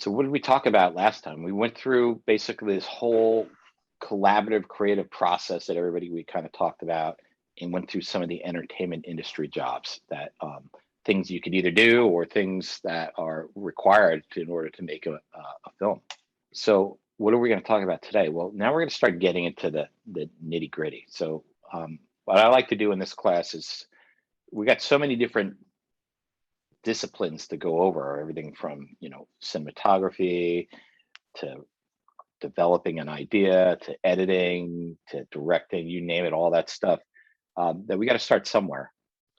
So what did we talk about last time? We went through basically this whole collaborative creative process that everybody we kind of talked about and went through some of the entertainment industry jobs that things you could either do or things that are required in order to make a film. So what are we going to talk about today? Well, now we're going to start getting into the nitty gritty. So what I like to do in this class is we got so many different disciplines to go over, everything from cinematography to developing an idea to editing to directing, you name it, all that stuff. That we got to start somewhere,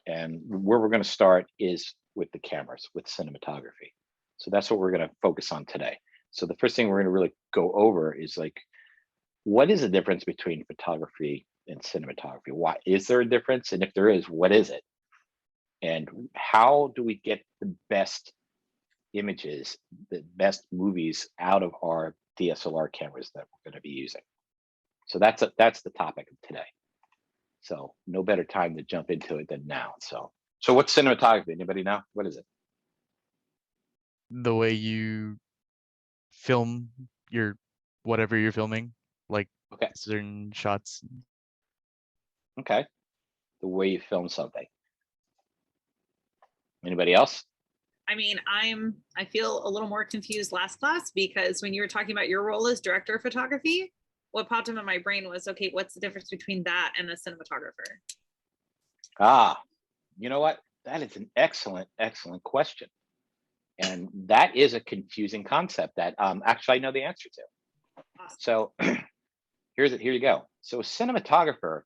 and where we're going to start is with the cameras, with cinematography. So that's what we're going to focus on today. So the first thing we're going to really go over is like, what is the difference between photography and cinematography? Why is there a difference? And if there is, what is it? And how do we get the best images, the best movies out of our DSLR cameras that we're going to be using? So that's the topic of today. So no better time to jump into it than now. So what's cinematography? Anybody know? What is it? The way you film your whatever you're filming, like Okay. certain shots. Okay. The way you film something. Anybody else? I mean, I feel a little more confused last class because when you were talking about your role as director of photography, what popped into my brain was, okay, what's the difference between that and a cinematographer? You know what? That is an excellent question. And that is a confusing concept that actually I know the answer to. Awesome. So here you go. So a cinematographer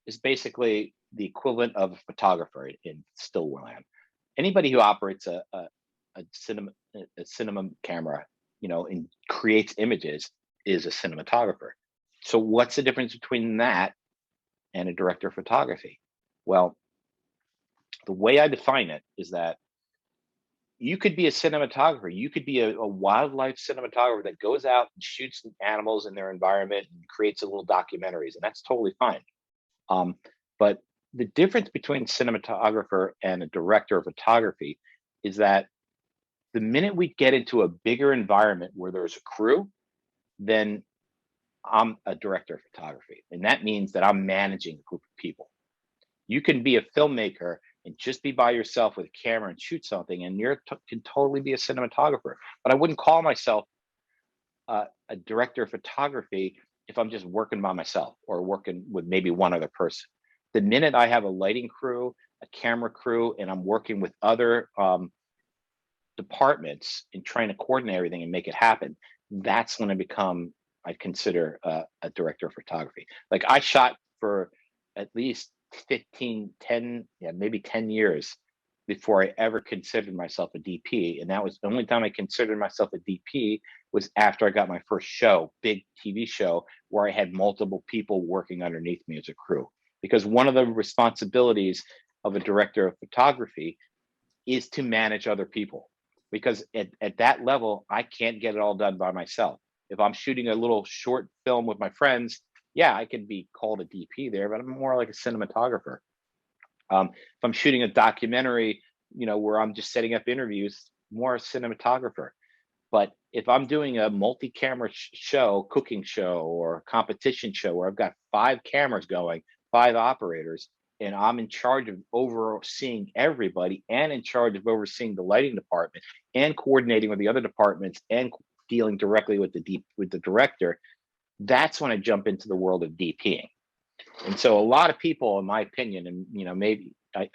is basically the equivalent of a photographer in still land. Anybody who operates a cinema camera, and creates images is a cinematographer. So what's the difference between that and a director of photography? Well, the way I define it is that you could be a cinematographer. You could be a wildlife cinematographer that goes out and shoots animals in their environment and creates a little documentaries, and that's totally fine. But the difference between a cinematographer and a director of photography is that the minute we get into a bigger environment where there's a crew, then I'm a director of photography. And that means that I'm managing a group of people. You can be a filmmaker and just be by yourself with a camera and shoot something, and you can totally be a cinematographer. But I wouldn't call myself a director of photography if I'm just working by myself or working with maybe one other person. The minute I have a lighting crew, a camera crew, and I'm working with other departments and trying to coordinate everything and make it happen, that's when I consider a director of photography. Like I shot for at least 15, 10, yeah, maybe 10 years before I ever considered myself a DP. And that was the only time I considered myself a DP was after I got my first show, big TV show, where I had multiple people working underneath me as a crew. Because one of the responsibilities of a director of photography is to manage other people. Because at that level, I can't get it all done by myself. If I'm shooting a little short film with my friends, yeah, I could be called a DP there, but I'm more like a cinematographer. If I'm shooting a documentary, where I'm just setting up interviews, more a cinematographer. But if I'm doing a multi-camera show, cooking show, or competition show where I've got 5 cameras going, 5 operators, and I'm in charge of overseeing everybody and in charge of overseeing the lighting department and coordinating with the other departments and dealing directly with the director, that's when I jump into the world of DPing. And so a lot of people, in my opinion, and maybe I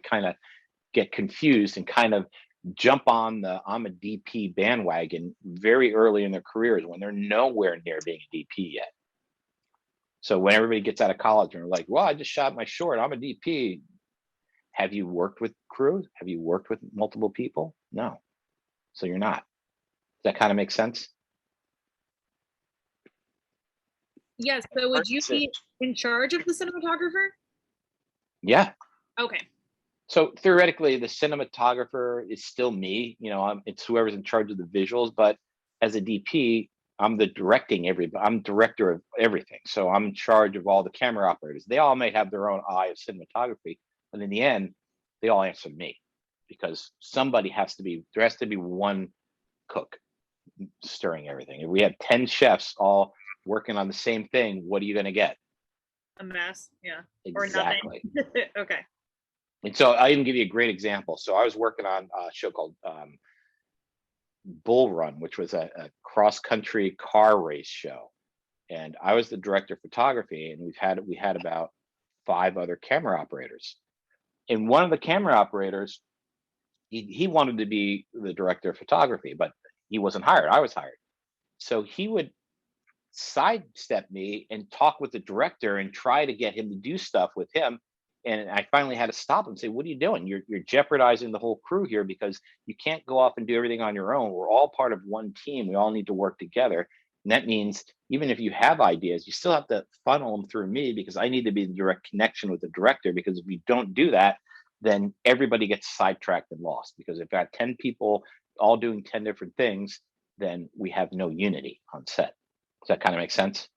kind of get confused and kind of jump on the I'm a DP bandwagon very early in their careers when they're nowhere near being a DP yet. So when everybody gets out of college and they're like, well, I just shot my short, I'm a DP. Have you worked with crews? Have you worked with multiple people? No. So you're not. Does that kind of make sense? Yes. So would you be in charge of the cinematographer? Yeah. Okay. So theoretically, the cinematographer is still me. It's whoever's in charge of the visuals. But as a DP, I'm director of everything. So I'm in charge of all the camera operators. They all may have their own eye of cinematography, but in the end, they all answer to me because there has to be one cook. stirring everything. If we have 10 chefs all working on the same thing, what are you going to get? A mess, yeah. Exactly. Or nothing. Okay. And so I'll even give you a great example. So I was working on a show called Bull Run, which was a cross-country car race show. And I was the director of photography, and we had about 5 other camera operators. And one of the camera operators, he wanted to be the director of photography, but he wasn't hired. I was hired. So he would sidestep me and talk with the director and try to get him to do stuff with him. And I finally had to stop him and say, what are you doing? You're jeopardizing the whole crew here, because you can't go off and do everything on your own. We're all part of one team. We all need to work together. And that means even if you have ideas, you still have to funnel them through me, because I need to be in direct connection with the director. Because if we don't do that, then everybody gets sidetracked and lost. Because if I got 10 people all doing 10 different things, then we have no unity on set. Does that kind of make sense?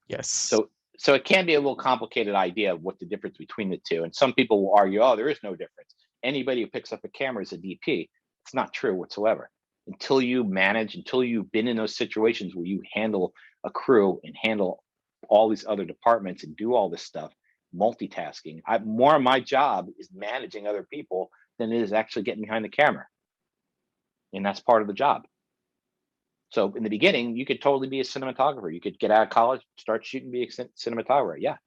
Yes. So it can be a little complicated idea of what the difference between the two. And some people will argue, oh, there is no difference. Anybody who picks up a camera is a DP. It's not true whatsoever. Until you manage, until you've been in those situations where you handle a crew and handle all these other departments and do all this stuff, multitasking. More of my job is managing other people than it is actually getting behind the camera. And that's part of the job. So in the beginning, you could totally be a cinematographer. You could get out of college, start shooting, be a cinematographer. Yeah.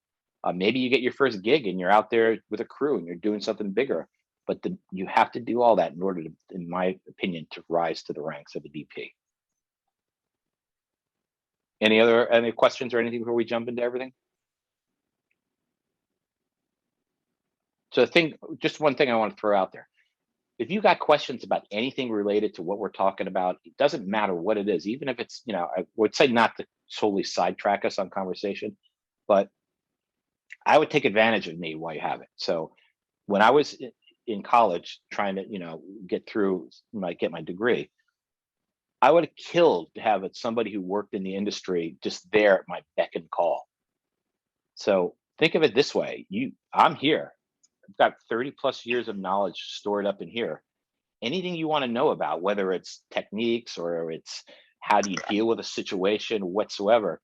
Maybe you get your first gig and you're out there with a crew and you're doing something bigger. But you have to do all that in order to, in my opinion, to rise to the ranks of a DP. Any questions or anything before we jump into everything? So just one thing I want to throw out there. If you got questions about anything related to what we're talking about, it doesn't matter what it is, even if it's, I would say not to solely sidetrack us on conversation, but I would take advantage of me while you have it. So when I was in college trying to, get my degree, I would have killed to have somebody who worked in the industry just there at my beck and call. So think of it this way. I'm here. I've got 30 plus years of knowledge stored up in here. Anything you want to know about, whether it's techniques or it's how do you deal with a situation whatsoever,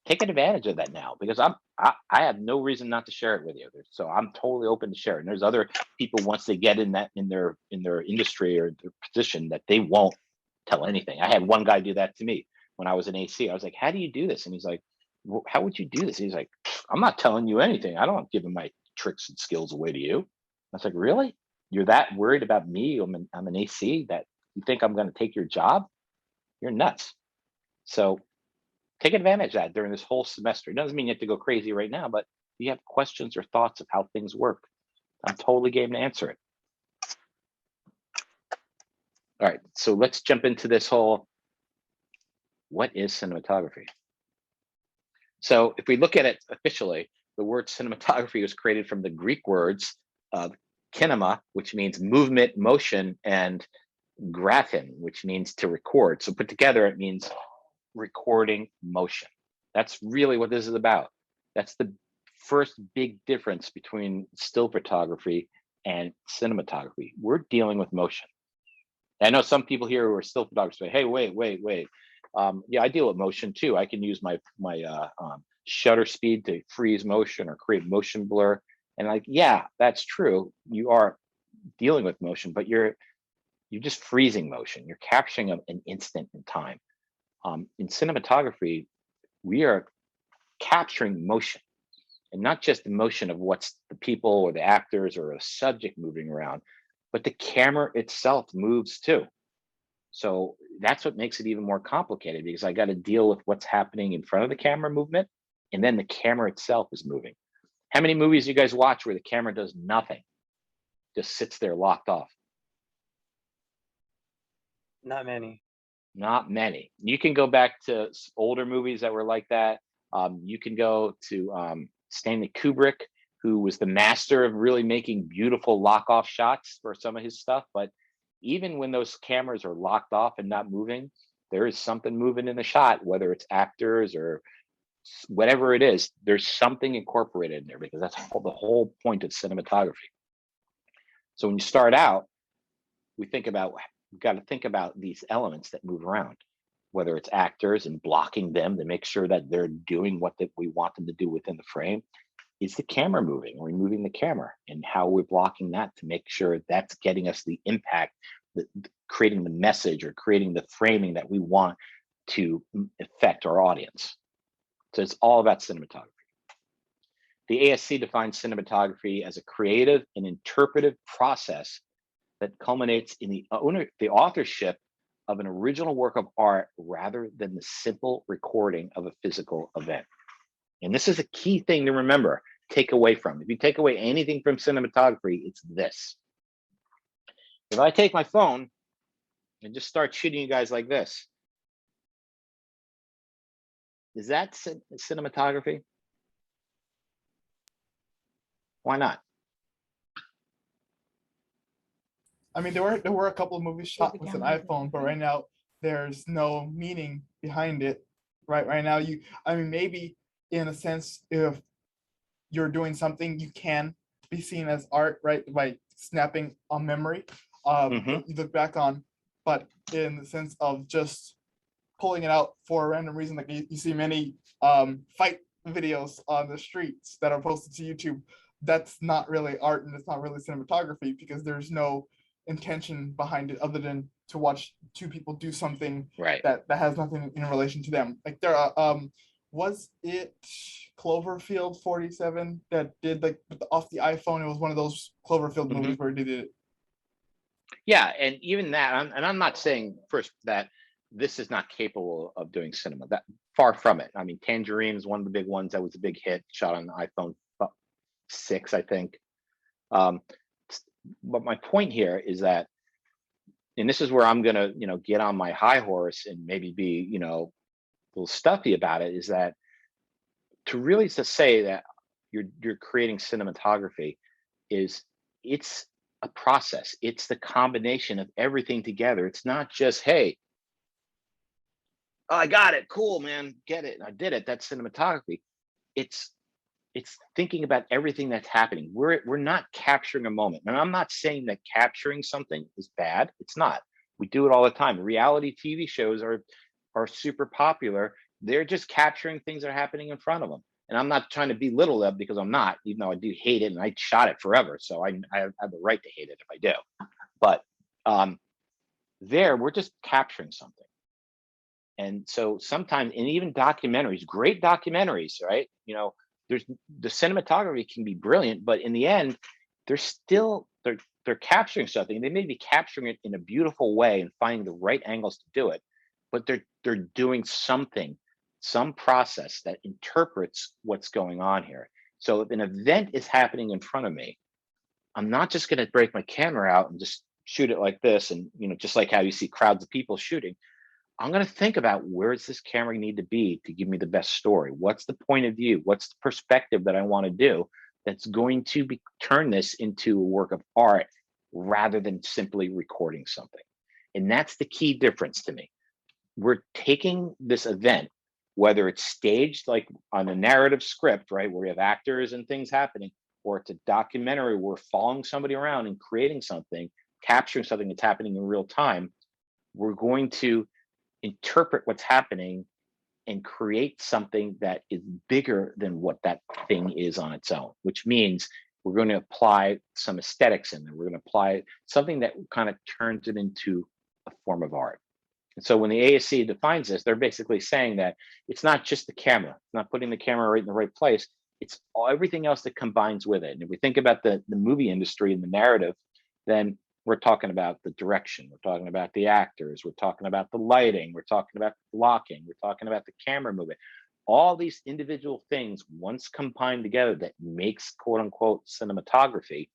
take advantage of that now, because I have no reason not to share it with you. So I'm totally open to share it. And there's other people, once they get in their industry or their position, that they won't tell anything. I had one guy do that to me when I was in AC. I was like, how do you do this? And he's like, well, how would you do this? He's like, I'm not telling you anything. I don't give my tricks and skills away to you. I was like, really? You're that worried about me? I'm an AC that you think I'm going to take your job? You're nuts. So take advantage of that during this whole semester. It doesn't mean you have to go crazy right now, but if you have questions or thoughts of how things work, I'm totally game to answer it. All right, so let's jump into this whole, what is cinematography? So if we look at it officially, the word cinematography was created from the Greek words of kinema, which means movement, motion, and graphin, which means to record. So put together, it means recording motion. That's really what this is about. That's the first big difference between still photography and cinematography. We're dealing with motion. I know some people here who are still photographers say, hey, wait. Yeah, I deal with motion too. I can use my shutter speed to freeze motion or create motion blur. And like, yeah, that's true. You are dealing with motion, but you're just freezing motion. You're capturing an instant in time. In cinematography, we are capturing motion, and not just the motion of what's the people or the actors or a subject moving around, but the camera itself moves too. So that's what makes it even more complicated, because I got to deal with what's happening in front of the camera movement, and then the camera itself is moving. How many movies you guys watch where the camera does nothing, just sits there locked off? Not many. Not many. You can go back to older movies that were like that. You can go to Stanley Kubrick, who was the master of really making beautiful lock-off shots for some of his stuff. But even when those cameras are locked off and not moving, there is something moving in the shot, whether it's actors or whatever it is. There's something incorporated in there, because that's the whole point of cinematography. So when you start out, we think about We've got to think about these elements that move around, whether it's actors and blocking them to make sure that they're doing what we want them to do within the frame. Is the camera moving? Are we moving the camera, and how we're blocking that to make sure that's getting us the impact, creating the message or creating the framing that we want to affect our audience. So it's all about cinematography. The ASC defines cinematography as a creative and interpretive process that culminates in the authorship of an original work of art rather than the simple recording of a physical event. And this is a key thing to remember, take away from. If you take away anything from cinematography, it's this. If I take my phone and just start shooting you guys like this, is that cinematography? Why not? I mean, there were a couple of movies shot with an iPhone, but right now there's no meaning behind it. Right now, I mean, maybe in a sense, if you're doing something, you can be seen as art, right? By snapping a memory, you look back on, but in the sense of just pulling it out for a random reason, like you see many fight videos on the streets that are posted to YouTube. That's not really art, and it's not really cinematography, because there's no intention behind it other than to watch two people do something that has nothing in relation to them. Like there are was it Cloverfield 47 that did like off the iPhone? It was one of those Cloverfield movies where they did it. Yeah, and even that, I'm not saying first that this is not capable of doing cinema. That far from it. I mean, Tangerine is one of the big ones that was a big hit, shot on the iPhone 6, I think. But my point here is that, and this is where I'm gonna, get on my high horse and maybe be, a little stuffy about it, is that to really to say that you're creating cinematography it's a process. It's the combination of everything together. It's not just, hey, oh, I got it, cool, man, get it, I did it, that's cinematography. It's thinking about everything that's happening. We're not capturing a moment. And I'm not saying that capturing something is bad. It's not. We do it all the time. Reality TV shows are super popular. They're just capturing things that are happening in front of them. And I'm not trying to belittle them, because I'm not, even though I do hate it and I shot it forever. So I have the right to hate it if I do. But we're just capturing something. And so sometimes, and even documentaries, great documentaries, right? There's the cinematography can be brilliant, but in the end, they're capturing something. They may be capturing it in a beautiful way and finding the right angles to do it, but they're doing something, some process that interprets what's going on here. So if an event is happening in front of me, I'm not just going to break my camera out and just shoot it like this, and just like how you see crowds of people shooting. I'm going to think about, where does this camera need to be to give me the best story? What's the point of view? What's the perspective that I want to do that's going to turn this into a work of art rather than simply recording something? And that's the key difference to me. We're taking this event, whether it's staged like on a narrative script, right, where we have actors and things happening, or it's a documentary where we're following somebody around and creating something, capturing something that's happening in real time. We're going to interpret what's happening and create something that is bigger than what that thing is on its own, which means we're going to apply some aesthetics in there. We're going to apply something that kind of turns it into a form of art. And so when the ASC defines this, they're basically saying that it's not just the camera, it's not putting the camera right in the right place, it's everything else that combines with it. And if we think about the movie industry and the narrative, then we're talking about the direction, we're talking about the actors, we're talking about the lighting, we're talking about blocking, we're talking about the camera movement. All these individual things, once combined together, that makes quote unquote cinematography,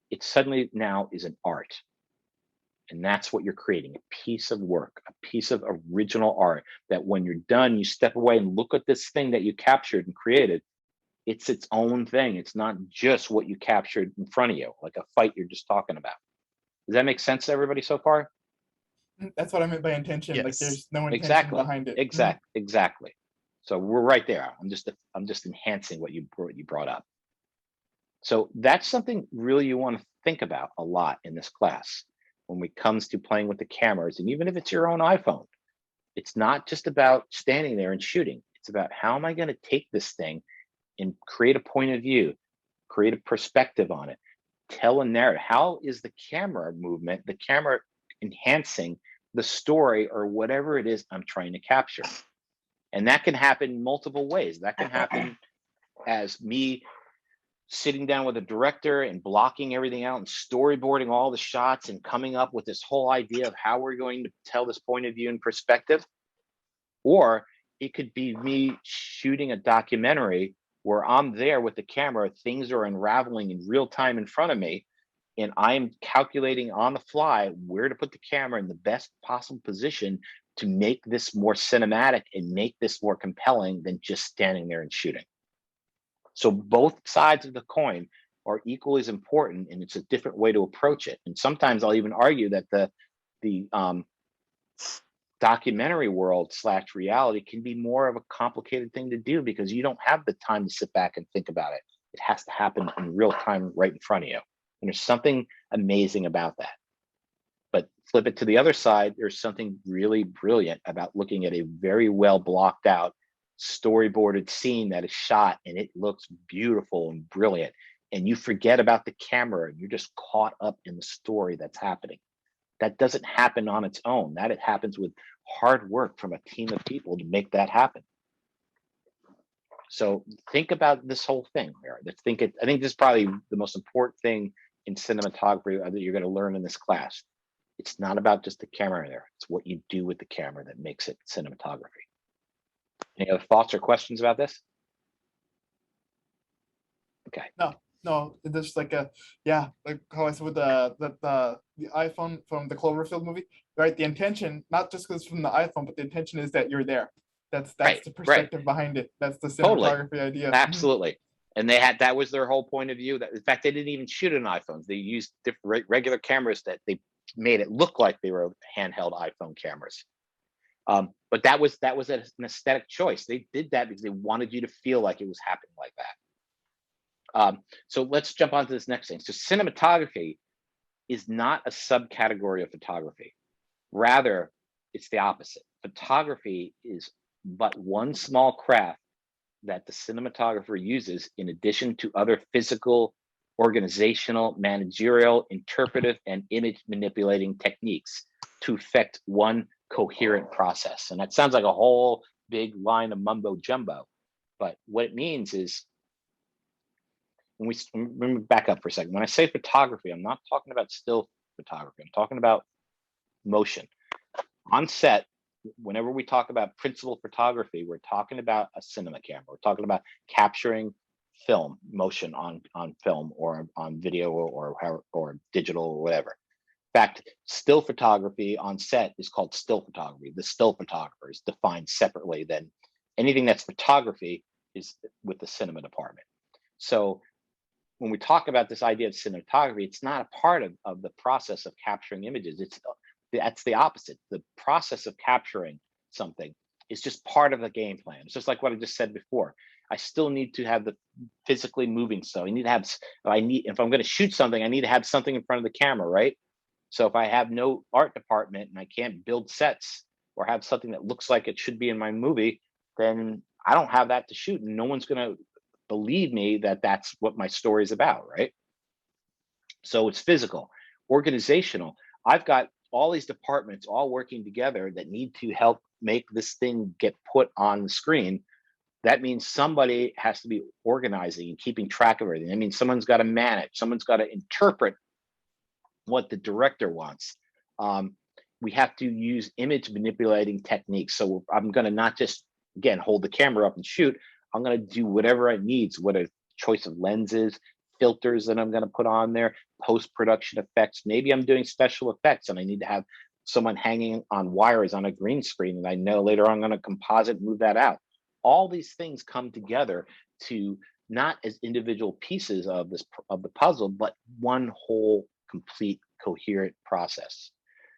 it suddenly now is an art. And that's what you're creating, a piece of work, a piece of original art that when you're done, you step away and look at this thing that you captured and created. It's its own thing. It's not just what you captured in front of you, like a fight you're just talking about. Does that make sense to everybody so far? That's what I meant by intention. Yes. Like there's no intention behind it. Exactly. So we're right there. I'm just enhancing what you brought up. So that's something really you want to think about a lot in this class. when it comes to playing with the cameras, and even if it's your own iPhone, it's not just about standing there and shooting. It's about how am I going to take this thing and create a point of view, create a perspective on it, tell a narrative. How is the camera movement, the camera enhancing the story or whatever it is I'm trying to capture? And that can happen multiple ways. That can happen as me sitting down with a director and blocking everything out and storyboarding all the shots and coming up with this whole idea of how we're going to tell this point of view and perspective. Or it could be me shooting a documentary where I'm there with the camera, things are unraveling in real time in front of me, and I'm calculating on the fly where to put the camera in the best possible position to make this more cinematic and make this more compelling than just standing there and shooting. So both sides of the coin are equally as important, and it's a different way to approach it. And sometimes I'll even argue that the documentary world / reality can be more of a complicated thing to do because you don't have the time to sit back and think about it. It has to happen in real time right in front of you. And there's something amazing about that. But flip it to the other side, there's something really brilliant about looking at a very well blocked out, storyboarded scene that is shot and it looks beautiful and brilliant. And you forget about the camera and you're just caught up in the story that's happening. That doesn't happen on its own. That it happens with hard work from a team of people to make that happen. So think about this whole thing. I think this is probably the most important thing in cinematography that you're going to learn in this class. It's not about just the camera there. It's what you do with the camera that makes it cinematography. Any other thoughts or questions about this? Okay. No, it's just like like how I said with the iPhone from the Cloverfield movie, right? The intention, not just because from the iPhone, but the intention is that you're there. That's Right, the perspective behind it. That's the Totally. cinematography idea. Absolutely. And that was their whole point of view. That in fact, they didn't even shoot on iPhones. They used different regular cameras that they made it look like they were handheld iPhone cameras. But that was an aesthetic choice. They did that because they wanted you to feel like it was happening like that. So let's jump on to this next thing. So cinematography is not a subcategory of photography. Rather, it's the opposite. Photography is but one small craft that the cinematographer uses in addition to other physical, organizational, managerial, interpretive, and image manipulating techniques to effect one coherent process. And that sounds like a whole big line of mumbo jumbo. But what it means is, when we back up for a second, when I say photography, I'm not talking about still photography. I'm talking about motion. On set, whenever we talk about principal photography, we're talking about a cinema camera. We're talking about capturing film, motion on film or on video or digital or whatever. In fact, still photography on set is called still photography. The still photographer is defined separately than anything that's photography is with the cinema department. So when we talk about this idea of cinematography, it's not a part of the process of capturing images. That's the opposite. The process of capturing something is just part of the game plan. It's just like what I just said before. I still need to have the physically moving. So if I'm going to shoot something, I need to have something in front of the camera, right? So if I have no art department and I can't build sets or have something that looks like it should be in my movie, then I don't have that to shoot, and no one's going to believe me that that's what my story is about, right? So it's physical, organizational. I've got all these departments all working together that need to help make this thing get put on the screen. That means somebody has to be organizing and keeping track of everything. That means someone's got to manage, someone's got to interpret what the director wants. We have to use image manipulating techniques. So I'm going to not just, again, hold the camera up and shoot. I'm going to do whatever it needs, what a choice of lenses, filters that I'm going to put on there, post-production effects. Maybe I'm doing special effects and I need to have someone hanging on wires on a green screen, and I know later on I'm going to composite, move that out. All these things come together to not as individual pieces of the puzzle, but one whole complete coherent process.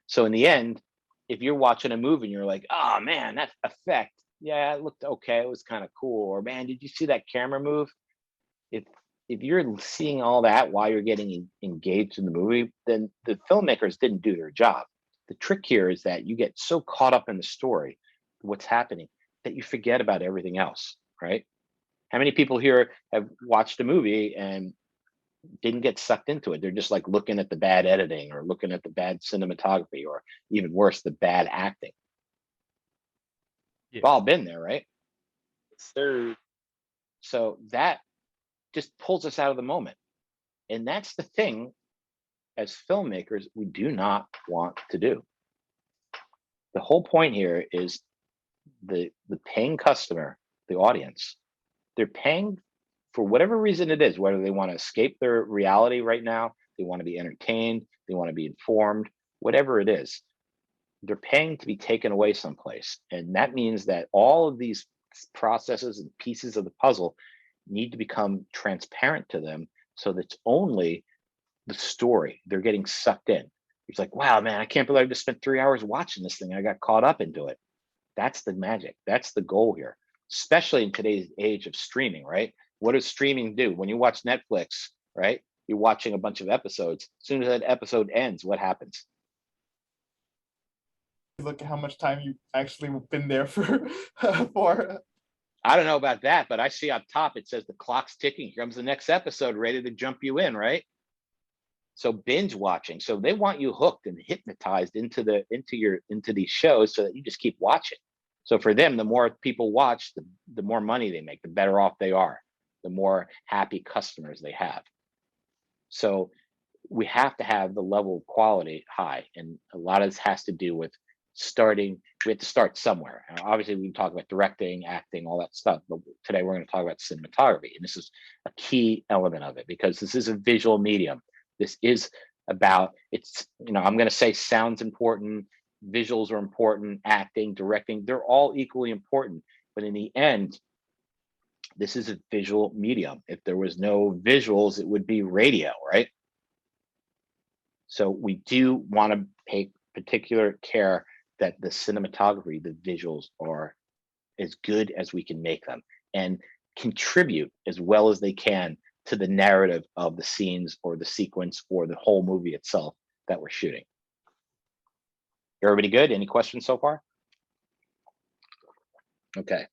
So in the end, if you're watching a movie and you're like, oh man, that effect, yeah, it looked okay, it was kind of cool. Or man, did you see that camera move? if you're seeing all that while you're getting engaged in the movie, then the filmmakers didn't do their job. The trick here is that you get so caught up in the story, what's happening, that you forget about everything else, right? How many people here have watched a movie and didn't get sucked into it? They're just like looking at the bad editing or looking at the bad cinematography, or even worse, the bad acting. Yeah. We've all been there, right? So that just pulls us out of the moment. And that's the thing, as filmmakers, we do not want to do. The whole point here is the paying customer, the audience, they're paying for whatever reason it is, whether they want to escape their reality right now, they want to be entertained, they want to be informed, whatever it is, they're paying to be taken away someplace. And that means that all of these processes and pieces of the puzzle need to become transparent to them, so that it's only the story. They're getting sucked in. It's like, wow, man, I can't believe I just spent 3 hours watching this thing. I got caught up into it. That's the magic. That's the goal here, especially in today's age of streaming, right? What does streaming do? When you watch Netflix, right? You're watching a bunch of episodes. As soon as that episode ends, what happens? Look at how much time you actually been there for. For I don't know about that, but I see up top, it says the clock's ticking. Here comes the next episode, ready to jump you in, right? So binge watching. So they want you hooked and hypnotized into these shows, so that you just keep watching. So for them, the more people watch, the more money they make, the better off they are, the more happy customers they have. So we have to have the level of quality high. And a lot of this has to do with we have to start somewhere. Now, obviously, we can talk about directing, acting, all that stuff, but today we're going to talk about cinematography. And this is a key element of it, because this is a visual medium. This is about, I'm going to say sound's important, visuals are important, acting, directing, they're all equally important. But in the end, this is a visual medium. If there was no visuals, it would be radio, right? So we do want to pay particular care that the cinematography, the visuals, are as good as we can make them, and contribute as well as they can to the narrative of the scenes or the sequence or the whole movie itself that we're shooting. Everybody good? Any questions so far? Okay.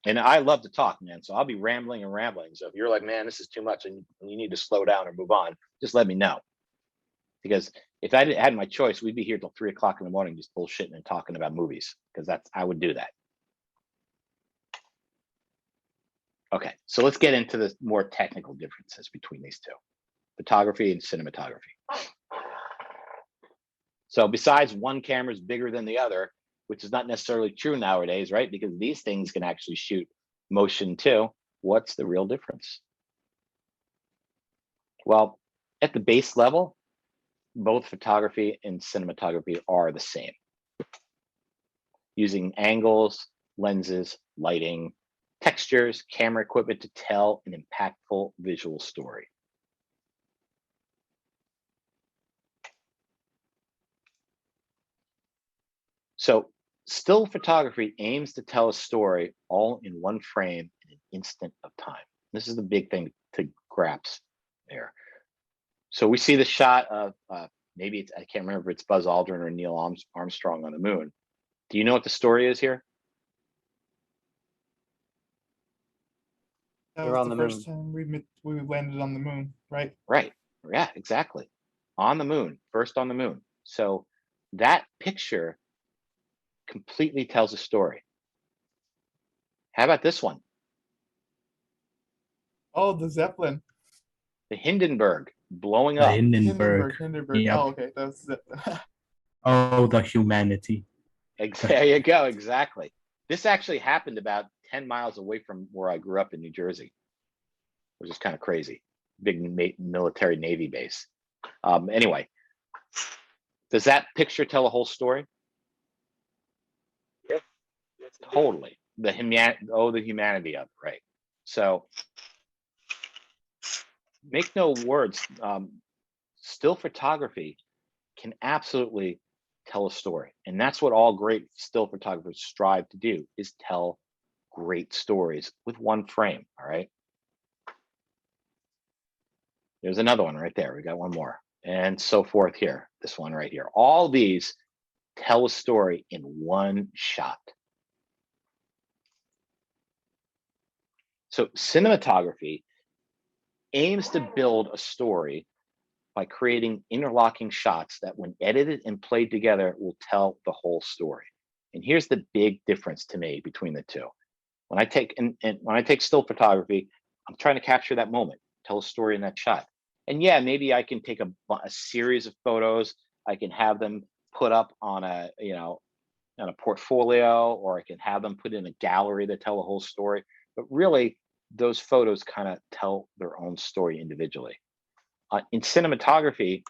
And I love to talk, man, so I'll be rambling and rambling. So if you're like, man, this is too much and you need to slow down or move on, just let me know. Because if I had my choice, we'd be here till 3 o'clock in the morning just bullshitting and talking about movies, because I would do that. Okay, so let's get into the more technical differences between these two, photography and cinematography. So besides one camera is bigger than the other, which is not necessarily true nowadays, right? Because these things can actually shoot motion too. What's the real difference? Well, at the base level, both photography and cinematography are the same. Using angles, lenses, lighting, textures, camera equipment to tell an impactful visual story. So still photography aims to tell a story all in one frame in an instant of time. This is the big thing to grasp there. So we see the shot of maybe I can't remember if it's Buzz Aldrin or Neil Armstrong on the moon. Do you know what the story is here? that They're was on the the first time we landed on the moon, right? Right. Yeah, exactly. On the moon, first on the moon. So that picture completely tells a story. How about this one? Oh, the Zeppelin. The Hindenburg blowing The up. Hindenburg. Hindenburg. Yep. Oh, okay. That's Oh, the humanity. There you go. Exactly. This actually happened about 10 miles away from where I grew up in New Jersey, which is kind of crazy. Big military Navy base. Anyway, does that picture tell a whole story? Yes. Totally. The humanity of it, right? So make no words. Still photography can absolutely tell a story, and that's what all great still photographers strive to do, is tell great stories with one frame. All right. There's another one right there. We got one more, and so forth here. This one right here. All these tell a story in one shot. So cinematography aims to build a story by creating interlocking shots that when edited and played together will tell the whole story. And here's the big difference to me between the two. When I take and when I take still photography, I'm trying to capture that moment, tell a story in that shot. And yeah, maybe I can take a series of photos. I can have them put up on a, on a portfolio, or I can have them put in a gallery that tell a whole story. But really, those photos kind of tell their own story individually. In cinematography,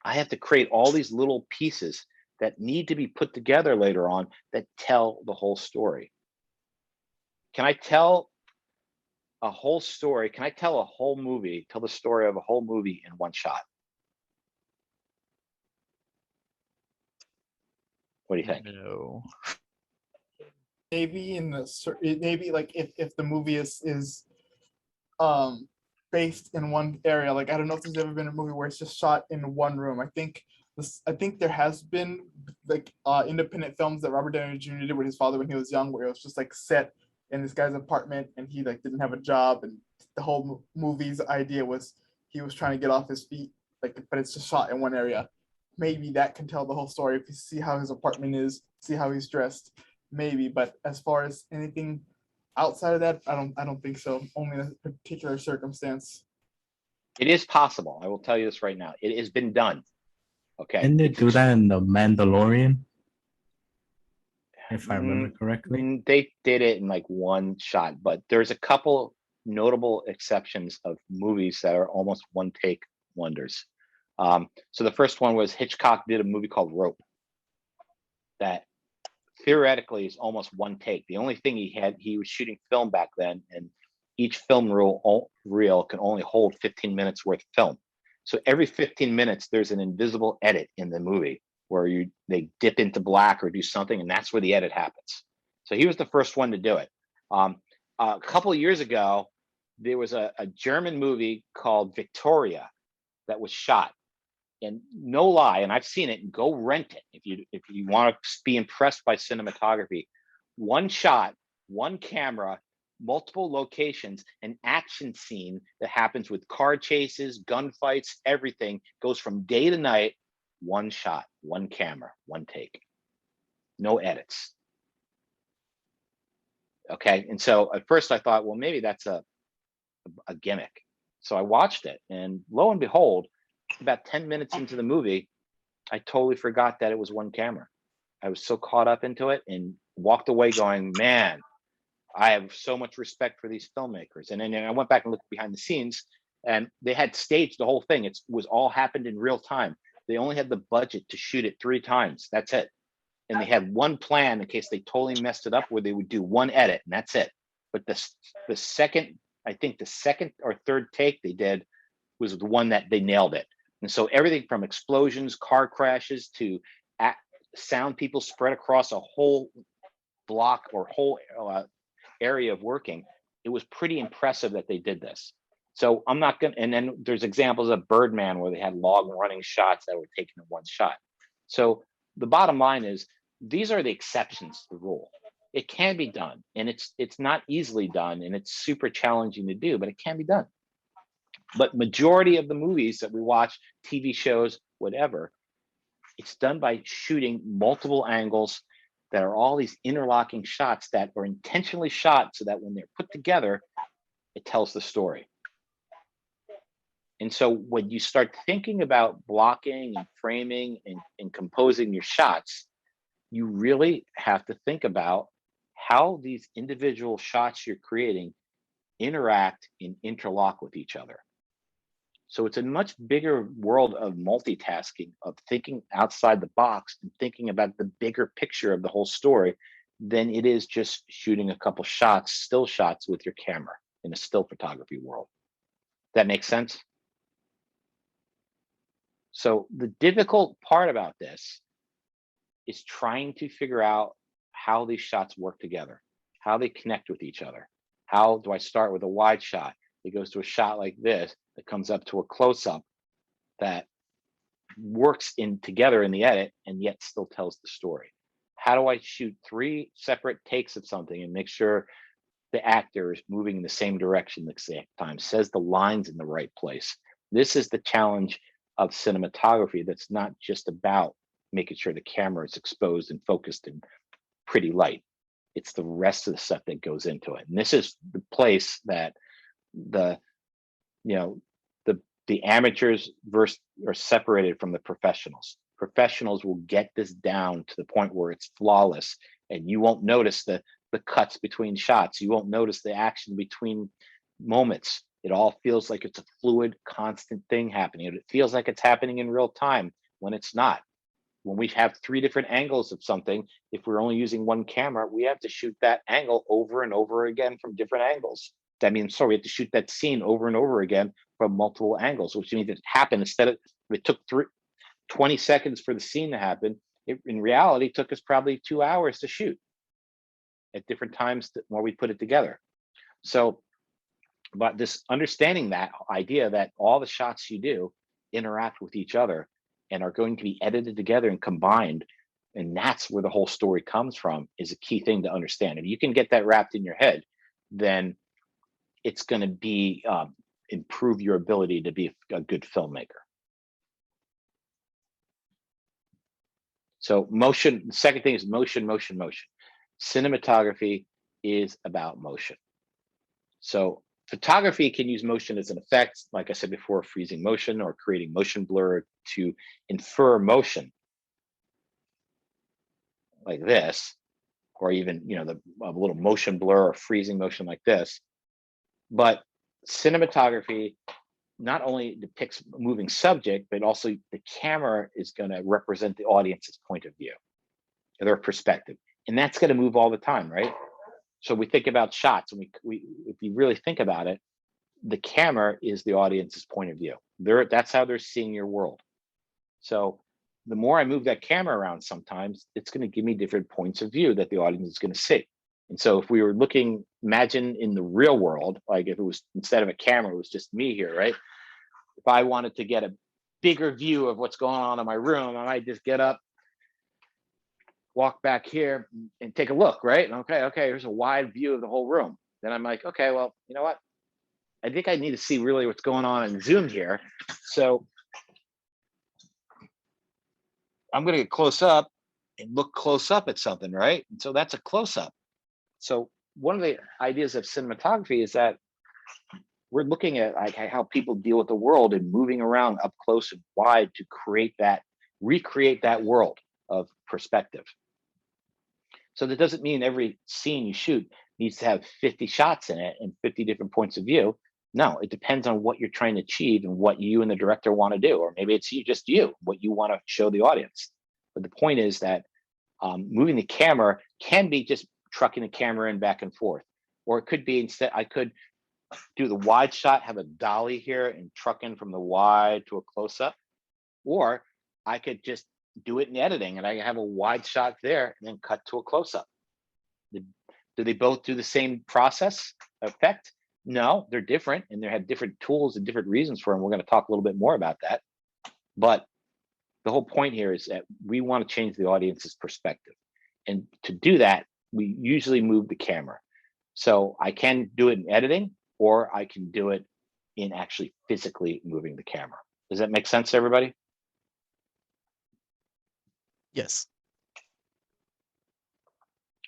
I have to create all these little pieces that need to be put together later on that tell the whole story. Can I tell a whole story? Can I tell a whole movie, tell the story of a whole movie in one shot? What do you think? No. Maybe maybe like if the movie is based in one area. Like I don't know if there's ever been a movie where it's just shot in one room. I think there has been like independent films that Robert Downey Jr. did with his father when he was young, where it was just like set in this guy's apartment and he like didn't have a job, and the whole movie's idea was he was trying to get off his feet, like, but it's just shot in one area. Maybe that can tell the whole story if you see how his apartment is, see how he's dressed, maybe. But as far as anything outside of that, I don't think so. Only in a particular circumstance. It is possible. I will tell you this right now. It has been done. Okay. Didn't they do that in The Mandalorian? If I remember correctly. They did it in like one shot, but there's a couple notable exceptions of movies that are almost one take wonders. So the first one was Hitchcock did a movie called Rope that theoretically is almost one take. The only thing he was shooting film back then, and each film reel can only hold 15 minutes worth of film. So every 15 minutes, there's an invisible edit in the movie where they dip into black or do something, and that's where the edit happens. So he was the first one to do it. A couple of years ago, there was a German movie called Victoria that was shot. And no lie, and I've seen it, and go rent it if you want to be impressed by cinematography. One shot, one camera, multiple locations, an action scene that happens with car chases, gunfights, everything goes from day to night. One shot, one camera, one take, no edits. Okay, and so at first I thought, well, maybe that's a gimmick. So I watched it, and lo and behold, about 10 minutes into the movie, I totally forgot that it was one camera. I was so caught up into it and walked away going, man, I have so much respect for these filmmakers. And then I went back and looked behind the scenes, and they had staged the whole thing. It was all happened in real time. They only had the budget to shoot it 3 times. That's it. And they had one plan in case they totally messed it up, where they would do one edit, and that's it. But the second or third take they did was the one that they nailed it. And so everything from explosions, car crashes, to sound people spread across a whole block or whole area of working, it was pretty impressive that they did this. So I'm not going to, and then there's examples of Birdman where they had long running shots that were taken in one shot. So the bottom line is, these are the exceptions to the rule. It can be done, and it's not easily done, and it's super challenging to do, but it can be done. But majority of the movies that we watch, TV shows, whatever, it's done by shooting multiple angles that are all these interlocking shots that are intentionally shot so that when they're put together, it tells the story. And so when you start thinking about blocking and framing and composing your shots, you really have to think about how these individual shots you're creating interact and interlock with each other. So it's a much bigger world of multitasking, of thinking outside the box and thinking about the bigger picture of the whole story than it is just shooting a couple shots, still shots with your camera in a still photography world. That makes sense? So the difficult part about this is trying to figure out how these shots work together, how they connect with each other. How do I start with a wide shot? It goes to a shot like this, that comes up to a close-up that works in together in the edit and yet still tells the story? How do I shoot 3 separate takes of something and make sure the actor is moving in the same direction at the same time, says the lines in the right place? This is the challenge of cinematography. That's not just about making sure the camera is exposed and focused in pretty light. It's the rest of the stuff that goes into it. And this is the place that the, you know, the amateurs are separated from the professionals. Professionals will get this down to the point where it's flawless, and you won't notice the cuts between shots. You won't notice the action between moments. It all feels like it's a fluid, constant thing happening. It feels like it's happening in real time when it's not. When we have 3 different angles of something, if we're only using one camera, we have to shoot that angle over and over again from different angles. That means, sorry, we have to shoot that scene over and over again from multiple angles, which means it happened instead of, it took 20 seconds for the scene to happen. It, in reality, took us probably 2 hours to shoot at different times while we put it together. So, but this understanding that idea that all the shots you do interact with each other and are going to be edited together and combined, and that's where the whole story comes from, is a key thing to understand. If you can get that wrapped in your head, then it's going to be improve your ability to be a good filmmaker. So motion, the second thing is motion, motion, motion. Cinematography is about motion. So photography can use motion as an effect, like I said before, freezing motion or creating motion blur to infer motion, like this, or even, you know, a little motion blur or freezing motion like this. But cinematography not only depicts a moving subject, but also the camera is going to represent the audience's point of view, their perspective, and that's going to move all the time, right? So we think about shots, and we if you really think about it, the camera is the audience's point of view. That's how they're seeing your world. So the more I move that camera around, sometimes it's going to give me different points of view that the audience is going to see. And so if we were looking, imagine in the real world, like if it was, instead of a camera, it was just me here, right? If I wanted to get a bigger view of what's going on in my room, I might just get up, walk back here and take a look, right? And okay, here's a wide view of the whole room. Then I'm like, okay, well, you know what? I think I need to see really what's going on in Zoom here. So I'm going to get close up and look close up at something, right? And so that's a close up. So one of the ideas of cinematography is that we're looking at like how people deal with the world and moving around up close and wide to create that, recreate that world of perspective. So that doesn't mean every scene you shoot needs to have 50 shots in it and 50 different points of view. No, it depends on what you're trying to achieve and what you and the director want to do, or maybe it's just you, what you want to show the audience. But the point is that moving the camera can be just trucking the camera in back and forth, or it could be instead, I could do the wide shot, have a dolly here and truck in from the wide to a close up, or I could just do it in editing and I have a wide shot there and then cut to a close up. Do they both do the same process effect? No, they're different, and they have different tools and different reasons for them. We're going to talk a little bit more about that. But the whole point here is that we want to change the audience's perspective. And to do that, we usually move the camera. So I can do it in editing, or I can do it in actually physically moving the camera. Does that make sense to everybody? Yes.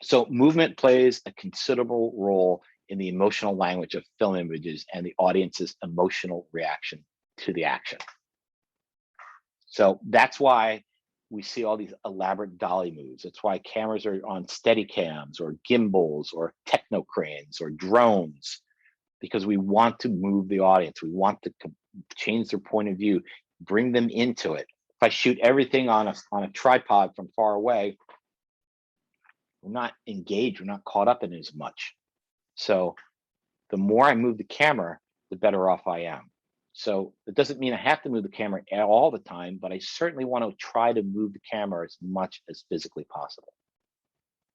So movement plays a considerable role in the emotional language of film images and the audience's emotional reaction to the action. So that's why we see all these elaborate dolly moves. That's why cameras are on steady cams or gimbals or techno cranes or drones, because we want to move the audience. We want to change their point of view, bring them into it. If I shoot everything on a tripod from far away, we're not engaged, we're not caught up in it as much. So the more I move the camera, the better off I am. So it doesn't mean I have to move the camera all the time, but I certainly want to try to move the camera as much as physically possible.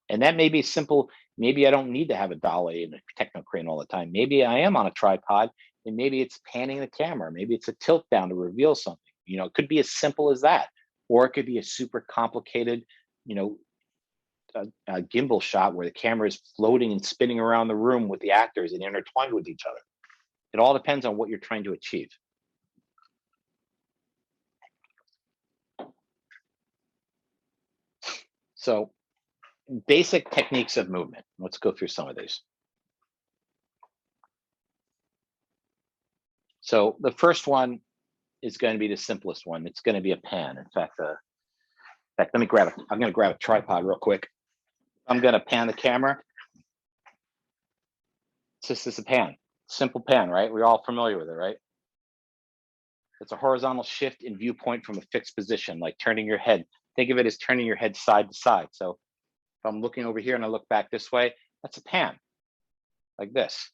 And that may be simple. Maybe I don't need to have a dolly and a techno crane all the time. Maybe I am on a tripod And maybe it's panning the camera, maybe it's a tilt down to reveal something. You know, it could be as simple as that, or it could be a super complicated, you know, a gimbal shot where the camera is floating and spinning around the room with the actors and intertwined with each other. It all depends on what you're trying to achieve. So basic techniques of movement. Let's go through some of these. So the first one is going to be the simplest one. It's going to be a pan. In fact, let me grab it. I'm going to grab a tripod real quick. I'm going to pan the camera. It's just as a pan, simple pan, right? We're all familiar with it, right? It's a horizontal shift in viewpoint from a fixed position, like turning your head. Think of it as turning your head side to side. So if I'm looking over here and I look back this way, that's a pan, like this.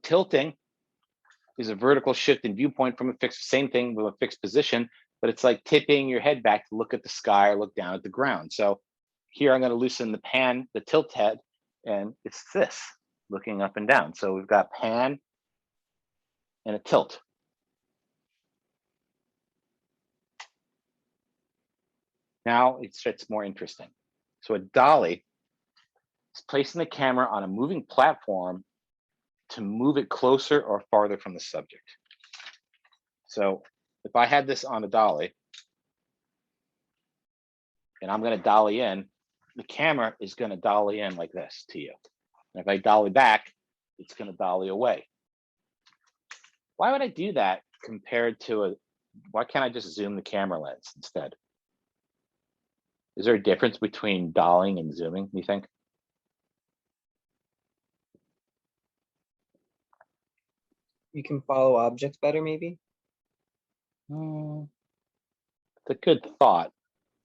Tilting is a vertical shift in viewpoint from a fixed, same thing with a fixed position, but it's like tipping your head back to look at the sky or look down at the ground. So here I'm going to loosen the pan, the tilt head, and it's this, looking up and down. So we've got pan and a tilt. Now it gets more interesting. So a dolly is placing the camera on a moving platform to move it closer or farther from the subject. So if I had this on a dolly and I'm going to dolly in, the camera is going to dolly in like this to you. And if I dolly back, it's going to dolly away. Why would I do that compared to why can't I just zoom the camera lens instead? Is there a difference between dollying and zooming, you think? You can follow objects better, maybe? It's a good thought,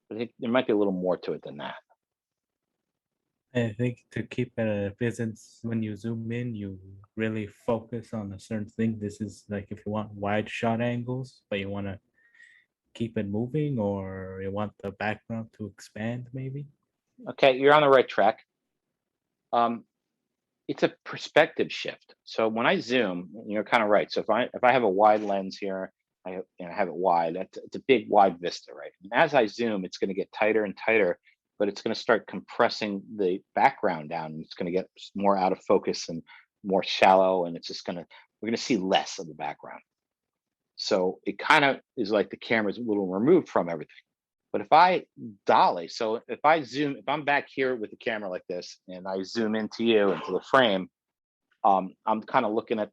but there might be a little more to it than that. I think to keep a presence when you zoom in, you really focus on a certain thing. This is like if you want wide shot angles, but you want to keep it moving, or you want the background to expand, maybe. Okay, you're on the right track. It's a perspective shift. So when I zoom, you're kind of right. So if I have a wide lens here, I have it wide. It's a big wide vista, right? And as I zoom, it's going to get tighter and tighter, but it's going to start compressing the background down. It's going to get more out of focus and more shallow, and it's just we're going to see less of the background. So it kind of is like the camera's a little removed from everything. But if I dolly, so if I zoom, if I'm back here with the camera like this, and I zoom into you, into the frame, I'm kind of looking at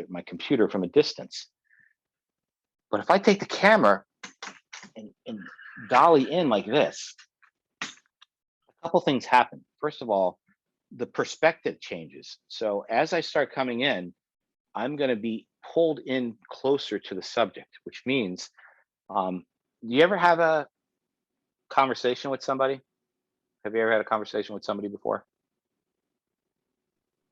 my computer from a distance. But if I take the camera and dolly in like this, a couple things happen. First of all, the perspective changes. So as I start coming in, I'm going to be pulled in closer to the subject, which means, do you ever have a conversation with somebody? Have you ever had a conversation with somebody before?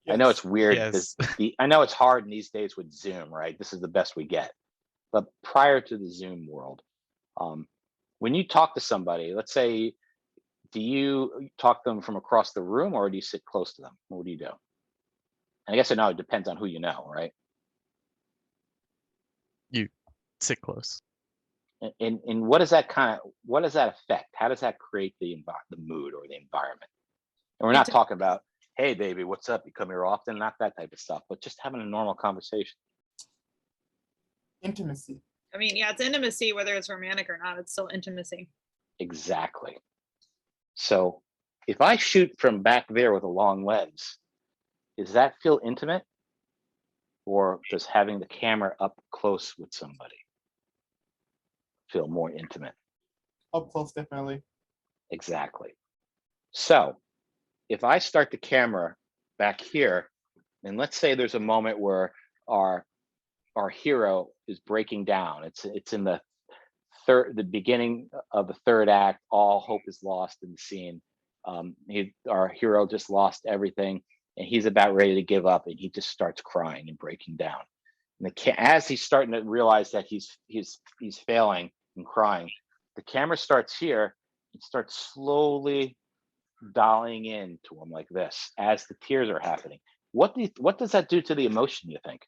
Yes. I know it's weird. Yes. I know it's hard in these days with Zoom, right? This is the best we get. But prior to the Zoom world, when you talk to somebody, let's say, do you talk to them from across the room or do you sit close to them? What do you do? And I guess I know it depends on who you know, right? You sit close. And what does that affect? How does that create the mood or the environment? And we're not talking about, hey baby, what's up? You come here often, not that type of stuff, but just having a normal conversation. Intimacy. I mean, yeah, it's intimacy, whether it's romantic or not, it's still intimacy. Exactly. So if I shoot from back there with a long lens, does that feel intimate? Or does having the camera up close with somebody feel more intimate? Up close, definitely. Exactly. So if I start the camera back here, and let's say there's a moment where our hero is breaking down. It's in the beginning of the third act. All hope is lost in the scene. Our hero just lost everything, and he's about ready to give up, and he just starts crying and breaking down. And as he's starting to realize that he's failing and crying, the camera starts here and starts slowly dollying into him like this as the tears are happening. What does that do to the emotion, you think,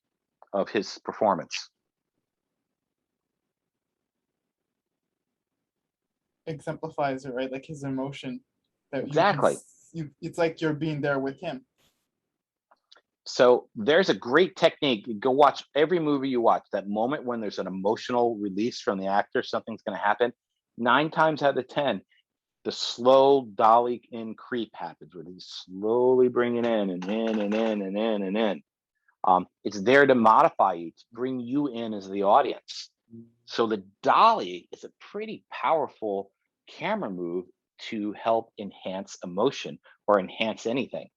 of his performance? Exemplifies it, right? Like his emotion that Exactly. It's like you're being there with him. So there's a great technique. Go watch every movie you watch. That moment when there's an emotional release from the actor, something's going to happen. 9 times out of 10, the slow dolly in creep happens, where he's slowly bringing in and in and in and in and in. It's there to modify you, to bring you in as the audience. So the dolly is a pretty powerful camera move to help enhance emotion or enhance anything.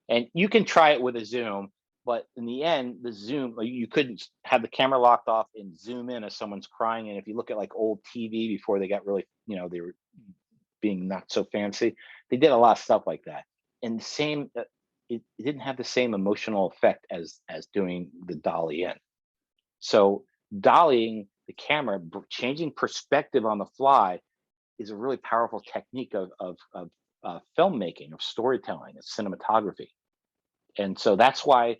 And you can try it with a zoom, but in the end, the zoom, you couldn't have the camera locked off and zoom in as someone's crying. And if you look at like old TV before they got really, they were being not so fancy, they did a lot of stuff like that. And the same, it didn't have the same emotional effect as doing the dolly in. So dollying the camera, changing perspective on the fly, is a really powerful technique of filmmaking, of storytelling, of cinematography. And so that's why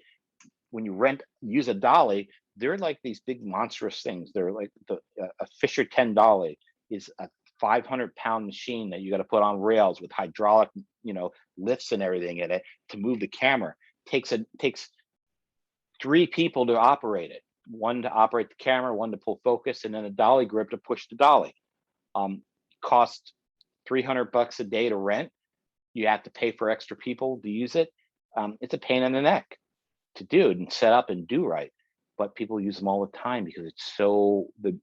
when you use a dolly, they're like these big monstrous things. They're like a Fisher 10 dolly is a 500-pound machine that you got to put on rails with hydraulic, lifts and everything in it to move the camera. Takes 3 people to operate it. 1 to operate the camera, 1 to pull focus, and then a dolly grip to push the dolly. Cost $300 a day to rent. You have to pay for extra people to use it. It's a pain in the neck to do and set up and do right, but people use them all the time because it's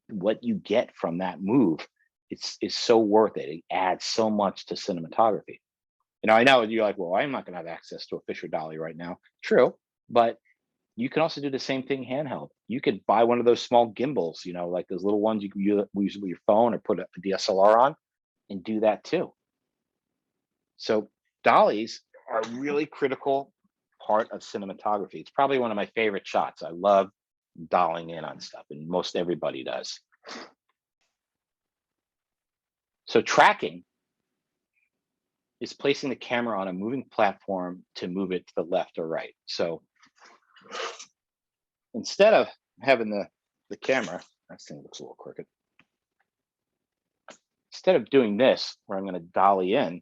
what you get from that move is so worth it. It adds so much to cinematography. I know you're like, well, I'm not going to have access to a Fisher dolly right now. True, but you can also do the same thing handheld. You could buy one of those small gimbals, like those little ones you can use with your phone or put a DSLR on and do that too. So dollies are a really critical part of cinematography. It's probably one of my favorite shots. I love dollying in on stuff, and most everybody does. So tracking is placing the camera on a moving platform to move it to the left or right. So instead of having the camera, that thing looks a little crooked. Instead of doing this, where I'm going to dolly in,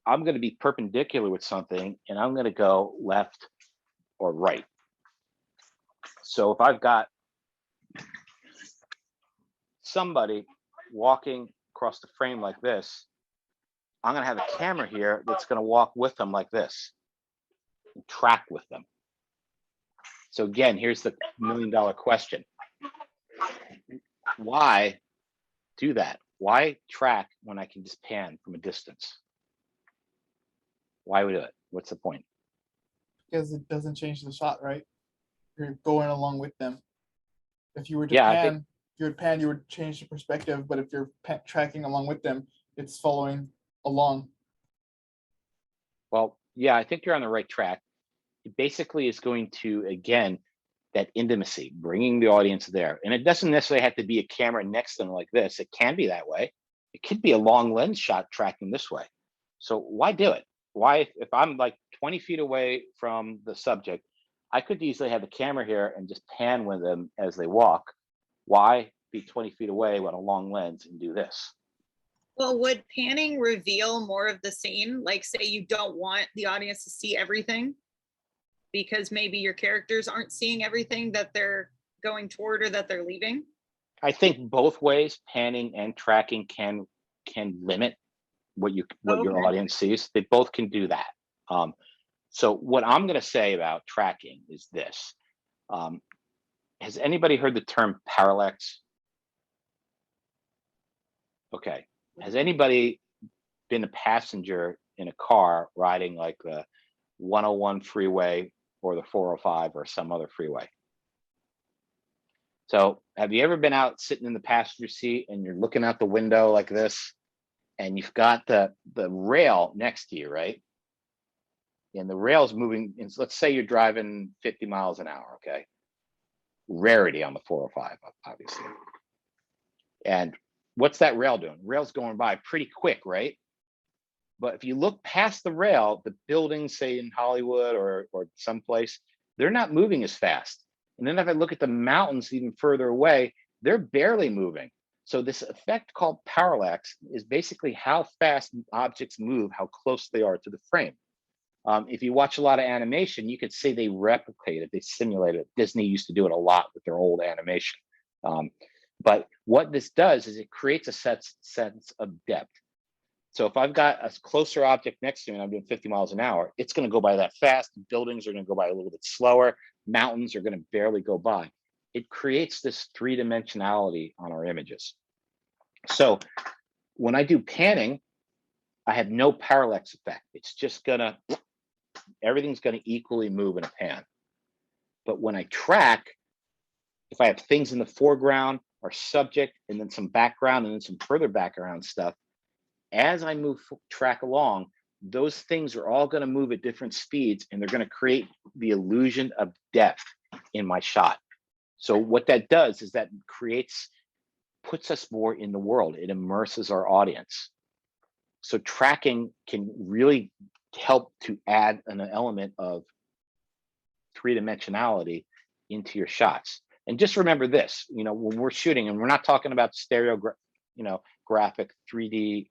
I'm going to be perpendicular with something, and I'm going to go left or right. So if I've got somebody walking across the frame like this, I'm going to have a camera here that's going to walk with them like this and track with them. So again, here's the $1 million question. Why do that? Why track when I can just pan from a distance? Why would do it? What's the point? Because it doesn't change the shot, right? You're going along with them. If you were to Yeah, pan, you would change the perspective. But if you're tracking along with them, it's following along. Well, yeah, I think you're on the right track. It basically is going to, again, that intimacy, bringing the audience there. And it doesn't necessarily have to be a camera next to them like this. It can be that way. It could be a long lens shot tracking this way. So why do it? Why, if I'm like 20 feet away from the subject, I could easily have a camera here and just pan with them as they walk. Why be 20 feet away with a long lens and do this? Well, would panning reveal more of the scene? Like, say you don't want the audience to see everything because maybe your characters aren't seeing everything that they're going toward or that they're leaving? I think both ways, panning and tracking can limit what your audience sees. They both can do that. So what I'm going to say about tracking is this. Has anybody heard the term parallax? Okay. Has anybody been a passenger in a car riding like the 101 freeway or the 405 or some other freeway? So have you ever been out sitting in the passenger seat and you're looking out the window like this, and you've got the rail next to you, right? And the rail's moving, and let's say you're driving 50 miles an hour, okay? Rarity on the 405, obviously. And what's that rail doing? Rail's going by pretty quick, right? But if you look past the rail, the buildings, say in Hollywood or someplace, they're not moving as fast. And then if I look at the mountains even further away, they're barely moving. So this effect called parallax is basically how fast objects move, how close they are to the frame. If you watch a lot of animation, you could say they replicate it, they simulate it. Disney used to do it a lot with their old animation. But what this does is it creates a sense of depth. So if I've got a closer object next to me and I'm doing 50 miles an hour, it's going to go by that fast. Buildings are going to go by a little bit slower. Mountains are going to barely go by. It creates this three-dimensionality on our images. So when I do panning, I have no parallax effect. It's just gonna, everything's gonna equally move in a pan. But when I track, if I have things in the foreground or subject and then some background and then some further background stuff, as I move track along, those things are all gonna move at different speeds and they're gonna create the illusion of depth in my shot. So what that does is that puts us more in the world. It immerses our audience. So tracking can really help to add an element of three-dimensionality into your shots. And just remember this, when we're shooting, and we're not talking about graphic 3D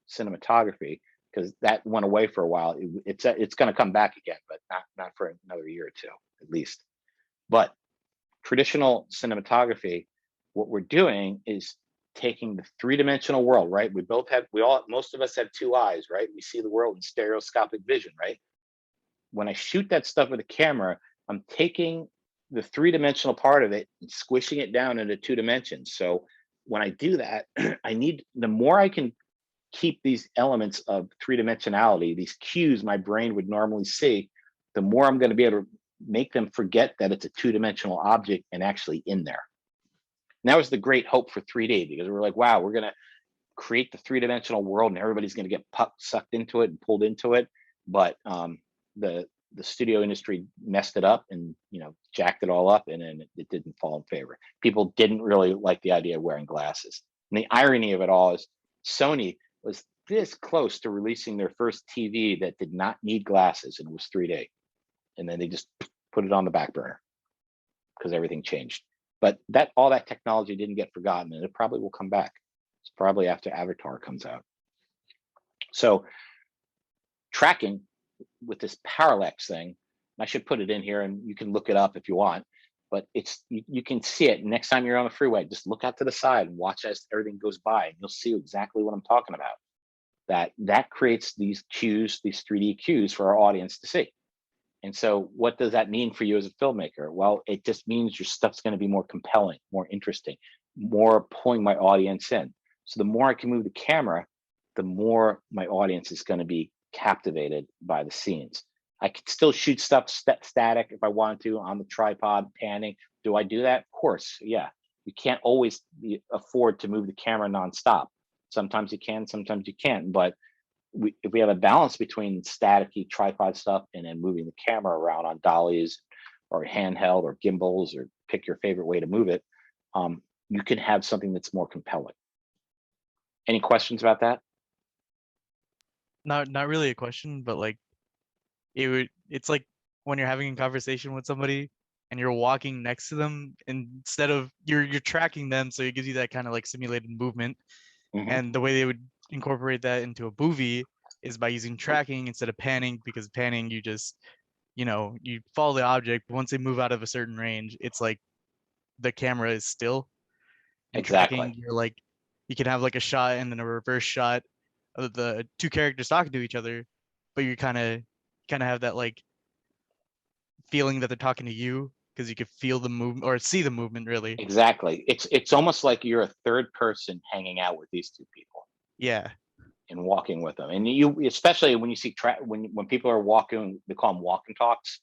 cinematography, because that went away for a while. It's going to come back again, but not for another year or two, at least. But traditional cinematography, what we're doing is taking the three-dimensional world, right? Most of us have two eyes, right? We see the world in stereoscopic vision, right? When I shoot that stuff with a camera, I'm taking the three-dimensional part of it and squishing it down into 2 dimensions. So when I do that, the more I can keep these elements of three-dimensionality, these cues my brain would normally see, the more I'm going to be able to make them forget that it's a 2-dimensional object and actually in there. And that was the great hope for 3D, because we're like, wow, we're going to create the 3-dimensional world and everybody's going to get sucked into it and pulled into it. But the studio industry messed it up and jacked it all up, and then it didn't fall in favor. People didn't really like the idea of wearing glasses. And the irony of it all is Sony was this close to releasing their first TV that did not need glasses, and it was 3D. And then they just put it on the back burner because everything changed. But all that technology didn't get forgotten, and it probably will come back. It's probably after Avatar comes out. So tracking with this parallax thing, I should put it in here and you can look it up if you want, but you can see it. Next time you're on the freeway, just look out to the side and watch as everything goes by, and you'll see exactly what I'm talking about. That creates these cues, these 3D cues for our audience to see. And so what does that mean for you as a filmmaker? Well, it just means your stuff's going to be more compelling, more interesting, more pulling my audience in. So the more I can move the camera, the more my audience is going to be captivated by the scenes. I could still shoot stuff static if I wanted to on the tripod, panning. Do I do that? Of course, yeah. You can't always afford to move the camera nonstop. Sometimes you can, sometimes you can't. But if we have a balance between staticky tripod stuff and then moving the camera around on dollies or handheld or gimbals, or pick your favorite way to move it, you can have something that's more compelling. Any questions about that? Not really a question, but like it's like when you're having a conversation with somebody and you're walking next to them, instead of you're tracking them, so it gives you that kind of like simulated movement. Mm-hmm. And the way they would incorporate that into a movie is by using tracking instead of panning, because panning, you just you follow the object, but once they move out of a certain range, it's like the camera is still. And Exactly. tracking, you're like, you can have like a shot and then a reverse shot of the two characters talking to each other, but you kind of have that like feeling that they're talking to you, because you could feel the movement or see the movement really. Exactly. It's almost like you're a third person hanging out with these two people. Yeah. And walking with them. And you, especially when you see when people are walking, they call them walk and talks.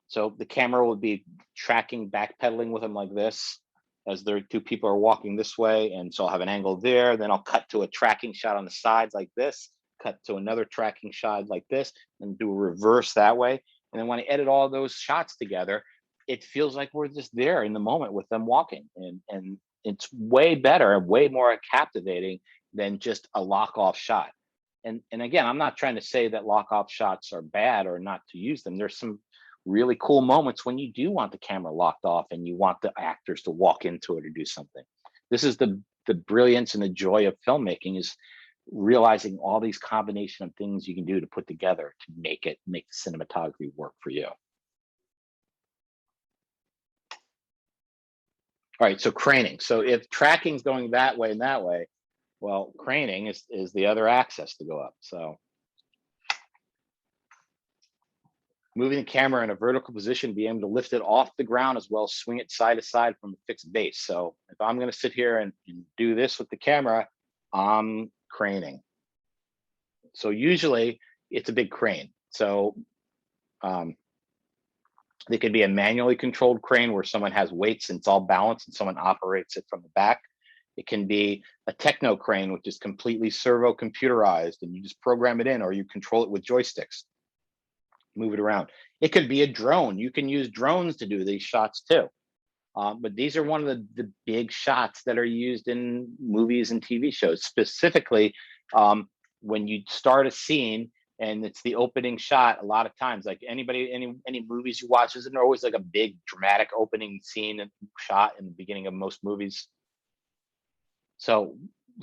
So the camera will be tracking, backpedaling with them like this, as their two people are walking this way. And so I'll have an angle there. Then I'll cut to a tracking shot on the sides like this, cut to another tracking shot like this, and do a reverse that way. And then when I edit all those shots together, it feels like we're just there in the moment with them walking. And it's way better and way more captivating than just a lock off shot. And again, I'm not trying to say that lock off shots are bad or not to use them. There's some really cool moments when you do want the camera locked off and you want the actors to walk into it or do something. This is the brilliance and the joy of filmmaking, is realizing all these combination of things you can do to put together to make the cinematography work for you. All right, so craning. So if tracking's going that way and that way, well, craning is the other axis to go up. So moving the camera in a vertical position, be able to lift it off the ground as well as swing it side to side from a fixed base. So if I'm going to sit here and do this with the camera, I'm craning. So usually it's a big crane. So it could be a manually controlled crane where someone has weights and it's all balanced and someone operates it from the back. It can be a techno crane, which is completely servo computerized and you just program it in, or you control it with joysticks, move it around. It could be a drone. You can use drones to do these shots too. But these are one of the big shots that are used in movies and TV shows. Specifically, when you start a scene and it's the opening shot, a lot of times, like any movies you watch, isn't there always like a big dramatic opening scene and shot in the beginning of most movies? So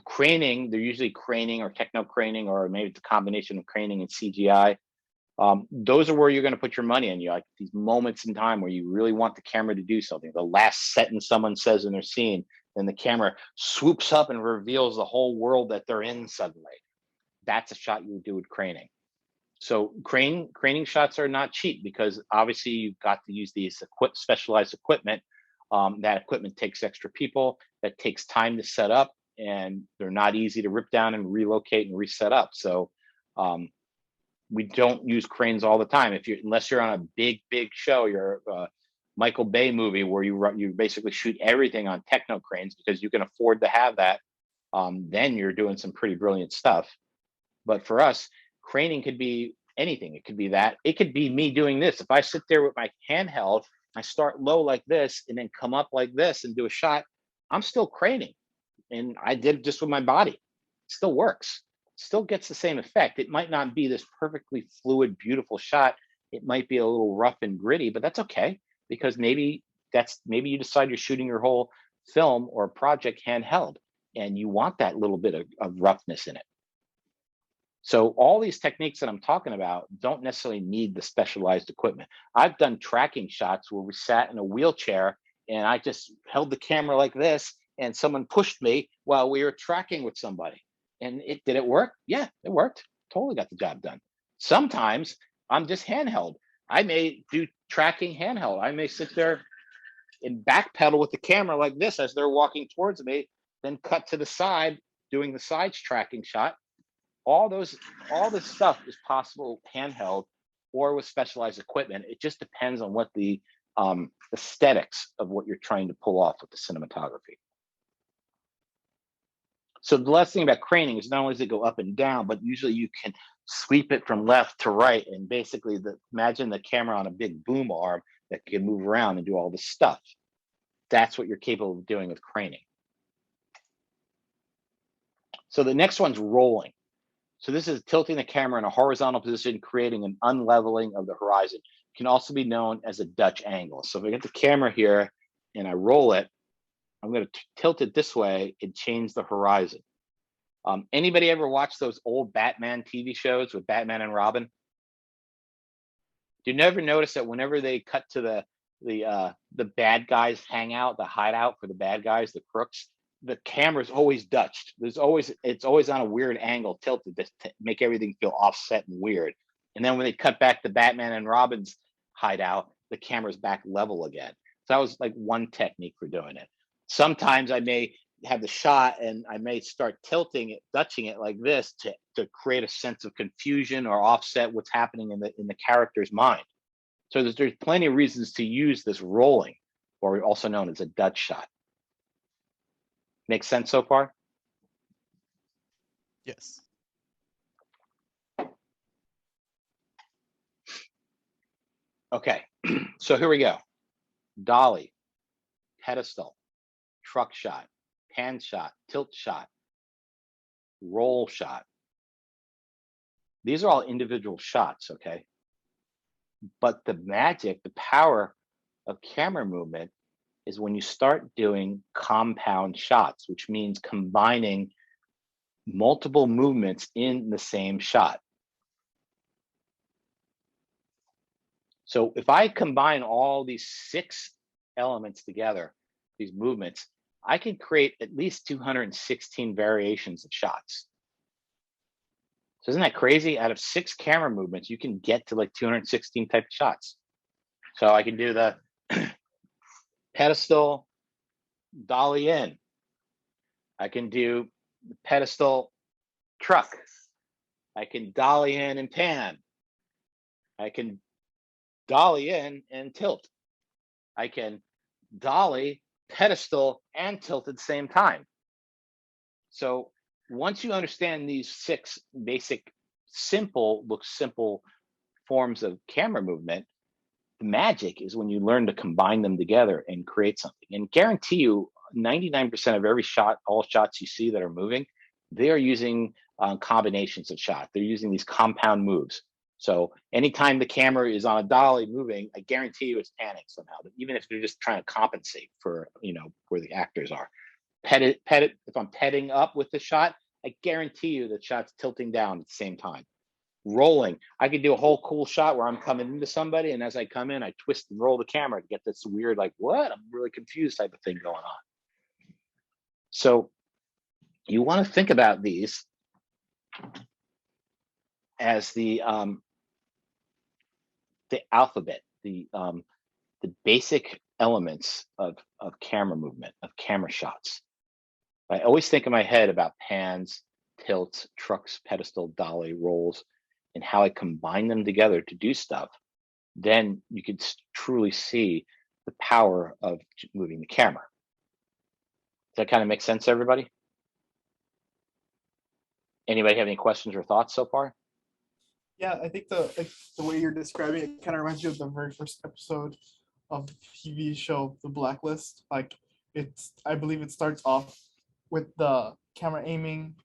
craning, they're usually craning or techno craning, or maybe it's a combination of craning and CGI. Those are where you're going to put your money in. You like these moments in time where you really want the camera to do something. The last sentence someone says in their scene, and the camera swoops up and reveals the whole world that they're in suddenly. That's a shot you would do with craning. So craning shots are not cheap, because obviously you've got to use these specialized equipment. That equipment takes extra people, that takes time to set up, and they're not easy to rip down and relocate and reset up. So we don't use cranes all the time. Unless you're on a big show, you're a Michael Bay movie where you basically shoot everything on techno cranes because you can afford to have that. Then you're doing some pretty brilliant stuff. But for us, craning could be anything. It could be that. It could be me doing this. If I sit there with my handheld, I start low like this and then come up like this and do a shot, I'm still craning. And I did it just with my body. It still works. Still gets the same effect. It might not be this perfectly fluid, beautiful shot. It might be a little rough and gritty, but that's okay, because maybe you decide you're shooting your whole film or project handheld and you want that little bit of roughness in it. So all these techniques that I'm talking about don't necessarily need the specialized equipment. I've done tracking shots where we sat in a wheelchair and I just held the camera like this and someone pushed me while we were tracking with somebody. And did it work? Yeah, it worked. Totally got the job done. Sometimes I'm just handheld. I may do tracking handheld. I may sit there and backpedal with the camera like this as they're walking towards me, then cut to the side doing the sides tracking shot. All this stuff is possible handheld or with specialized equipment. It just depends on what the aesthetics of what you're trying to pull off with the cinematography. So the last thing about craning is not only does it go up and down, but usually you can sweep it from left to right, and basically imagine the camera on a big boom arm that can move around and do all this stuff. That's what you're capable of doing with craning. So the next one's rolling. So this is tilting the camera in a horizontal position, creating an unleveling of the horizon. It can also be known as a Dutch angle. So if I get the camera here and I roll it, I'm going to tilt it this way and change the horizon. Anybody ever watch those old Batman TV shows with Batman and Robin? Do you never notice that whenever they cut to the bad guys hangout, the hideout for the bad guys, the crooks, the camera's always Dutched. It's always on a weird angle, tilted to make everything feel offset and weird. And then when they cut back to Batman and Robin's hideout, the camera's back level again. So that was like one technique for doing it. Sometimes I may have the shot and I may start tilting it, Dutching it like this to create a sense of confusion or offset what's happening in the character's mind. So there's plenty of reasons to use this rolling, or also known as a Dutch shot. Make sense so far? Yes. Okay, so here we go. Dolly, pedestal, truck shot, pan shot, tilt shot, roll shot. These are all individual shots, okay? But the magic, the power of camera movement is when you start doing compound shots, which means combining multiple movements in the same shot. So if I combine all these 6 elements together, these movements, I can create at least 216 variations of shots. So isn't that crazy? Out of 6 camera movements, you can get to like 216 type of shots. So I can do the pedestal, dolly in. I can do the pedestal truck. I can dolly in and pan. I can dolly in and tilt. I can dolly, pedestal, and tilt at the same time. So once you understand these 6 basic, simple forms of camera movement, the magic is when you learn to combine them together and create something. And guarantee you, 99% of every shot, all shots you see that are moving, they are using combinations of shots. They're using these compound moves. So anytime the camera is on a dolly moving, I guarantee you it's panning somehow. But even if they're just trying to compensate for, where the actors are. If I'm petting up with the shot, I guarantee you the shot's tilting down at the same time. Rolling, I could do a whole cool shot where I'm coming into somebody, and as I come in, I twist and roll the camera to get this weird, like, what? I'm really confused type of thing going on. So you want to think about these as the alphabet, the basic elements of camera movement, of camera shots. I always think in my head about pans, tilts, trucks, pedestal, dolly, rolls, and how I combine them together to do stuff. Then you could truly see the power of moving the camera. Does that kind of make sense to everybody? Anybody have any questions or thoughts so far? Yeah, I think the way you're describing it kind of reminds you of the very first episode of the TV show The Blacklist. Like, I believe it starts off with the camera aiming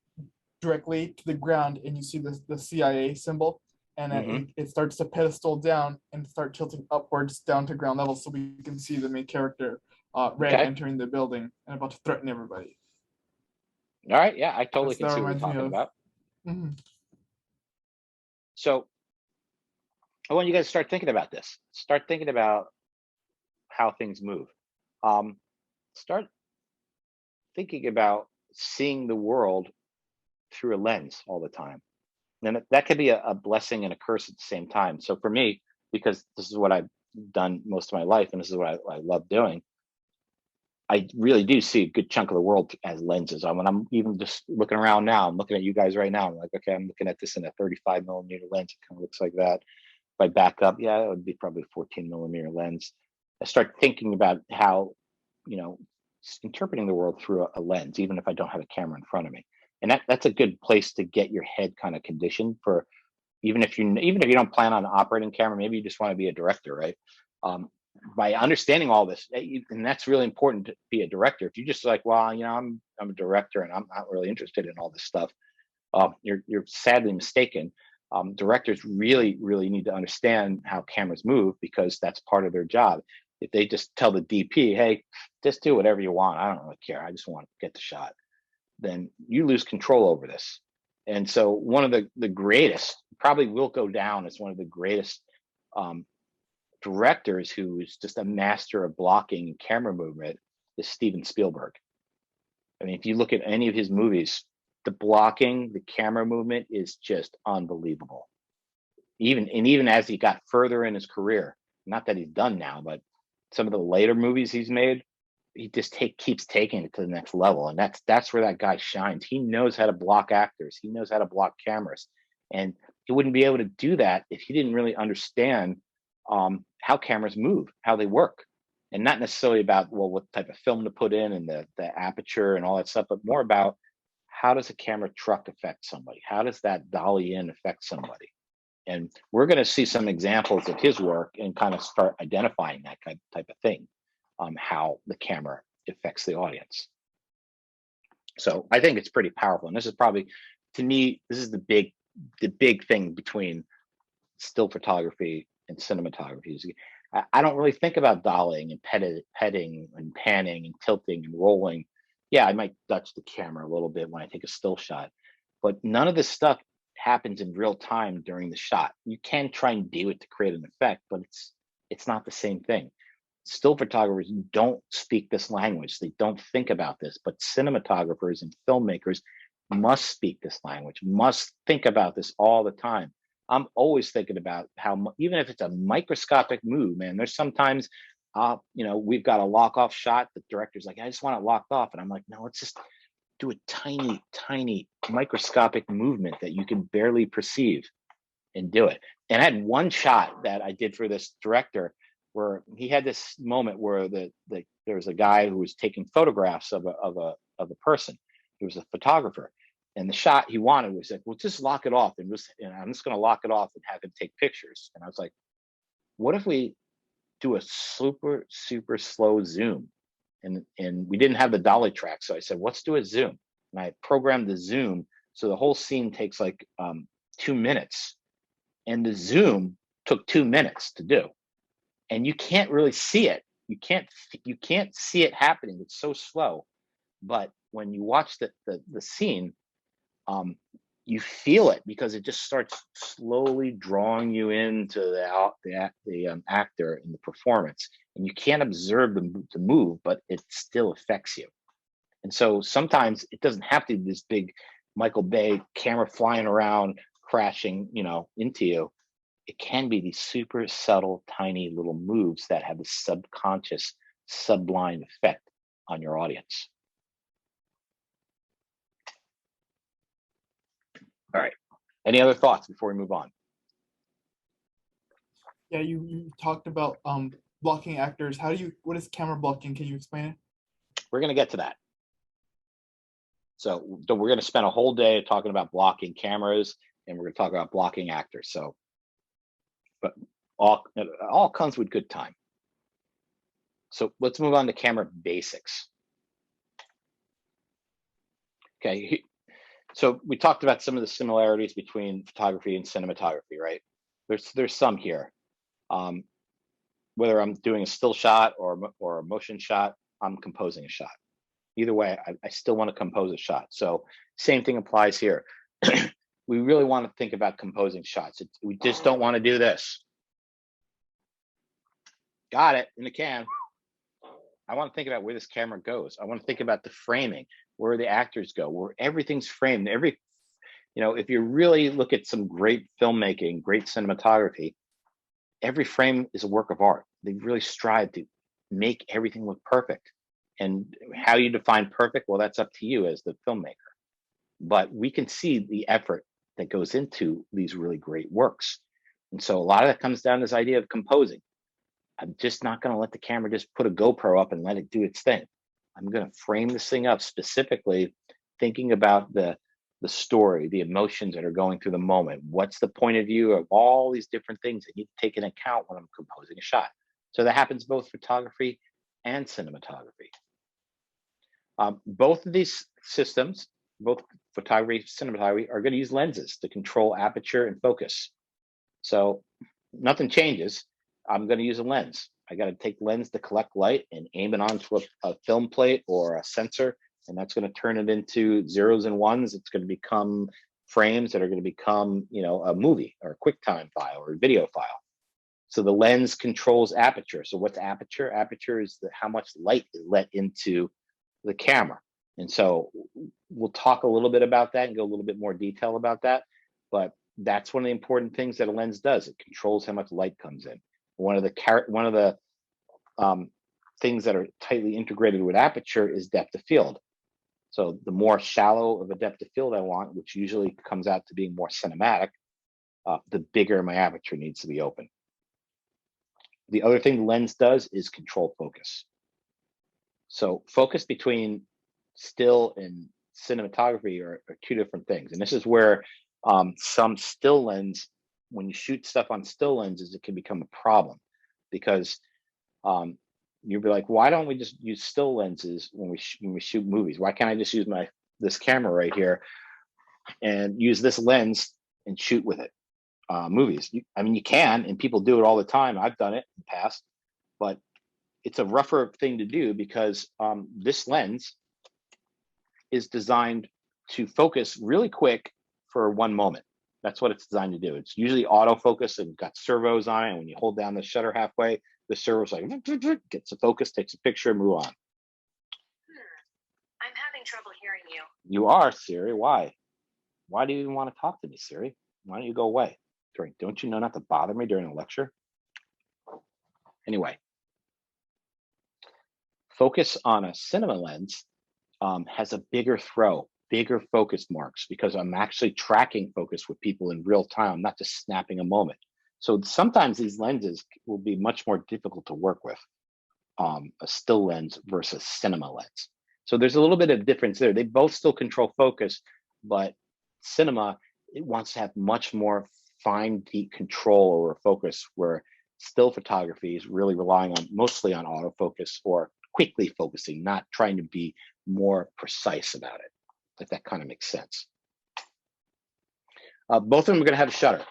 directly to the ground, and you see the CIA symbol, and it starts to pedestal down and start tilting upwards down to ground level, so we can see the main character, Red, entering the building and about to threaten everybody. All right, yeah, I totally can see what you're talking about. Mm-hmm. So I want you guys to start thinking about this. Start thinking about how things move. Start thinking about seeing the world through a lens all the time. And that could be a blessing and a curse at the same time. So for me, because this is what I've done most of my life, and this is what I love doing, I really do see a good chunk of the world as lenses. When I'm even just looking around now, I'm looking at you guys right now. I'm like, okay, I'm looking at this in a 35 millimeter lens. It kind of looks like that. If I back up, yeah, it would be probably a 14 millimeter lens. I start thinking about how, interpreting the world through a lens, even if I don't have a camera in front of me. And that's a good place to get your head kind of conditioned for, even if you don't plan on operating camera, maybe you just want to be a director, right? By understanding all this, and that's really important to be a director. If you just like, well, I'm a director and I'm not really interested in all this stuff, you're sadly mistaken. Directors really, really need to understand how cameras move, because that's part of their job. If they just tell the DP, hey, just do whatever you want, I don't really care, I just want to get the shot, then you lose control over this. And so one of the greatest, probably will go down as one of the greatest directors who is just a master of blocking camera movement is Steven Spielberg. I mean, if you look at any of his movies, the blocking, the camera movement is just unbelievable. Even as he got further in his career, not that he's done now, but some of the later movies he's made, he just keeps taking it to the next level. And that's where that guy shines. He knows how to block actors. He knows how to block cameras. And he wouldn't be able to do that if he didn't really understand how cameras move, how they work. And not necessarily about, well, what type of film to put in and the aperture and all that stuff, but more about how does a camera truck affect somebody? How does that dolly in affect somebody? And we're going to see some examples of his work and kind of start identifying that type of thing, how the camera affects the audience. So I think it's pretty powerful. And this is probably, to me, this is the big the big thing between still photography and cinematography. Is I don't really think about dollying and petting and panning and tilting and rolling. Yeah, I might touch the camera a little bit when I take a still shot, but none of this stuff happens in real time during the shot. You can try and do it to create an effect, but it's not the same thing. Still photographers don't speak this language. They don't think about this, but cinematographers and filmmakers must speak this language, must think about this all the time. I'm always thinking about how, even if it's a microscopic move, man, there's sometimes, we've got a lock off shot. The director's like, I just want it locked off. And I'm like, no, let's just do a tiny, tiny microscopic movement that you can barely perceive and do it. And I had one shot that I did for this director where he had this moment where there was a guy who was taking photographs of a person. He was a photographer. And the shot he wanted was like, well, just lock it off and I'm just going to lock it off and have him take pictures. And I was like, what if we do a super, super slow zoom? And we didn't have the dolly track. So I said, let's do a zoom. And I programmed the zoom. So the whole scene takes like 2 minutes. And the zoom took 2 minutes to do. And you can't really see it. You can't see it happening. It's so slow. But when you watch the scene, you feel it because it just starts slowly drawing you into the actor in the performance, and you can't observe the move, but it still affects you. And so sometimes it doesn't have to be this big Michael Bay camera flying around, crashing, into you. It can be these super subtle, tiny little moves that have a subconscious, sublime effect on your audience. All right. Any other thoughts before we move on? Yeah, you talked about blocking actors. What is camera blocking? Can you explain it? We're going to get to that. So we're going to spend a whole day talking about blocking cameras, and we're going to talk about blocking actors. So, but all comes with good time. So let's move on to camera basics. Okay. So we talked about some of the similarities between photography and cinematography, right? There's some here. Whether I'm doing a still shot or a motion shot, I'm composing a shot. Either way, I still want to compose a shot. So same thing applies here. We really want to think about composing shots. We just don't want to do this. Got it in the can. I want to think about where this camera goes. I want to think about the framing, where the actors go, where everything's framed. If you really look at some great filmmaking, great cinematography, every frame is a work of art. They really strive to make everything look perfect. And how you define perfect, well, that's up to you as the filmmaker. But we can see the effort that goes into these really great works. And so a lot of that comes down to this idea of composing. I'm just not going to let the camera just put a GoPro up and let it do its thing. I'm going to frame this thing up specifically thinking about the story, the emotions that are going through the moment. What's the point of view of all these different things that you need to take into account when I'm composing a shot? So that happens both photography and cinematography. Both of these systems, both photography and cinematography, are going to use lenses to control aperture and focus. So nothing changes. I'm going to use a lens. I got to take lens to collect light and aim it onto a film plate or a sensor, and that's going to turn it into zeros and ones. It's going to become frames that are going to become, a movie or a QuickTime file or a video file. So the lens controls aperture. So what's aperture? Aperture is how much light is let into the camera. And so we'll talk a little bit about that and go a little bit more detail about that. But that's one of the important things that a lens does. It controls how much light comes in. One of the things that are tightly integrated with aperture is depth of field. So the more shallow of a depth of field I want, which usually comes out to being more cinematic, the bigger my aperture needs to be open. The other thing the lens does is control focus. So focus between still and cinematography are two different things. And this is where some still lens, when you shoot stuff on still lenses, it can become a problem because you'll be like, why don't we just use still lenses when we shoot movies? Why can't I just use this camera right here and use this lens and shoot with it. Movies, I mean, you can, and people do it all the time. I've done it in the past, but it's a rougher thing to do because this lens is designed to focus really quick for one moment. That's what it's designed to do. It's usually autofocus and got servos on it. And when you hold down the shutter halfway, the servo's like gets the focus, takes a picture, move on. I'm having trouble hearing you. You are, Siri. Why? Why do you even want to talk to me, Siri? Why don't you go away? Don't you know not to bother me during a lecture? Anyway, focus on a cinema lens has a bigger focus marks because I'm actually tracking focus with people in real time, not just snapping a moment. So sometimes these lenses will be much more difficult to work with, a still lens versus cinema lens. So there's a little bit of difference there. They both still control focus, but cinema, it wants to have much more fine, deep control over focus, where still photography is really relying on mostly on autofocus or quickly focusing, not trying to be more precise about it, if that kind of makes sense. Both of them are going to have a shutter.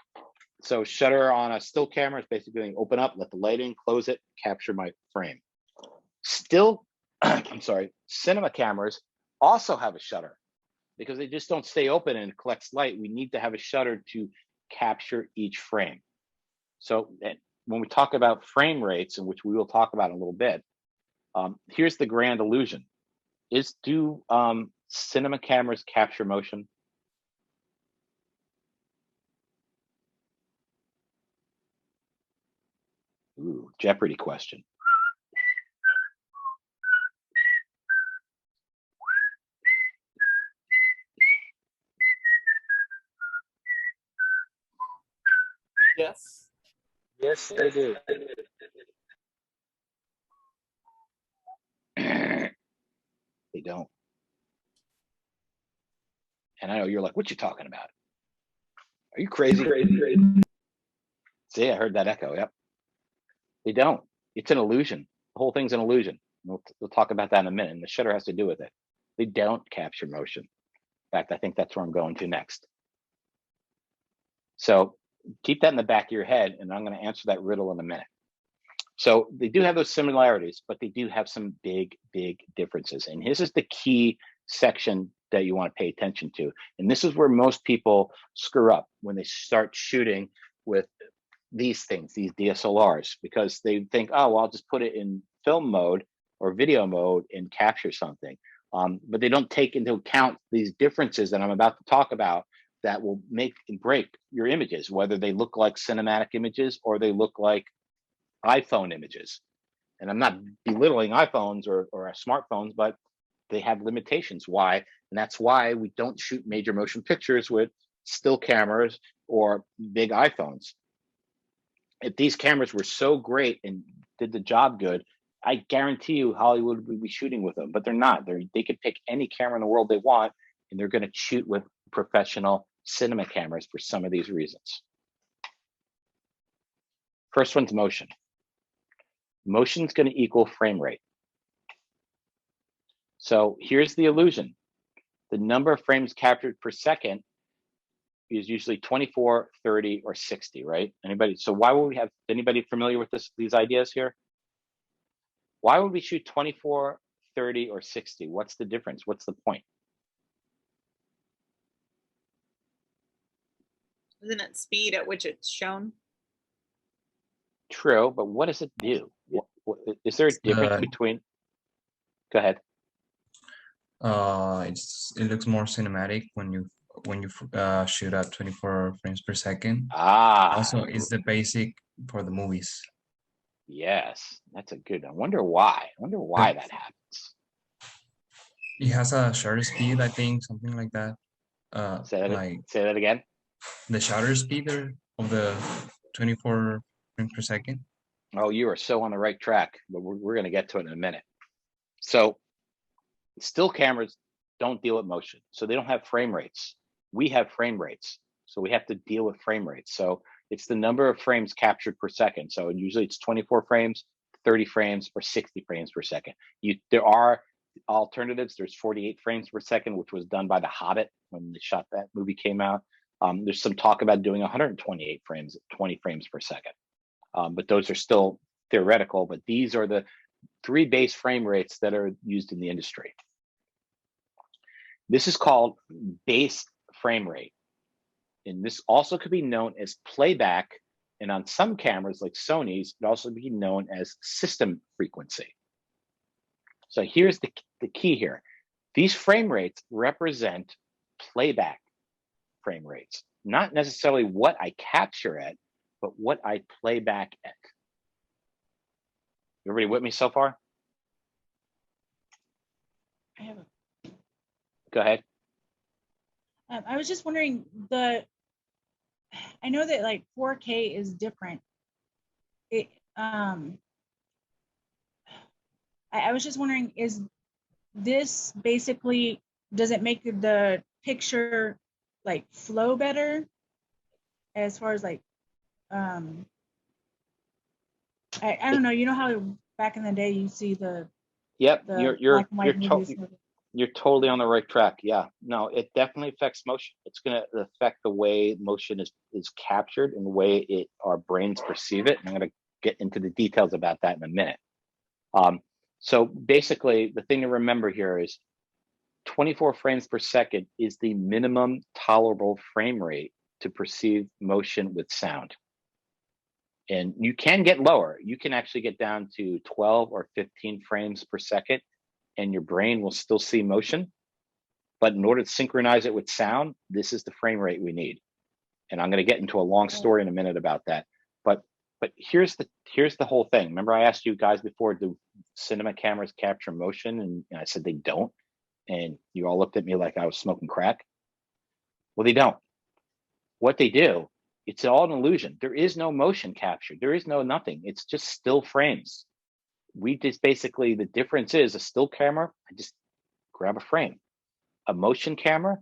So shutter on a still camera is basically going to open up, let the light in, close it, capture my frame. Still, I'm sorry, cinema cameras also have a shutter because they just don't stay open and it collects light. We need to have a shutter to capture each frame. So when we talk about frame rates, in which we will talk about in a little bit, here's the grand illusion. Do cinema cameras capture motion? Ooh, Jeopardy question. Yes. Yes, they do. They don't. And I know you're like, what you talking about? Are you crazy? See, I heard that echo. Yep. They don't. It's an illusion. The whole thing's an illusion. We'll talk about that in a minute. And the shutter has to do with it. They don't capture motion. In fact, I think that's where I'm going to next. So keep that in the back of your head, and I'm going to answer that riddle in a minute. So they do have those similarities, but they do have some big, big differences. And this is the key section that you want to pay attention to. And this is where most people screw up when they start shooting with these things, these DSLRs, because they think, oh, well, I'll just put it in film mode or video mode and capture something. But they don't take into account these differences that I'm about to talk about that will make and break your images, whether they look like cinematic images or they look like iPhone images. And I'm not belittling iPhones or smartphones, but they have limitations. Why? And that's why we don't shoot major motion pictures with still cameras or big iPhones. If these cameras were so great and did the job good, I guarantee you Hollywood would be shooting with them, but they're not. They could pick any camera in the world they want, and they're going to shoot with professional cinema cameras for some of these reasons. First one's motion. Motion is going to equal frame rate. So here's the illusion. The number of frames captured per second is usually 24, 30, or 60, right? Anybody? So why would we have, anybody familiar with these ideas here? Why would we shoot 24, 30, or 60? What's the difference? What's the point? Isn't it speed at which it's shown? True, but what does it do? Is there a difference between? Go ahead. It looks more cinematic when you shoot at 24 frames per second. Also, it's the basic for the movies. Yes, that's a good. I wonder why. That happens. It has a shutter speed, I think, something like that. Say that again. The shutter speed of the 24 frames per second. Oh, you are so on the right track, but we're going to get to it in a minute. So still cameras don't deal with motion, so they don't have frame rates. We have frame rates, so we have to deal with frame rates. So it's the number of frames captured per second. So usually it's 24 frames, 30 frames, or 60 frames per second. There are alternatives. There's 48 frames per second, which was done by The Hobbit when the movie came out. There's some talk about doing 128 frames at 20 frames per second. But those are still theoretical, but these are the 3 base frame rates that are used in the industry. This is called base frame rate. And this also could be known as playback. And on some cameras like Sony's, it also be known as system frequency. So here's the key here. These frame rates represent playback frame rates, not necessarily what I capture at, but what I play back at. Everybody with me so far? I have Go ahead. I was just wondering, I know that like 4K is different. I was just wondering, is this basically, does it make the picture like flow better as far as like, I don't know, you know how back in the day you see the Yep, black and white movies. You're totally on the right track. Yeah, no, it definitely affects motion. It's going to affect the way motion is captured and the way our brains perceive it. And I'm going to get into the details about that in a minute. So basically, the thing to remember here is 24 frames per second is the minimum tolerable frame rate to perceive motion with sound. And you can get lower. You can actually get down to 12 or 15 frames per second, and your brain will still see motion. But in order to synchronize it with sound, this is the frame rate we need. And I'm going to get into a long story in a minute about that. But here's the whole thing. Remember, I asked you guys before, do cinema cameras capture motion? And I said they don't. And you all looked at me like I was smoking crack. Well, they don't. What they do, it's all an illusion. There is no motion captured. There is no nothing. It's just still frames. We just basically, the difference is a still camera, I just grab a frame. A motion camera,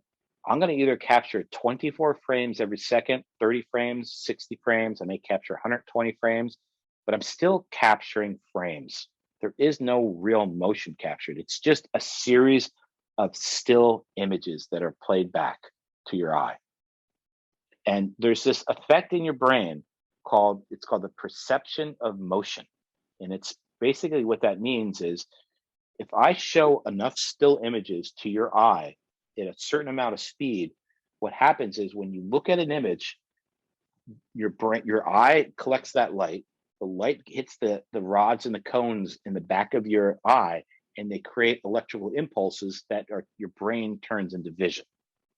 I'm going to either capture 24 frames every second, 30 frames, 60 frames. I may capture 120 frames, but I'm still capturing frames. There is no real motion captured. It's just a series of still images that are played back to your eye. And there's this effect in your brain called the perception of motion. And it's basically what that means is if I show enough still images to your eye at a certain amount of speed, what happens is when you look at an image, your eye collects that light. The light hits the rods and the cones in the back of your eye, and they create electrical impulses that your brain turns into vision.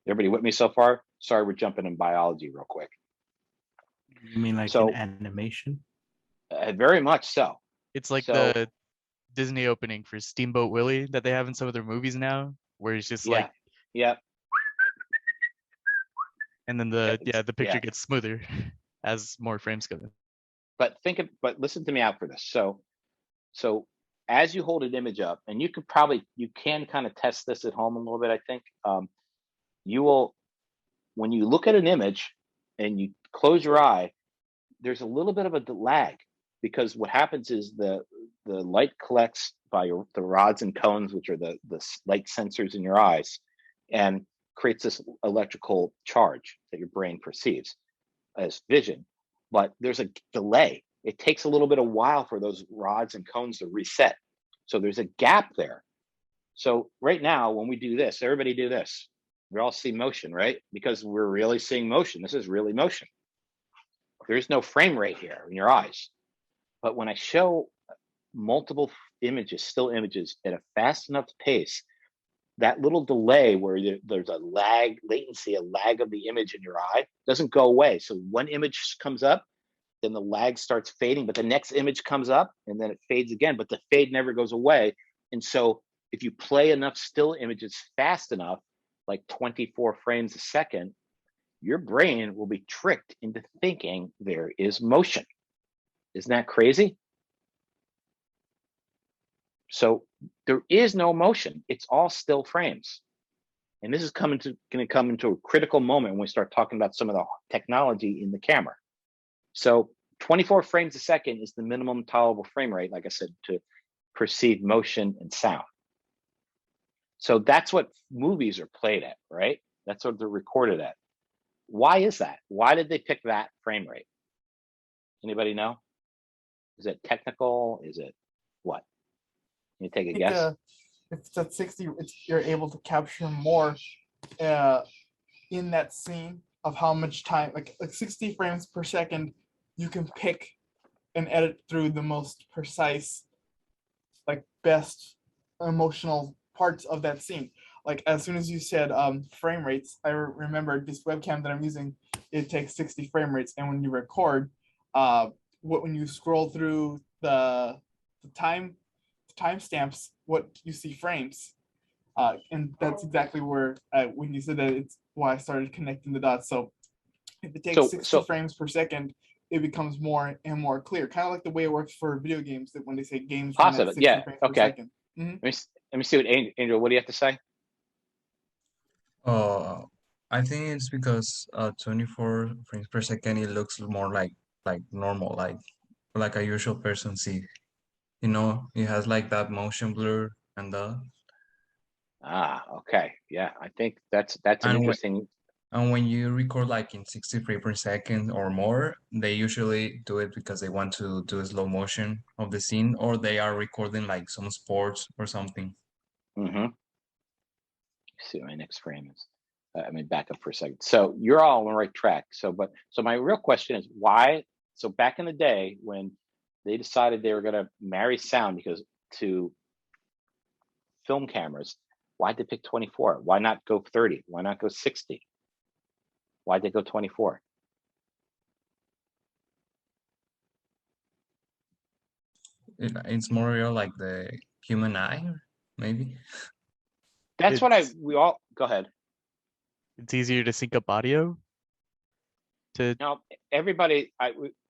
Everybody with me so far? Sorry, we're jumping in biology real quick. You mean like an animation? Very much so. It's like the Disney opening for Steamboat Willie that they have in some of their movies now, where it's just like, yeah, and then the picture gets smoother as more frames come in. But listen to me out for this. So as you hold an image up, and you can kind of test this at home a little bit, I think. You will, when you look at an image and you close your eye, there's a little bit of a lag, because what happens is the light collects by the rods and cones, which are the light sensors in your eyes, and creates this electrical charge that your brain perceives as vision. But there's a delay. It takes a little bit of while for those rods and cones to reset. So there's a gap there. So right now, when we do this, everybody do this. We all see motion, right? Because we're really seeing motion. This is really motion. There's no frame rate here in your eyes. But when I show multiple images, still images, at a fast enough pace, that little delay where there's a lag of the image in your eye doesn't go away. So one image comes up, then the lag starts fading, but the next image comes up and then it fades again, but the fade never goes away. And so if you play enough still images fast enough, like 24 frames a second, your brain will be tricked into thinking there is motion. Isn't that crazy? So there is no motion. It's all still frames. And this is going to come into a critical moment when we start talking about some of the technology in the camera. So 24 frames a second is the minimum tolerable frame rate, like I said, to perceive motion and sound. So that's what movies are played at, right? That's what they're recorded at. Why is that? Why did they pick that frame rate? Anybody know? Is it technical? Is it what? Can you take a think, guess? if it's at 60, you're able to capture more in that scene of how much time, like 60 frames per second, you can pick and edit through the most precise, like best emotional parts of that scene. Like as soon as you said frame rates, I remember this webcam that I'm using, it takes 60 frame rates, and when you record, when you scroll through the timestamps, what you see frames. And that's exactly where, when you said that, it's why I started connecting the dots. So if it takes 60 frames per second, it becomes more and more clear. Kind of like the way it works for video games, that when they say games run at 60 yeah, frames per second. Let me see what Angel, what do you have to say? I think it's because 24 frames per second, it looks more like normal, like a usual person see. You know, it has like that motion blur and the. Okay. Yeah, I think that's an interesting. And when you record like in 60 frames per second or more, they usually do it because they want to do a slow motion of the scene, or they are recording like some sports or something. Mm-hmm. See what my next frame is. I mean, back up for a second. So you're all on the right track. So my real question is why? So back in the day when they decided they were going to marry sound because to film cameras, why'd they pick 24? Why not go 30? Why not go 60? Why'd they go 24? It's more real, like the human eye, maybe. That's what we all go ahead. It's easier to sync up audio. Now everybody,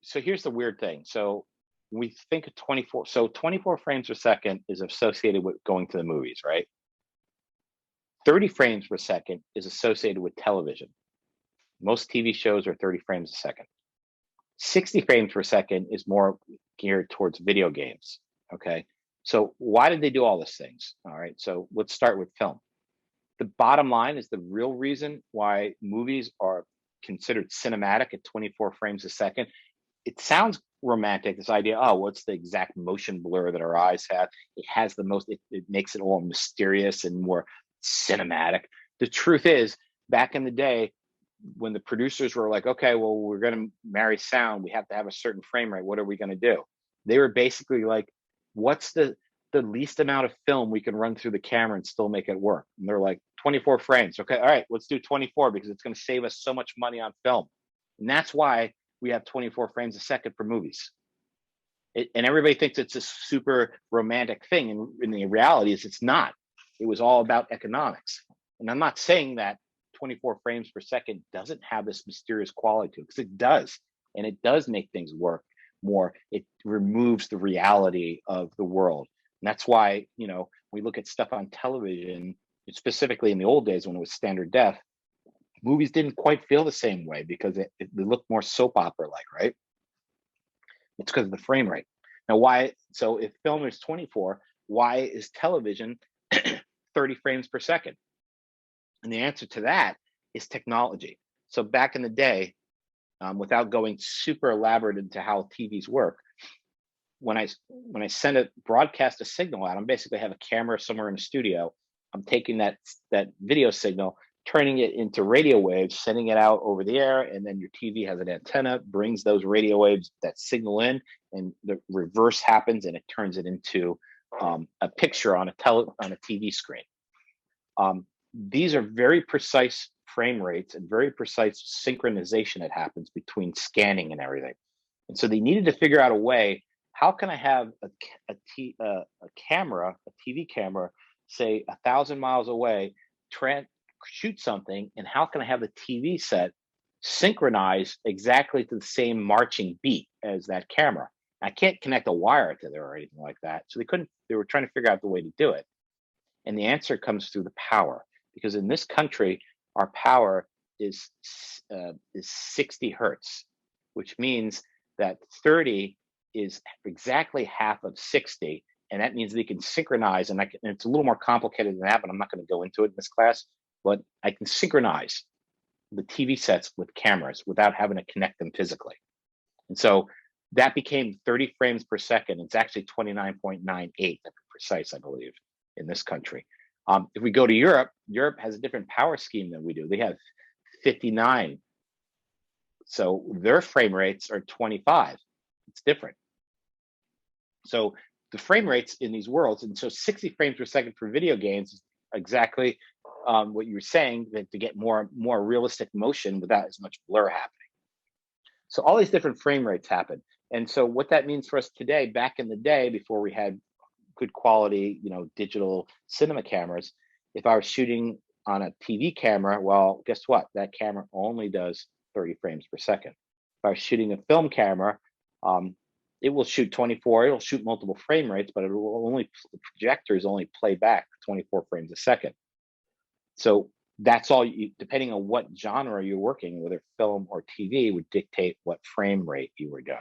so here's the weird thing. So we think of 24. So 24 frames per second is associated with going to the movies, right? 30 frames per second is associated with television. Most TV shows are 30 frames a second. 60 frames per second is more geared towards video games. Okay. So why did they do all these things? All right. So let's start with film. The bottom line is the real reason why movies are considered cinematic at 24 frames a second. It sounds romantic, this idea, oh, what's the exact motion blur that our eyes have? It has the most, it makes it all mysterious and more cinematic. The truth is, back in the day, when the producers were like, okay, well, we're going to marry sound, we have to have a certain frame rate. What are we going to do? They were basically like, what's the least amount of film we can run through the camera and still make it work? And they're like, 24 frames. Okay, all right, let's do 24 because it's going to save us so much money on film. And that's why we have 24 frames a second for movies. And everybody thinks it's a super romantic thing. And in the reality is it's not. It was all about economics. And I'm not saying that 24 frames per second doesn't have this mysterious quality to it, because it does. And it does make things work more. It removes the reality of the world. And that's why, you know, we look at stuff on television, specifically in the old days when it was standard def, movies didn't quite feel the same way because they looked more soap opera like, right? It's because of the frame rate. Now, why? So if film is 24, why is television 30 frames per second? And the answer to that is technology. So back in the day, without going super elaborate into how TVs work, when I send a broadcast a signal out, I'm basically have a camera somewhere in the studio. I'm taking that video signal, turning it into radio waves, sending it out over the air, and then your TV has an antenna, brings those radio waves, that signal in, and the reverse happens, and it turns it into a picture on a TV screen. These are very precise frame rates and very precise synchronization that happens between scanning and everything. And so they needed to figure out a way, how can I have a camera, a TV camera, say 1,000 miles away, shoot something, and how can I have the TV set synchronize exactly to the same marching beat as that camera? I can't connect a wire to there or anything like that. So they were trying to figure out the way to do it. And the answer comes through the power, because in this country, our power is 60 hertz, which means that 30 is exactly half of 60. And that means they can synchronize, and it's a little more complicated than that, but I'm not going to go into it in this class, but I can synchronize the TV sets with cameras without having to connect them physically. And so that became 30 frames per second. It's actually 29.98 to be precise, I believe, in this country. If we go to Europe, Europe has a different power scheme than we do. They have 59. So their frame rates are 25. It's different. So the frame rates in these worlds, and so 60 frames per second for video games is exactly what you're saying, that to get more realistic motion without as much blur happening. So all these different frame rates happen. And so what that means for us today, back in the day, before we had good quality, digital cinema cameras, if I was shooting on a TV camera, well, guess what? That camera only does 30 frames per second. If I was shooting a film camera, it will shoot 24, it'll shoot multiple frame rates, but the projectors only play back 24 frames a second. So that's all, depending on what genre you're working, whether film or TV, would dictate what frame rate you were doing.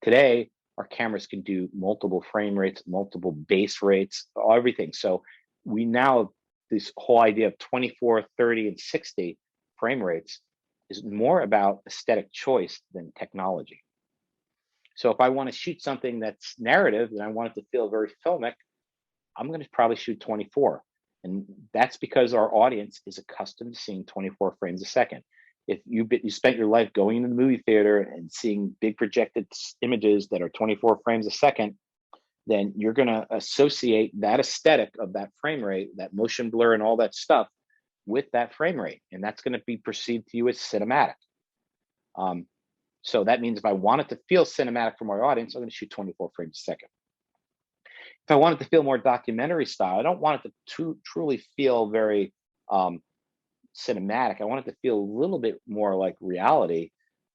Today, our cameras can do multiple frame rates, multiple base rates, everything. So we now, this whole idea of 24, 30, and 60 frame rates is more about aesthetic choice than technology. So if I want to shoot something that's narrative and I want it to feel very filmic, I'm going to probably shoot 24. And that's because our audience is accustomed to seeing 24 frames a second. If you spent your life going to the movie theater and seeing big projected images that are 24 frames a second, then you're going to associate that aesthetic of that frame rate, that motion blur and all that stuff with that frame rate. And that's going to be perceived to you as cinematic. So that means if I want it to feel cinematic for my audience, I'm going to shoot 24 frames a second. If I want it to feel more documentary style, I don't want it to truly feel very cinematic. I want it to feel a little bit more like reality.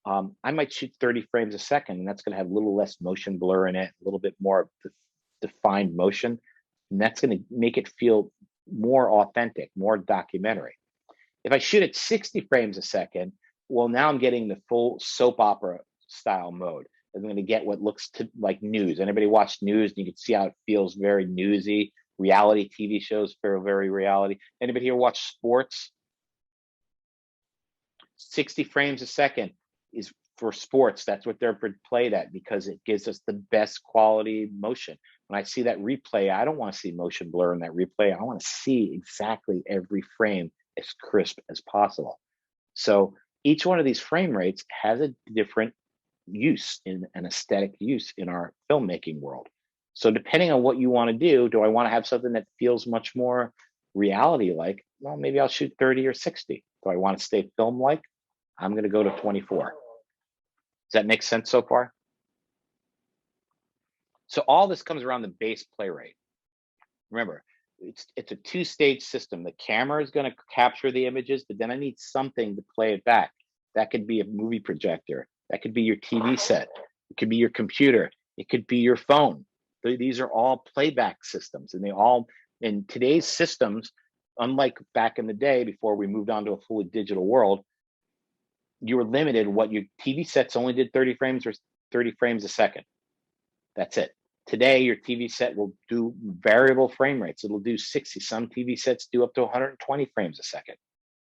I might shoot 30 frames a second, and that's going to have a little less motion blur in it, a little bit more defined motion. And that's going to make it feel more authentic, more documentary. If I shoot at 60 frames a second, well, now I'm getting the full soap opera style mode. I'm going to get what looks like news. Anybody watch news? And you can see how it feels very newsy. Reality TV shows feel very reality. Anybody here watch sports? 60 frames a second is for sports. That's what they're played at because it gives us the best quality motion. When I see that replay, I don't want to see motion blur in that replay. I want to see exactly every frame as crisp as possible. So each one of these frame rates has a different use, in an aesthetic use in our filmmaking world. So depending on what you want to do I want to have something that feels much more reality-like? Well, maybe I'll shoot 30 or 60. Do I want to stay film-like? I'm going to go to 24. Does that make sense so far? So all this comes around the base play rate. Remember, it's a two-stage system. The camera is going to capture the images, but then I need something to play it back. That could be a movie projector. That could be your TV set. It could be your computer. It could be your phone. These are all playback systems, and in today's systems, unlike back in the day before we moved on to a fully digital world, you were limited. What your TV sets only did 30 frames or 30 frames a second. That's it. Today, your TV set will do variable frame rates. It'll do 60. Some TV sets do up to 120 frames a second.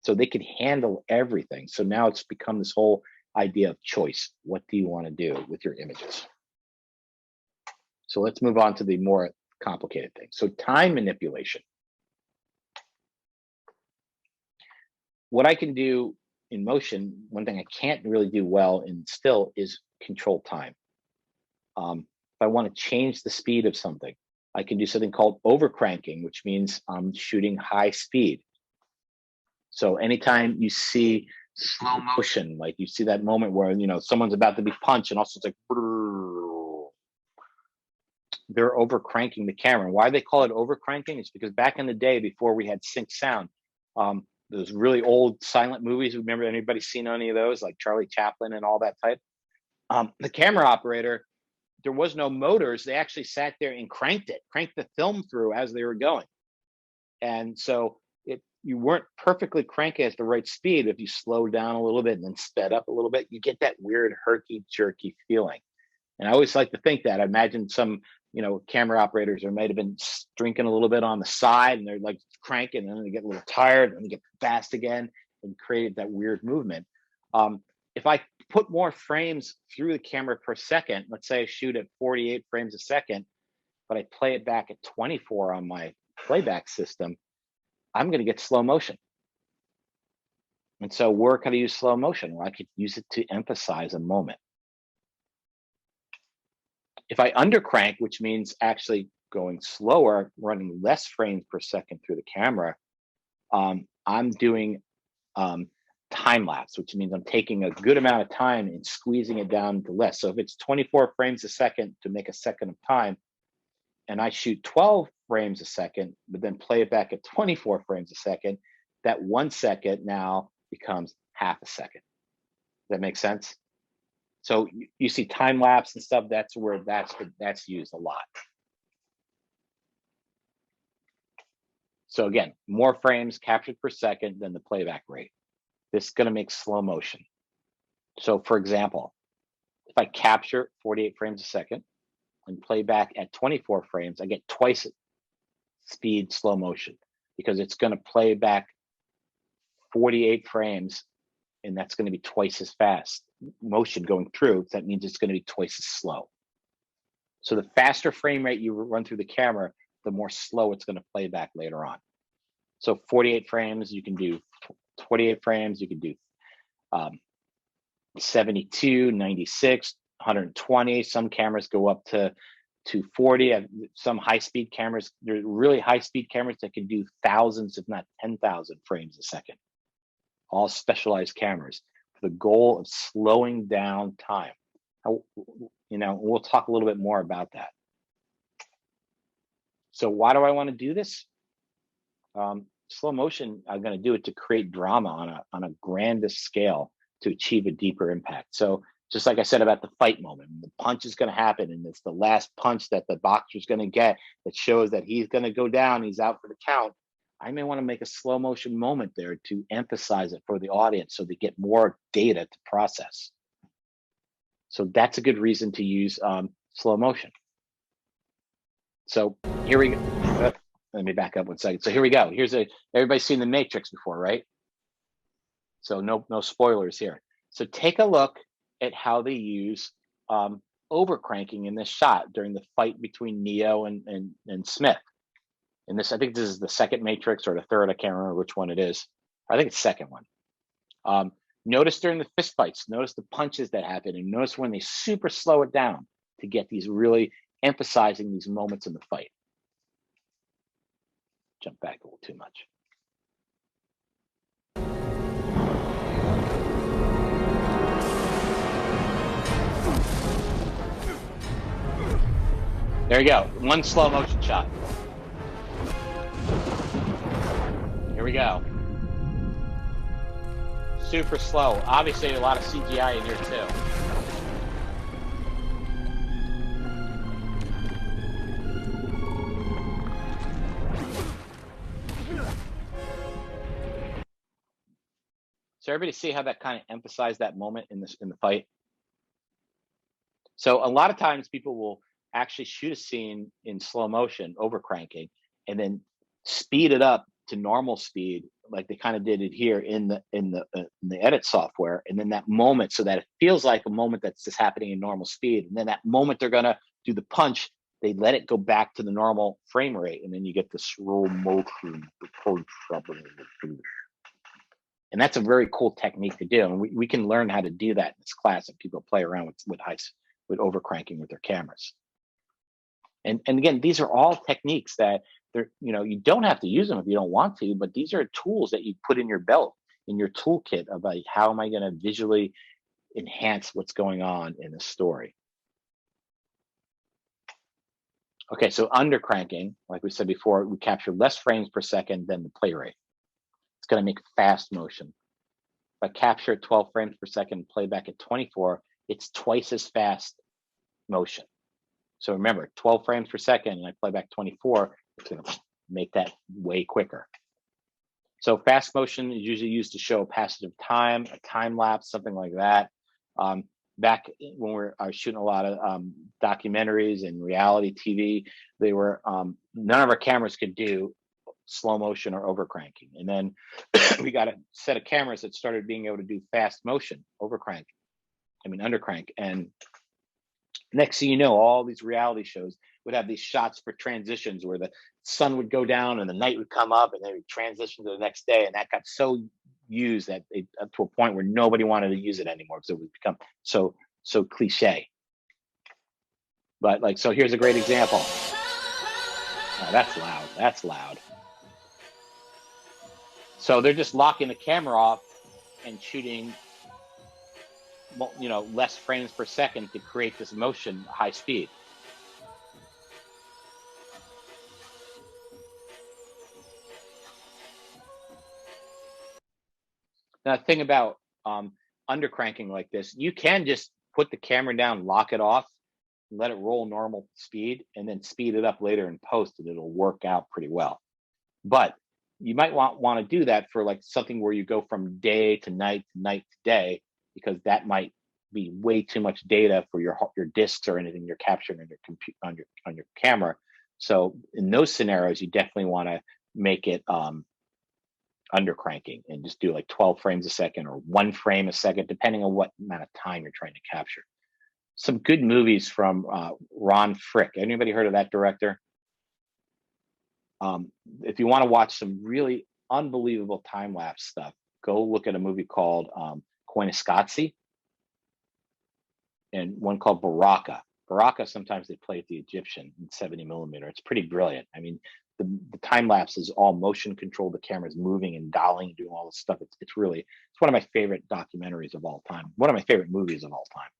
So they can handle everything. So now it's become this whole idea of choice. What do you want to do with your images? So let's move on to the more complicated things. So time manipulation. What I can do in motion, one thing I can't really do well in still is control time. If I want to change the speed of something, I can do something called overcranking, which means I'm shooting high speed. So anytime you see slow motion, like you see that moment where someone's about to be punched, and also it's like they're overcranking the camera. And why they call it overcranking is because back in the day, before we had sync sound, those really old silent movies. Remember anybody seen any of those, like Charlie Chaplin and all that type? The camera operator, there was no motors. They actually sat there and cranked the film through as they were going. And so you weren't perfectly cranking at the right speed. If you slowed down a little bit and then sped up a little bit, you get that weird herky jerky feeling. And I always like to think that. I imagine some, camera operators might have been drinking a little bit on the side, and they're like cranking, and then they get a little tired, and they get fast again. and created that weird movement. If I put more frames through the camera per second, let's say I shoot at 48 frames a second, but I play it back at 24 on my playback system, I'm going to get slow motion. And so where could I use slow motion? Well, I could use it to emphasize a moment. If I undercrank, which means actually going slower, running less frames per second through the camera, I'm doing time lapse, which means I'm taking a good amount of time and squeezing it down to less. So if it's 24 frames a second to make a second of time, and I shoot 12 frames a second, but then play it back at 24 frames a second, that 1 second now becomes half a second. Does that make sense? So you see time lapse and stuff, that's where that's used a lot. So again, more frames captured per second than the playback rate. This is going to make slow motion. So for example, if I capture 48 frames a second and play back at 24 frames, I get twice speed slow motion, because it's going to play back 48 frames, and that's going to be twice as fast motion going through. That means it's going to be twice as slow. So the faster frame rate you run through the camera, the more slow it's going to play back later on. So 48 frames, you can do 28 frames, you can do 72, 96, 120. Some cameras go up to 40. Some high-speed cameras, there's really high-speed cameras that can do thousands, if not 10,000 frames a second. All specialized cameras for the goal of slowing down time. We'll talk a little bit more about that. So why do I want to do this? Slow motion, I'm going to do it to create drama on a grandest scale to achieve a deeper impact. So just like I said about the fight moment, the punch is going to happen, and it's the last punch that the boxer's going to get that shows that he's going to go down, he's out for the count. I may want to make a slow motion moment there to emphasize it for the audience so they get more data to process. So that's a good reason to use slow motion. So here we go. Let me back up 1 second. So here we go. Everybody's seen The Matrix before, right? So no spoilers here. So take a look at how they use overcranking in this shot during the fight between Neo and Smith. And I think this is the second Matrix or the third. I can't remember which one it is. I think it's the second one. Notice during the fist fights, notice the punches that happen, and notice when they super slow it down to get these really emphasizing these moments in the fight. Jump back a little too much. There you go. One slow motion shot. Here we go. Super slow. Obviously a lot of CGI in here too. So everybody see how that kind of emphasized that moment in the fight? So a lot of times people will actually shoot a scene in slow motion, overcranking, and then speed it up to normal speed, like they kind of did it here in the edit software. And then that moment, so that it feels like a moment that's just happening in normal speed. And then that moment they're gonna do the punch, they let it go back to the normal frame rate, and then you get the slow motion. And that's a very cool technique to do. And we can learn how to do that in this class if people play around with overcranking with their cameras. And again, these are all techniques that you don't have to use them if you don't want to, but these are tools that you put in your belt, in your toolkit of like, how am I going to visually enhance what's going on in the story? Okay, so undercranking, like we said before, we capture less frames per second than the play rate. It's going to make fast motion. If I capture 12 frames per second and play back at 24, it's twice as fast motion. So remember, 12 frames per second and I play back 24, it's going to make that way quicker. So fast motion is usually used to show a passage of time, a time lapse, something like that. Back when I was shooting a lot of documentaries and reality TV, they were none of our cameras could do slow motion or over cranking. And then we got a set of cameras that started being able to do fast motion, under crank. And next thing you know, all these reality shows would have these shots for transitions where the sun would go down and the night would come up and they would transition to the next day. And that got so used that up to a point where nobody wanted to use it anymore because it would become so cliche. But like, so here's a great example. Oh, that's loud. That's loud. So they're just locking the camera off and shooting, less frames per second to create this motion high speed. Now, the thing about under cranking like this, you can just put the camera down, lock it off, let it roll normal speed, and then speed it up later in post, and it'll work out pretty well. But you might want to do that for like something where you go from day to night to day, because that might be way too much data for your discs or anything you're capturing on your camera. So in those scenarios, you definitely want to make it under cranking and just do like 12 frames a second or 1 frame a second, depending on what amount of time you're trying to capture. Some good movies from Ron Frick. Anybody heard of that director? If you want to watch some really unbelievable time-lapse stuff, go look at a movie called Koyaanisqatsi and one called Baraka. Baraka, sometimes they play at the Egyptian in 70 millimeter. It's pretty brilliant. I mean, the time lapse is all motion control. The camera's moving and dollying, doing all this stuff. It's one of my favorite documentaries of all time. One of my favorite movies of all time.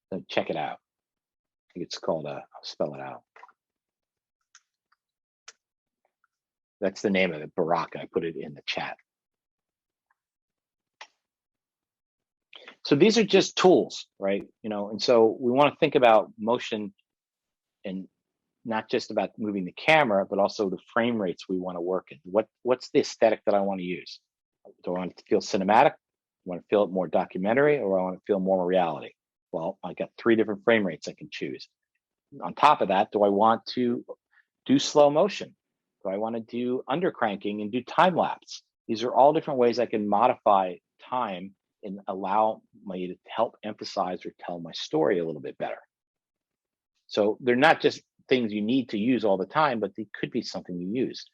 So check it out. I think it's called, I'll spell it out. That's the name of it, Baraka. I put it in the chat. So these are just tools, right? And so we want to think about motion and not just about moving the camera, but also the frame rates we want to work in. What's the aesthetic that I want to use? Do I want it to feel cinematic? Do I want to feel it more documentary, or I want to feel more reality? Well, I got 3 different frame rates I can choose. On top of that, do I want to do slow motion? Do I want to do under cranking and do time lapse? These are all different ways I can modify time and allow me to help emphasize or tell my story a little bit better. So they're not just things you need to use all the time, but they could be something you use.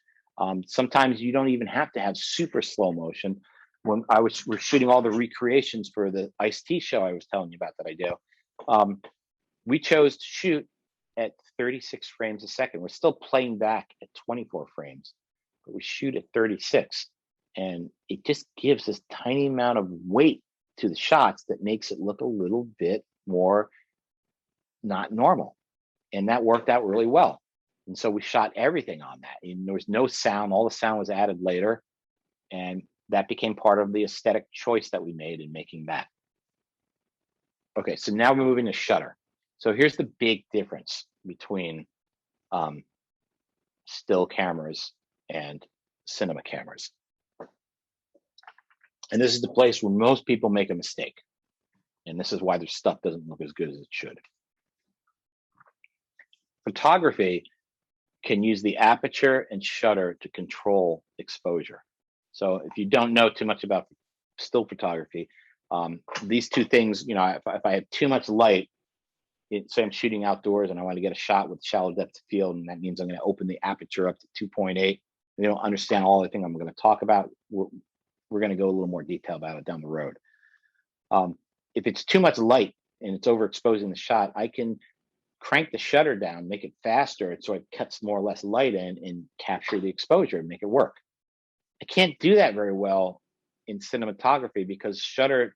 Sometimes you don't even have to have super slow motion. When we're shooting all the recreations for the Ice-T show I was telling you about that I do, we chose to shoot at 36 frames a second. We're still playing back at 24 frames, but we shoot at 36. And it just gives this tiny amount of weight to the shots that makes it look a little bit more not normal. And that worked out really well. And so we shot everything on that. And there was no sound. All the sound was added later. And that became part of the aesthetic choice that we made in making that. Okay, so now we're moving to shutter. So here's the big difference between still cameras and cinema cameras. And this is the place where most people make a mistake. And this is why their stuff doesn't look as good as it should. Photography can use the aperture and shutter to control exposure. So if you don't know too much about still photography, these 2 things, if I have too much light, say I'm shooting outdoors and I want to get a shot with shallow depth of field, and that means I'm going to open the aperture up to 2.8. You don't understand all the things I'm going to talk about. We're going to go a little more detail about it down the road. If it's too much light and it's overexposing the shot, I can crank the shutter down, make it faster, so it cuts more or less light in and capture the exposure and make it work. I can't do that very well in cinematography because shutter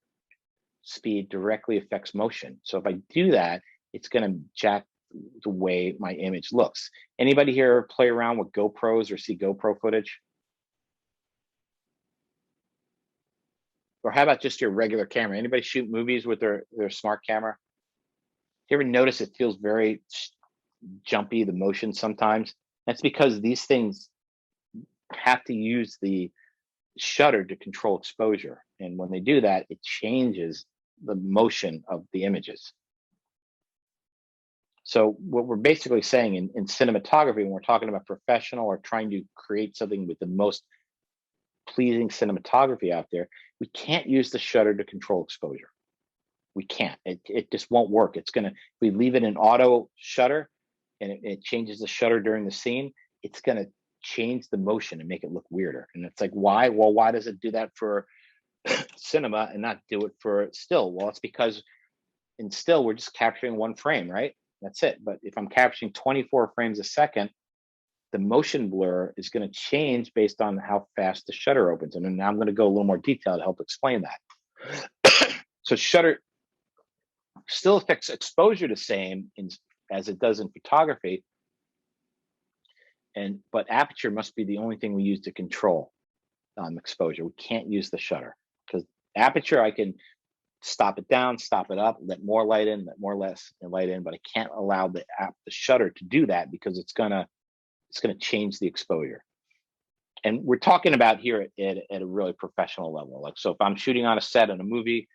speed directly affects motion. So if I do that, it's going to jack the way my image looks. Anybody here play around with GoPros or see GoPro footage? Or how about just your regular camera? Anybody shoot movies with their smart camera? You ever notice it feels very jumpy, the motion sometimes? That's because these things have to use the shutter to control exposure. And when they do that, it changes the motion of the images. So what we're basically saying in cinematography, when we're talking about professional or trying to create something with the most pleasing cinematography out there, we can't use the shutter to control exposure. We can't. It just won't work. It's gonna, if we leave it in auto shutter and it changes the shutter during the scene, it's gonna change the motion and make it look weirder. And it's like, why? Well, why does it do that for cinema and not do it for still? Well, it's because in still we're just capturing one frame, right? That's it. But if I'm capturing 24 frames a second, the motion blur is going to change based on how fast the shutter opens. And now I'm going to go a little more detail to help explain that. So shutter still affects exposure the same as it does in photography. But aperture must be the only thing we use to control exposure. We can't use the shutter, because aperture, I can stop it down, stop it up, let more light in, let more less light in, but I can't allow the shutter to do that, because it's gonna change the exposure. And we're talking about here at a really professional level. Like, so if I'm shooting on a set in a movie,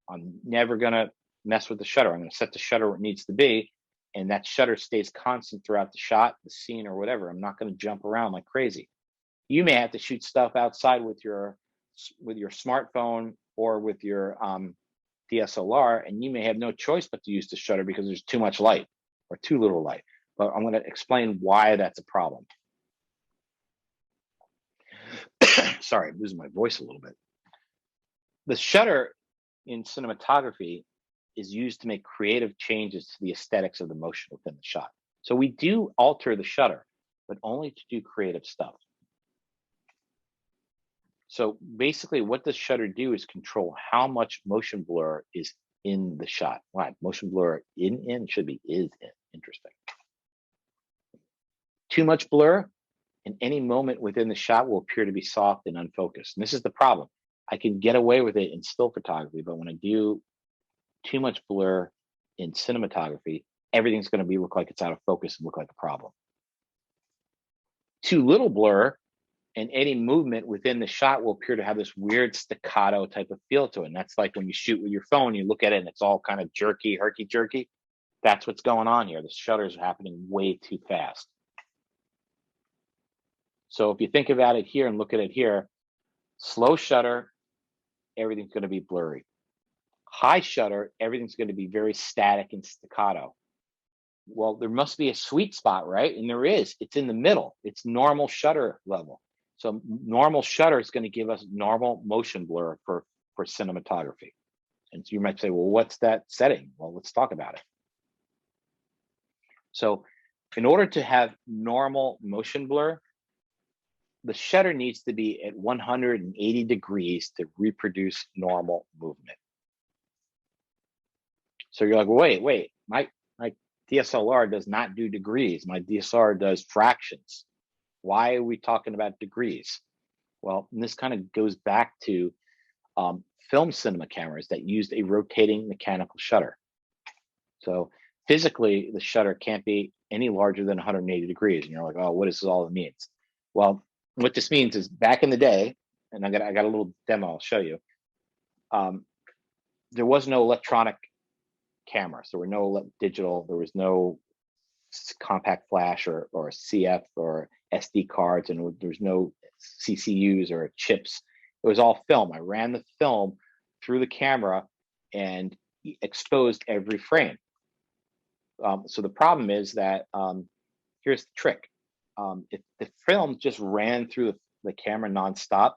I'm never gonna mess with the shutter. I'm gonna set the shutter where it needs to be, and that shutter stays constant throughout the shot, the scene, or whatever. I'm not gonna jump around like crazy. You may have to shoot stuff outside with your smartphone or with your DSLR, and you may have no choice but to use the shutter because there's too much light or too little light. But I'm going to explain why that's a problem. Sorry, I'm losing my voice a little bit. The shutter in cinematography is used to make creative changes to the aesthetics of the motion within the shot. So we do alter the shutter, but only to do creative stuff. So basically what the shutter do is control how much motion blur is in the shot. Why? Motion blur in should be is in. Interesting. Too much blur in any moment within the shot will appear to be soft and unfocused. And this is the problem. I can get away with it in still photography, but when I do too much blur in cinematography, everything's going to look like it's out of focus and look like a problem. Too little blur and any movement within the shot will appear to have this weird staccato type of feel to it. And that's like when you shoot with your phone, you look at it and it's all kind of jerky, herky-jerky. That's what's going on here. The shutters are happening way too fast. So if you think about it here and look at it here, slow shutter, everything's going to be blurry. High shutter, everything's going to be very static and staccato. Well, there must be a sweet spot, right? And there is. It's in the middle. It's normal shutter level. So normal shutter is going to give us normal motion blur for cinematography. And so you might say, well, what's that setting? Well, let's talk about it. So in order to have normal motion blur, the shutter needs to be at 180 degrees to reproduce normal movement. So you're like, well, wait, my DSLR does not do degrees. My DSLR does fractions. Why are we talking about degrees? Well, and this kind of goes back to film cinema cameras that used a rotating mechanical shutter. So physically, the shutter can't be any larger than 180 degrees. And you're like, oh, what does this all means? Well, what this means is back in the day, and I got a little demo I'll show you. There was no electronic cameras. There were no digital. There was no compact flash or CF or SD cards, and there's no CCUs or chips. It was all film. I ran the film through the camera and exposed every frame. So the problem is that here's the trick. If the film just ran through the camera nonstop,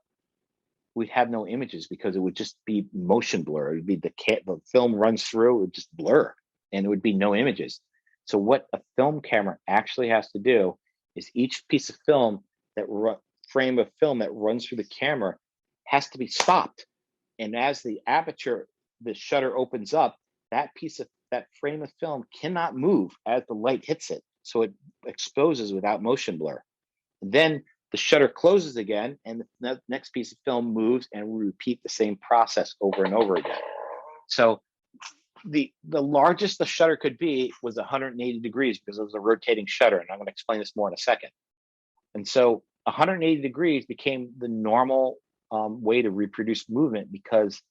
we'd have no images because it would just be motion blur. It would be the film runs through, it would just blur, and it would be no images. So what a film camera actually has to do is each piece of film frame of film that runs through the camera has to be stopped. And as the shutter opens up, that frame of film cannot move as the light hits it. So it exposes without motion blur. And then the shutter closes again, and the next piece of film moves, and we repeat the same process over and over again. So the largest the shutter could be was 180 degrees because it was a rotating shutter, and I'm going to explain this more in a second. And so 180 degrees became the normal way to reproduce movement because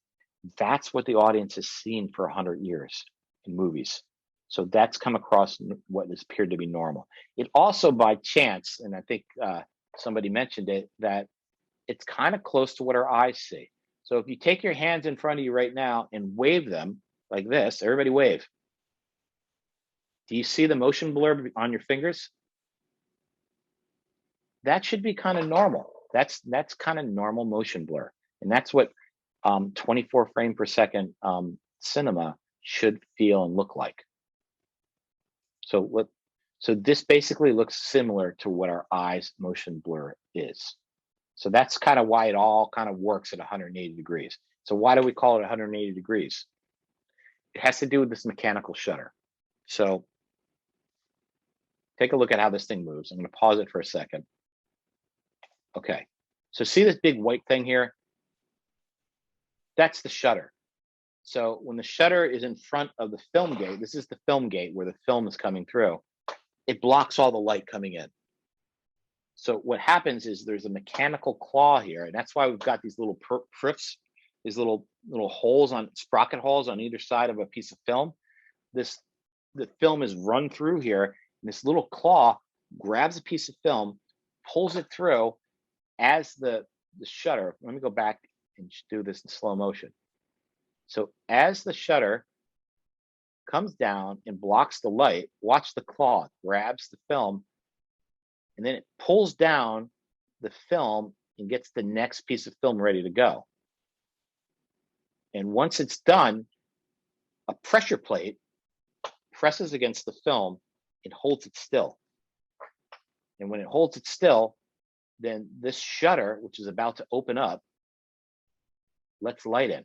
that's what the audience has seen for 100 years in movies. So that's come across what is appeared to be normal. It also, by chance, and I think somebody mentioned it, that it's kind of close to what our eyes see. So if you take your hands in front of you right now and wave them like this, everybody wave. Do you see the motion blur on your fingers? That should be kind of normal. That's kind of normal motion blur. And that's what 24 frame per second cinema should feel and look like. So this basically looks similar to what our eyes motion blur is. So that's kind of why it all kind of works at 180 degrees. So why do we call it 180 degrees? It has to do with this mechanical shutter. So take a look at how this thing moves. I'm going to pause it for a second. Okay, so see this big white thing here? That's the shutter. So when the shutter is in front of the film gate, this is the film gate where the film is coming through, it blocks all the light coming in. So what happens is there's a mechanical claw here, and that's why we've got these little prifs, these little holes on sprocket holes on either side of a piece of film. The film is run through here, and this little claw grabs a piece of film, pulls it through as the shutter. Let me go back and do this in slow motion. So as the shutter comes down and blocks the light, watch the claw grabs the film, and then it pulls down the film and gets the next piece of film ready to go. And once it's done, a pressure plate presses against the film and holds it still. And when it holds it still, then this shutter, which is about to open up, lets light in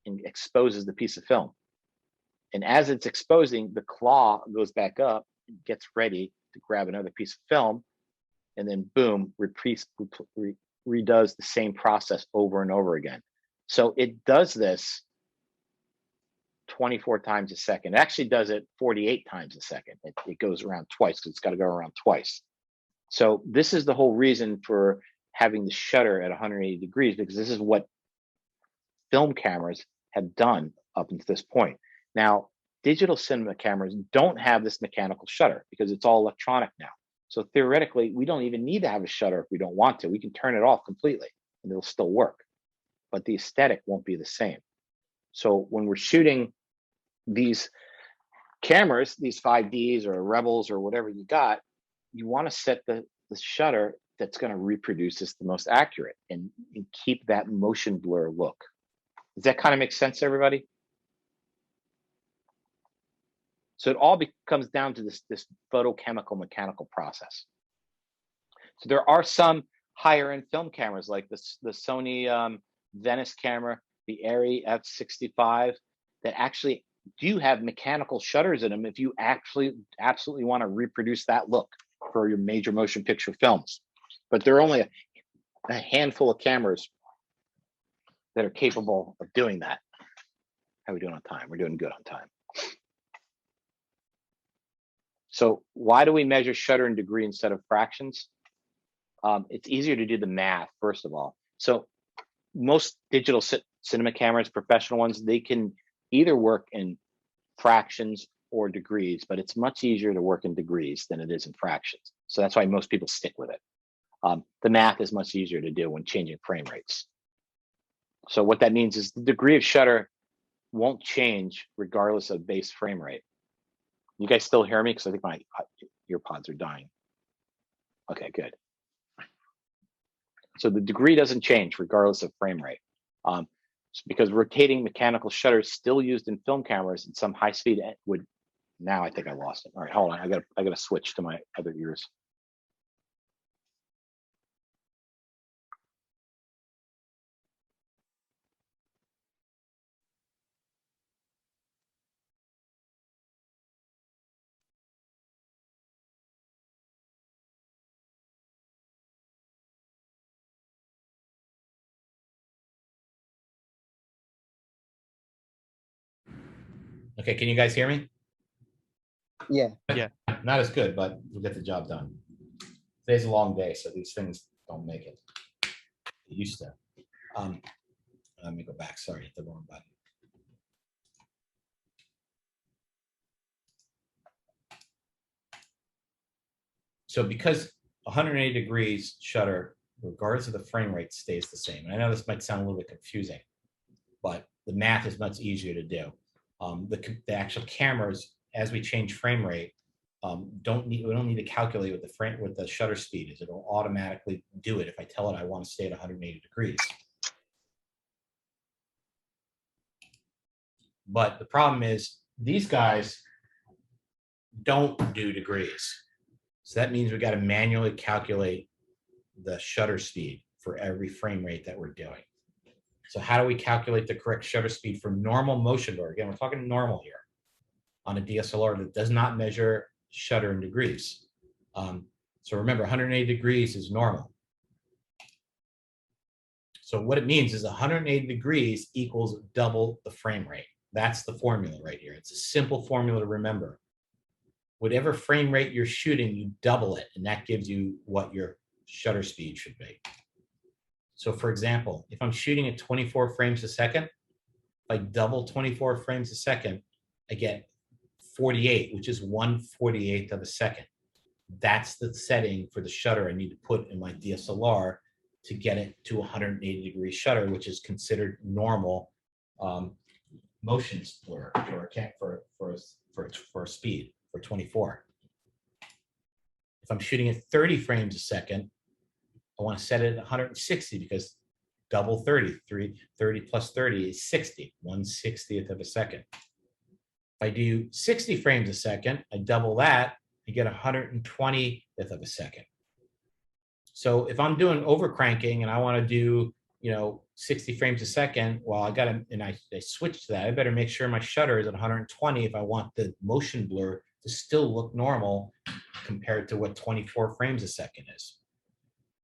and exposes the piece of film. And as it's exposing, the claw goes back up and gets ready to grab another piece of film, and then boom, redoes the same process over and over again. So it does this 24 times a second. It actually does it 48 times a second. It goes around twice because it's got to go around twice. So this is the whole reason for having the shutter at 180 degrees, because this is what film cameras have done up until this point. Now, digital cinema cameras don't have this mechanical shutter because it's all electronic now. So theoretically, we don't even need to have a shutter if we don't want to. We can turn it off completely and it'll still work, but the aesthetic won't be the same. So when we're shooting these cameras, these 5Ds or Rebels or whatever you got, you want to set the shutter that's going to reproduce this the most accurate and keep that motion blur look. Does that kind of make sense to everybody? So it all comes down to this photochemical mechanical process. So there are some higher end film cameras like the Sony Venice camera, the Arri F65, that actually do have mechanical shutters in them if you actually absolutely want to reproduce that look for your major motion picture films. But there are only a handful of cameras that are capable of doing that. How are we doing on time? We're doing good on time. So why do we measure shutter in degree instead of fractions? It's easier to do the math, first of all. So most digital cinema cameras, professional ones, they can either work in fractions or degrees, but it's much easier to work in degrees than it is in fractions. So that's why most people stick with it. The math is much easier to do when changing frame rates. So what that means is the degree of shutter won't change regardless of base frame rate. You guys still hear me? Because I think my ear pods are dying. Okay, good. So the degree doesn't change regardless of frame rate. Because rotating mechanical shutter is still used in film cameras, and some high speed would. Now I think I lost it. All right, hold on. I got to switch to my other ears. Okay, can you guys hear me? Yeah. Yeah. Not as good, but we'll get the job done. Today's a long day, so these things don't make it. They used to. Let me go back. Sorry, hit the wrong button. So because 180 degrees shutter, regardless of the frame rate, stays the same. And I know this might sound a little bit confusing, but the math is much easier to do. The actual cameras, as we change frame rate, we don't need to calculate what the shutter speed is. It'll automatically do it if I tell it I want to stay at 180 degrees. But the problem is these guys don't do degrees. So that means we got to manually calculate the shutter speed for every frame rate that we're doing. So how do we calculate the correct shutter speed for normal motion blur? Again, we're talking normal here on a DSLR that does not measure shutter in degrees. So remember, 180 degrees is normal. So what it means is 180 degrees equals double the frame rate. That's the formula right here. It's a simple formula to remember. Whatever frame rate you're shooting, you double it, and that gives you what your shutter speed should be. So for example, if I'm shooting at 24 frames a second, if I double 24 frames a second, I get 48, which is 1/48 of a second. That's the setting for the shutter I need to put in my DSLR to get it to 180 degree shutter, which is considered normal motion blur for speed for 24. If I'm shooting at 30 frames a second, I want to set it at 160 because double 30, 30 plus 30 is 60, 1/60th of a second. If I do 60 frames a second, I double that, I get 120th of a second. So if I'm doing overcranking and I want to do, 60 frames a second, well, I got to, and I switch to that. I better make sure my shutter is at 120 if I want the motion blur to still look normal compared to what 24 frames a second is.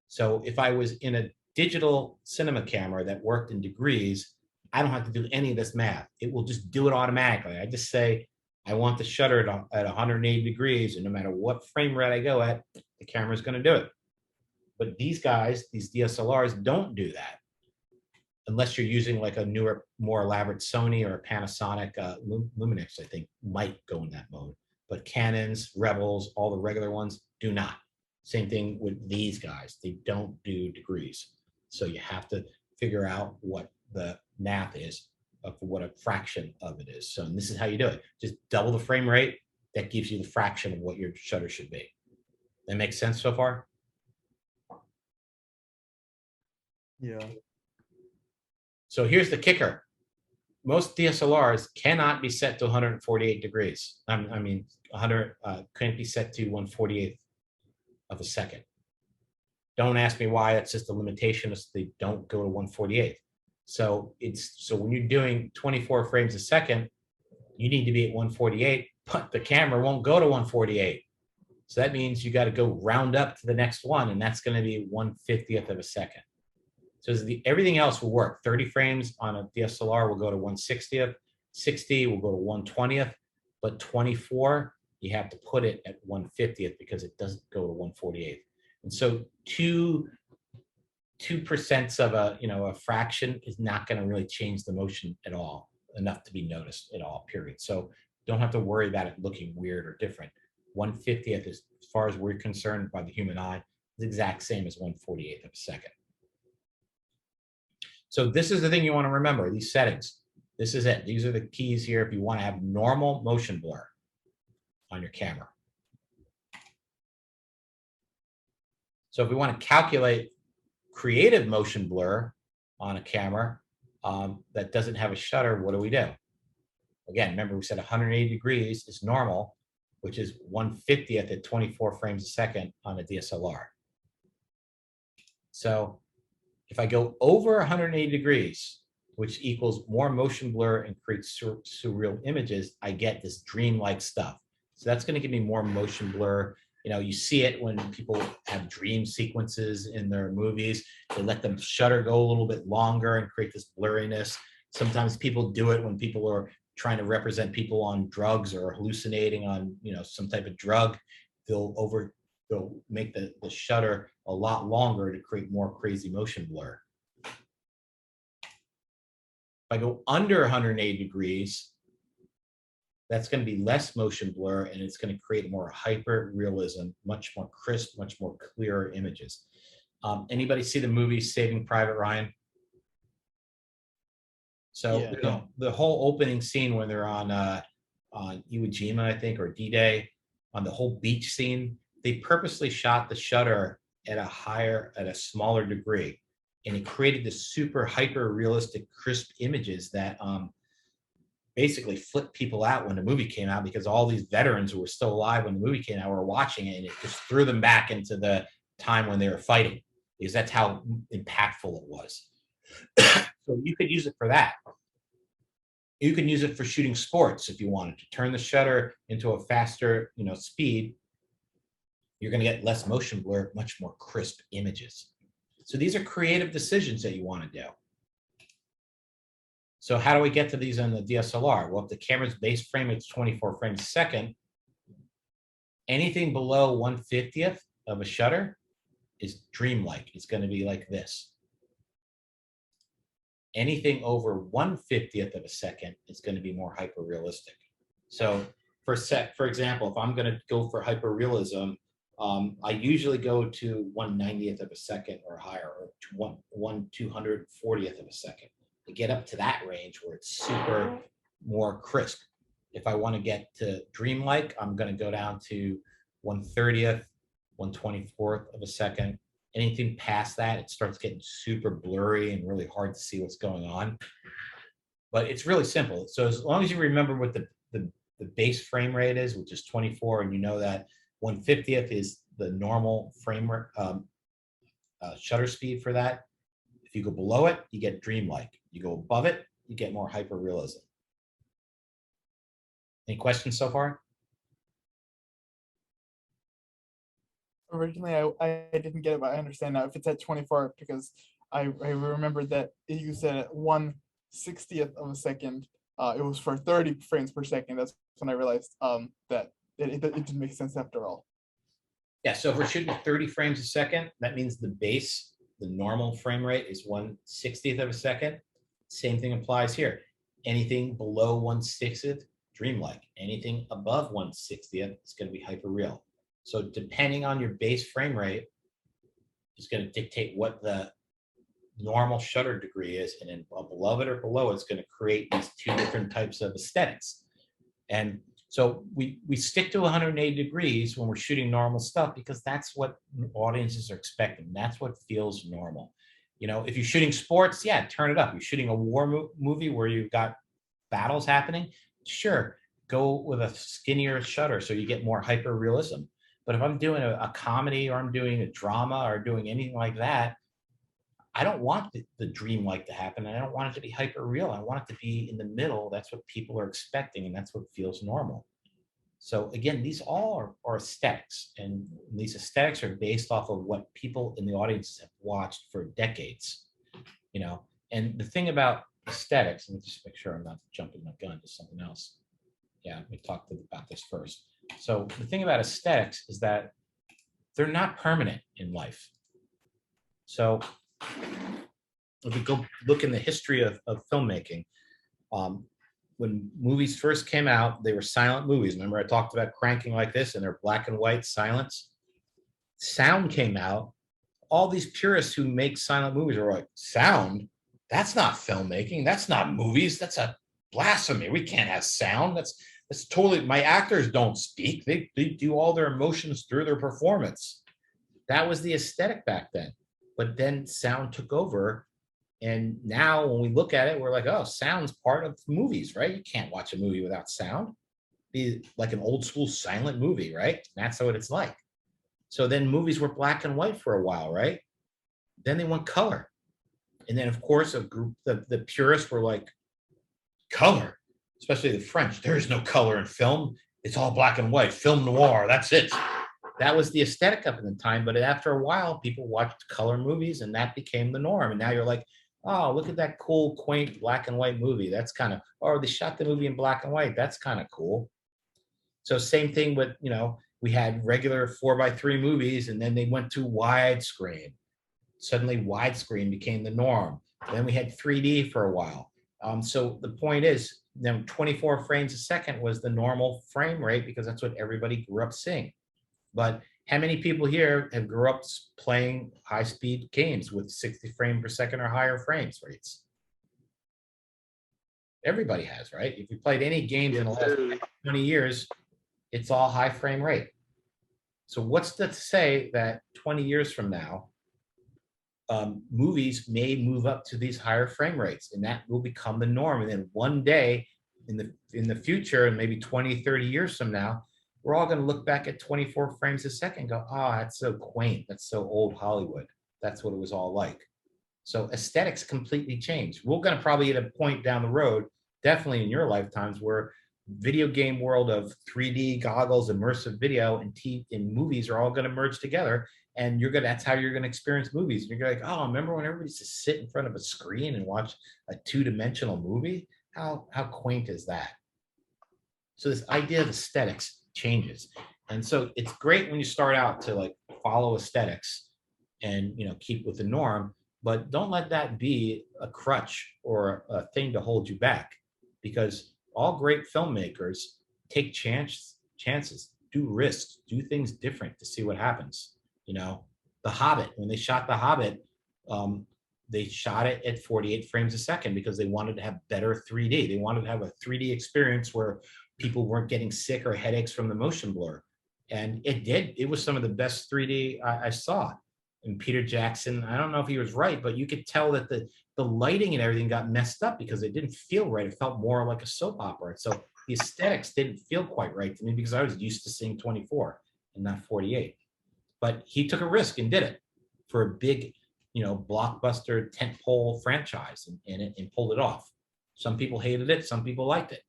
So if I was in a digital cinema camera that worked in degrees, I don't have to do any of this math. It will just do it automatically. I just say, I want the shutter at 180 degrees, and no matter what frame rate I go at, the camera is going to do it. But these guys, these DSLRs, don't do that unless you're using like a newer, more elaborate Sony or a Panasonic Luminix, I think, might go in that mode. But Canons, Rebels, all the regular ones do not. Same thing with these guys. They don't do degrees. So you have to figure out what the math is of what a fraction of it is. So this is how you do it. Just double the frame rate. That gives you the fraction of what your shutter should be. That makes sense so far? Yeah. So here's the kicker. Most DSLRs cannot be set to 148 degrees. I mean, 100 can't be set to 1/48th of a second. Don't ask me why. That's just a limitation. They don't go to 1/48th. So when you're doing 24 frames a second, you need to be at 1/48, but the camera won't go to 1/48. So that means you got to go round up to the next one, and that's going to be 1/50th of a second. So everything else will work. 30 frames on a DSLR will go to 1/60th, 60 will go to 1/20th, but 24, you have to put it at 1/50th because it doesn't go to 1/48th. And so 2% of a fraction is not going to really change the motion at all, enough to be noticed at all, period. So don't have to worry about it looking weird or different. 1/50th is, as far as we're concerned by the human eye, is the exact same as 1/48th of a second. So this is the thing you want to remember, these settings. This is it. These are the keys here if you want to have normal motion blur on your camera. So if we want to calculate creative motion blur on a camera that doesn't have a shutter, what do we do? Again, remember we said 180 degrees is normal, which is 1/50th at 24 frames a second on a DSLR. So if I go over 180 degrees, which equals more motion blur and creates surreal images, I get this dreamlike stuff. So that's going to give me more motion blur. You see it when people have dream sequences in their movies. They let them shutter go a little bit longer and create this blurriness. Sometimes people do it when people are trying to represent people on drugs or hallucinating on some type of drug. They'll make the shutter a lot longer to create more crazy motion blur. If I go under 180 degrees, That's going to be less motion blur, and it's going to create more hyper realism, much more crisp, much more clear images. Anybody see the movie Saving Private Ryan? So Yeah. you know, the whole opening scene when they're on Iwo Jima, I think, or D-Day, on the whole beach scene, they purposely shot the shutter at a smaller degree, and it created this super hyper realistic, crisp images that basically flipped people out when the movie came out, because all these veterans who were still alive when the movie came out were watching it, and it just threw them back into the time when they were fighting, because that's how impactful it was. So you could use it for that. You can use it for shooting sports if you wanted to turn the shutter into a faster, speed. You're going to get less motion blur, much more crisp images. So these are creative decisions that you want to do. So how do we get to these on the DSLR? Well, if the camera's base frame is 24 frames a second, anything below 1/50th of a shutter is dreamlike. It's going to be like this. Anything over 1/50th of a second is going to be more hyper realistic. So for example, if I'm going to go for hyper realism, I usually go to 1/90th of a second or higher, or 1/240th of a second, to get up to that range where it's super more crisp. If I want to get to dreamlike, I'm going to go down to 1/30th, 1/24th of a second. Anything past that, it starts getting super blurry and really hard to see what's going on. But it's really simple. So as long as you remember what the base frame rate is, which is 24, and you know that 1/50th is the normal frame shutter speed for that. If you go below it, you get dreamlike. You go above it, you get more hyper realism. Any questions so far? Originally, I didn't get it, but I understand now. If it's at 24, because I remember that you said at 1/60th of a second, it was for 30 frames per second. That's when I realized that it didn't make sense after all. Yeah, so if we're shooting 30 frames a second, that means the base, the normal frame rate is 1/60th of a second. Same thing applies here. Anything below 1/60th, dreamlike. Anything above 1/60th is going to be hyper real. So depending on your base frame rate is going to dictate what the normal shutter degree is, and then above it or below it's going to create these two different types of aesthetics. And so we stick to 180 degrees when we're shooting normal stuff, because that's what audiences are expecting. That's what feels normal. If you're shooting sports, yeah, turn it up. You're shooting a war movie where you've got battles happening, sure, go with a skinnier shutter so you get more hyper realism. But if I'm doing a comedy, or I'm doing a drama, or doing anything like that, I don't want the dreamlike to happen. I don't want it to be hyper real. I want it to be in the middle. That's what people are expecting, and that's what feels normal. So again, these all are aesthetics, and these aesthetics are based off of what people in the audience have watched for decades. And the thing about aesthetics, let me just make sure I'm not jumping my gun to something else. Yeah, we talked about this first. So the thing about aesthetics is that they're not permanent in life. So if we go look in the history of filmmaking, when movies first came out, they were silent movies. Remember I talked about cranking like this, and they're black and white silence. Sound came out. All these purists who make silent movies are like, sound? That's not filmmaking. That's not movies. That's a blasphemy. We can't have sound. That's totally, my actors don't speak. They do all their emotions through their performance. That was the aesthetic back then. But then sound took over. And now when we look at it, we're like, oh, sound's part of movies, right? You can't watch a movie without sound. Be like an old school silent movie, right? That's what it's like. So then movies were black and white for a while, right? Then they went color. And then, of course, a group, the purists were like, color, especially the French. There is no color in film. It's all black and white. Film noir, that's it. That was the aesthetic up in the time. But after a while, people watched color movies, and that became the norm. And now you're like, oh, look at that cool, quaint black and white movie. That's kind of, or they shot the movie in black and white. That's kind of cool. So same thing with, we had regular 4:3 movies, and then they went to widescreen. Suddenly widescreen became the norm. Then we had 3D for a while. So the point is, then 24 frames a second was the normal frame rate because that's what everybody grew up seeing. But how many people here have grew up playing high-speed games with 60 frames per second or higher frames rates? Everybody has, right? If you played any games in the last 20 years, it's all high frame rate. So what's to say that 20 years from now, movies may move up to these higher frame rates, and that will become the norm. And then one day in the future, and maybe 20, 30 years from now, we're all going to look back at 24 frames a second and go, oh, that's so quaint. That's so old Hollywood. That's what it was all like. So aesthetics completely changed. We're going to probably at a point down the road, definitely in your lifetimes, where video game world of 3D goggles, immersive video, and movies are all going to merge together. And that's how you're going to experience movies. And you're like, oh, remember when everybody used to sit in front of a screen and watch a two-dimensional movie? How quaint is that? So this idea of aesthetics changes. And so it's great when you start out to like follow aesthetics and, you know, keep with the norm, but don't let that be a crutch or a thing to hold you back, because all great filmmakers take chances, do risks, do things different to see what happens. You know, The Hobbit, when they shot The Hobbit, they shot it at 48 frames a second because they wanted to have better 3D. They wanted to have a 3D experience where people weren't getting sick or headaches from the motion blur. And it did. It was some of the best 3D I saw. And Peter Jackson, I don't know if he was right, but you could tell that the lighting and everything got messed up because it didn't feel right. It felt more like a soap opera. So the aesthetics didn't feel quite right to me because I was used to seeing 24 and not 48. But he took a risk and did it for a big, you know, blockbuster tentpole franchise and pulled it off. Some people hated it, some people liked it.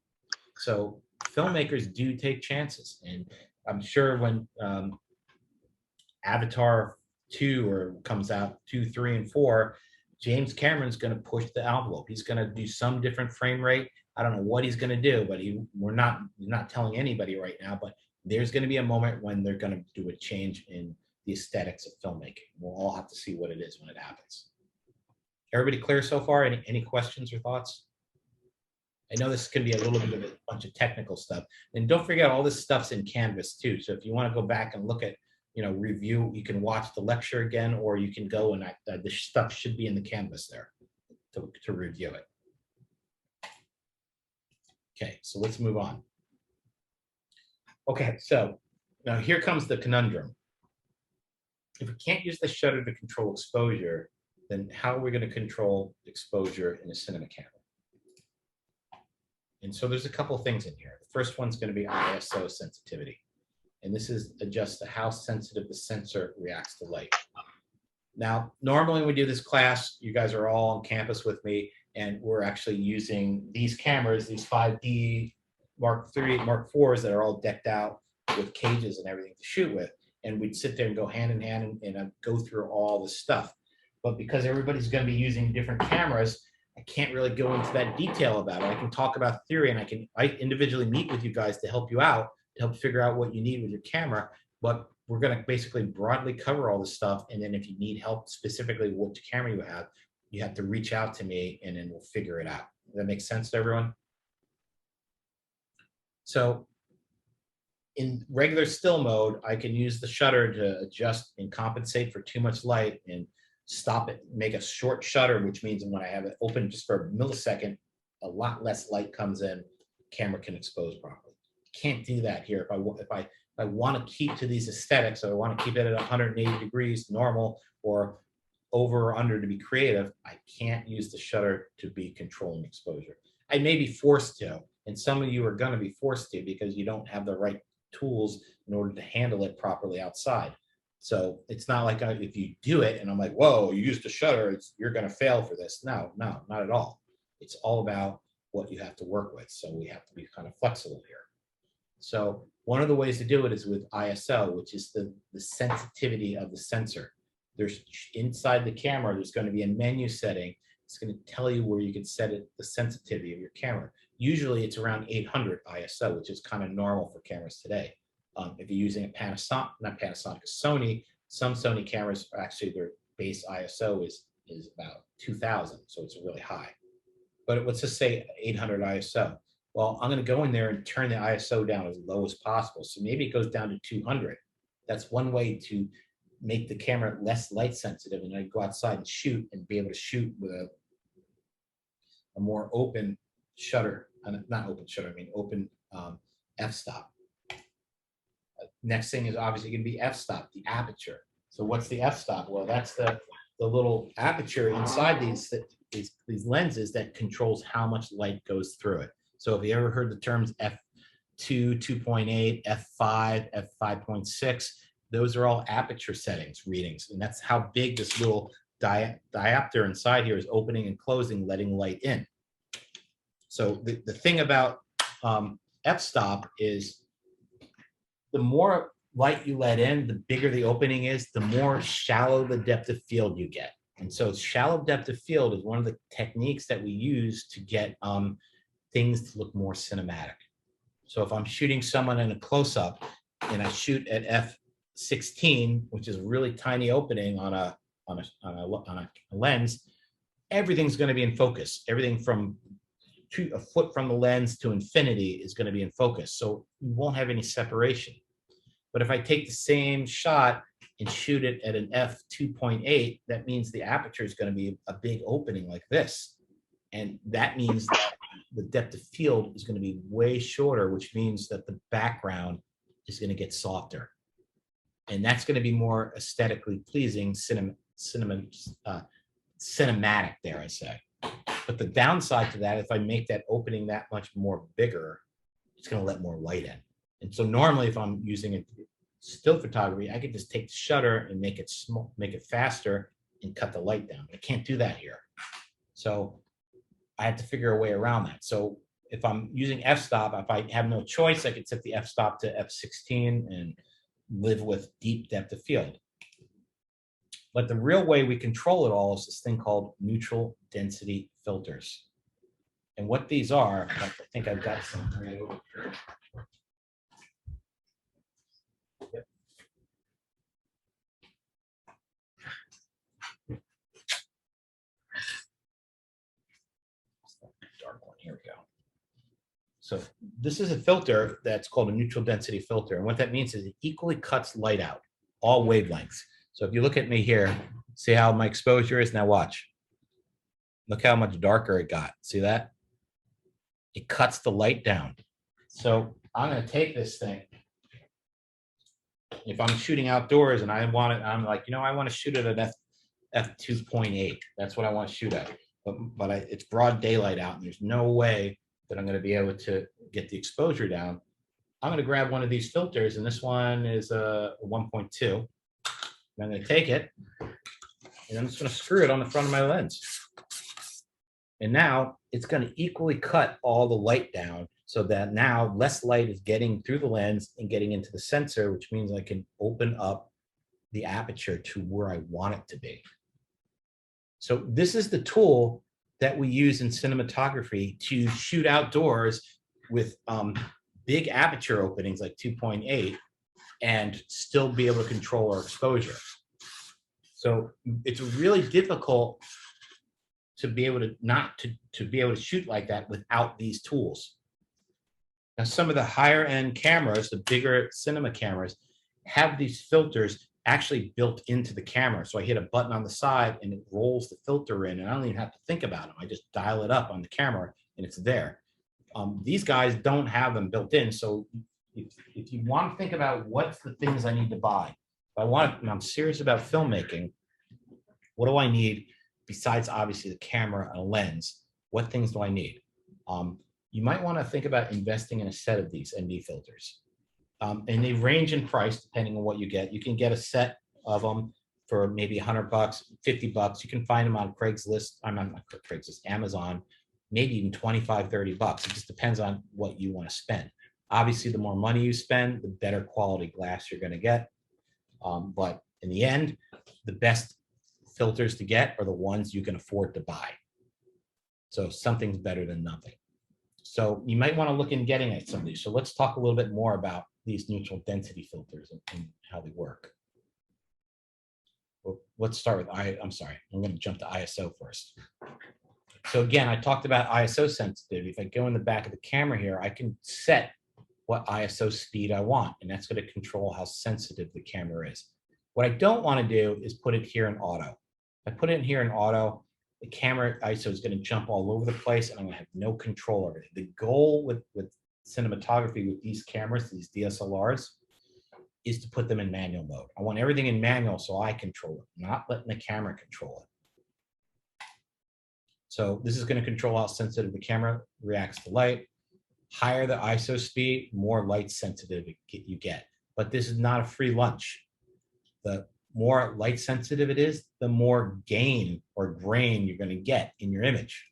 So filmmakers do take chances. And I'm sure when Avatar 2 or comes out 2, 3, and 4, James Cameron's going to push the envelope. He's going to do some different frame rate. I don't know what he's going to do, but we're not telling anybody right now, but there's going to be a moment when they're going to do a change in the aesthetics of filmmaking. We'll all have to see what it is when it happens. Everybody clear so far? Any questions or thoughts? I know this can be a little bit of a bunch of technical stuff. And don't forget, all this stuff's in Canvas too. So if you want to go back and look at, you know, review, you can watch the lecture again, or you can go and the stuff should be in the Canvas there to review it. Okay, so let's move on. Okay, so now here comes the conundrum. If we can't use the shutter to control exposure, then how are we going to control exposure in a cinema camera? And so there's a couple of things in here. The first one's going to be ISO sensitivity. And this is adjust to how sensitive the sensor reacts to light. Now, normally when we do this class, you guys are all on campus with me, and we're actually using these cameras, these 5D Mark III, Mark IVs that are all decked out with cages and everything to shoot with. And we'd sit there and go hand in hand and go through all this stuff. But because everybody's going to be using different cameras, I can't really go into that detail about it. I can talk about theory, and I individually meet with you guys to help you out, to help figure out what you need with your camera. But we're going to basically broadly cover all this stuff. And then if you need help specifically with which camera you have to reach out to me, and then we'll figure it out. Does that make sense to everyone? So in regular still mode, I can use the shutter to adjust and compensate for too much light and stop it, make a short shutter, which means when I have it open just for a millisecond, a lot less light comes in, camera can expose properly. Can't do that here. If I want to keep to these aesthetics, or I want to keep it at 180 degrees normal, or over or under to be creative, I can't use the shutter to be controlling exposure. I may be forced to, and some of you are going to be forced to because you don't have the right tools in order to handle it properly outside. So it's not like if you do it and I'm like, whoa, you used the shutter, you're going to fail for this. No, not at all. It's all about what you have to work with. So we have to be kind of flexible here. So one of the ways to do it is with ISO, which is the sensitivity of the sensor. There's inside the camera, there's going to be a menu setting. It's going to tell you where you can set it, the sensitivity of your camera. Usually it's around 800 ISO, which is kind of normal for cameras today. If you're using a Panasonic, not Panasonic, a Sony, some Sony cameras are actually, their base ISO is about 2000, so it's really high. But let's just say 800 ISO. Well, I'm going to go in there and turn the ISO down as low as possible. So maybe it goes down to 200. That's one way to make the camera less light sensitive, and I go outside and shoot and be able to shoot with a more open shutter, not open shutter, I mean open f-stop. Next thing is obviously going to be f-stop, the aperture. So what's the f-stop? Well, that's the little aperture inside these lenses that controls how much light goes through it. So if you ever heard the terms f2, 2.8, f5, f5.6, those are all aperture settings readings, and that's how big this little diopter inside here is opening and closing, letting light in. So the thing about f-stop is the more light you let in, the bigger the opening is, the more shallow the depth of field you get. And so shallow depth of field is one of the techniques that we use to get things to look more cinematic. So if I'm shooting someone in a close-up and I shoot at f16, which is a really tiny opening on a lens, everything's going to be in focus. Everything from a foot from the lens to infinity is going to be in focus. So you won't have any separation. But if I take the same shot and shoot it at an f2.8, that means the aperture is going to be a big opening like this. And that means that the depth of field is going to be way shorter, which means that the background is going to get softer. And that's going to be more aesthetically pleasing, cinematic, dare I say. But the downside to that, if I make that opening that much more bigger, it's going to let more light in. And so normally if I'm using a still photography, I could just take the shutter and make it small, make it faster and cut the light down. I can't do that here. So I had to figure a way around that. So if I'm using f-stop, if I have no choice, I could set the f-stop to f16 and live with deep depth of field. But the real way we control it all is this thing called neutral density filters. And what these are, I think I've got some right over here. Yep. Dark one, here we go. So this is a filter that's called a neutral density filter. And what that means is it equally cuts light out, all wavelengths. So if you look at me here, see how my exposure is? Now watch. Look how much darker it got. See that? It cuts the light down. So I'm going to take this thing. If I'm shooting outdoors and I want it, I'm like, I want to shoot it at f2.8. That's what I want to shoot at. But it's broad daylight out, and there's no way that I'm going to be able to get the exposure down. I'm going to grab one of these filters, and this one is a 1.2. I'm going to take it, and I'm just going to screw it on the front of my lens. And now it's going to equally cut all the light down so that now less light is getting through the lens and getting into the sensor, which means I can open up the aperture to where I want it to be. So this is the tool that we use in cinematography to shoot outdoors with big aperture openings like 2.8 and still be able to control our exposure. So it's really difficult to be able to be able to shoot like that without these tools. Now, some of the higher end cameras, the bigger cinema cameras, have these filters actually built into the camera. So I hit a button on the side and it rolls the filter in, and I don't even have to think about them. I just dial it up on the camera and it's there. These guys don't have them built in. So if you want to think about what's the things I need to buy, and I'm serious about filmmaking, what do I need besides obviously the camera and a lens? What things do I need? You might want to think about investing in a set of these ND filters. And they range in price depending on what you get. You can get a set of them for maybe $100, $50. You can find them on Craigslist. I'm not Craigslist, Amazon, maybe even $25, $30. It just depends on what you want to spend. Obviously, the more money you spend, the better quality glass you're going to get. But in the end, the best filters to get are the ones you can afford to buy. So something's better than nothing. So you might want to look in getting at some of these. So let's talk a little bit more about these neutral density filters and how they work. Well, let's start with I'm sorry, I'm going to jump to ISO first. So again, I talked about ISO sensitivity. If I go in the back of the camera here, I can set what ISO speed I want, and that's going to control how sensitive the camera is. What I don't want to do is put it here in auto. If I put it in here in auto, the camera ISO is going to jump all over the place, and I'm going to have no control over it. The goal with cinematography with these cameras, these DSLRs, is to put them in manual mode. I want everything in manual so I control it, not letting the camera control it. So this is going to control how sensitive the camera reacts to light. Higher the ISO speed, more light sensitive you get. But this is not a free lunch. The more light sensitive it is, the more gain or grain you're going to get in your image.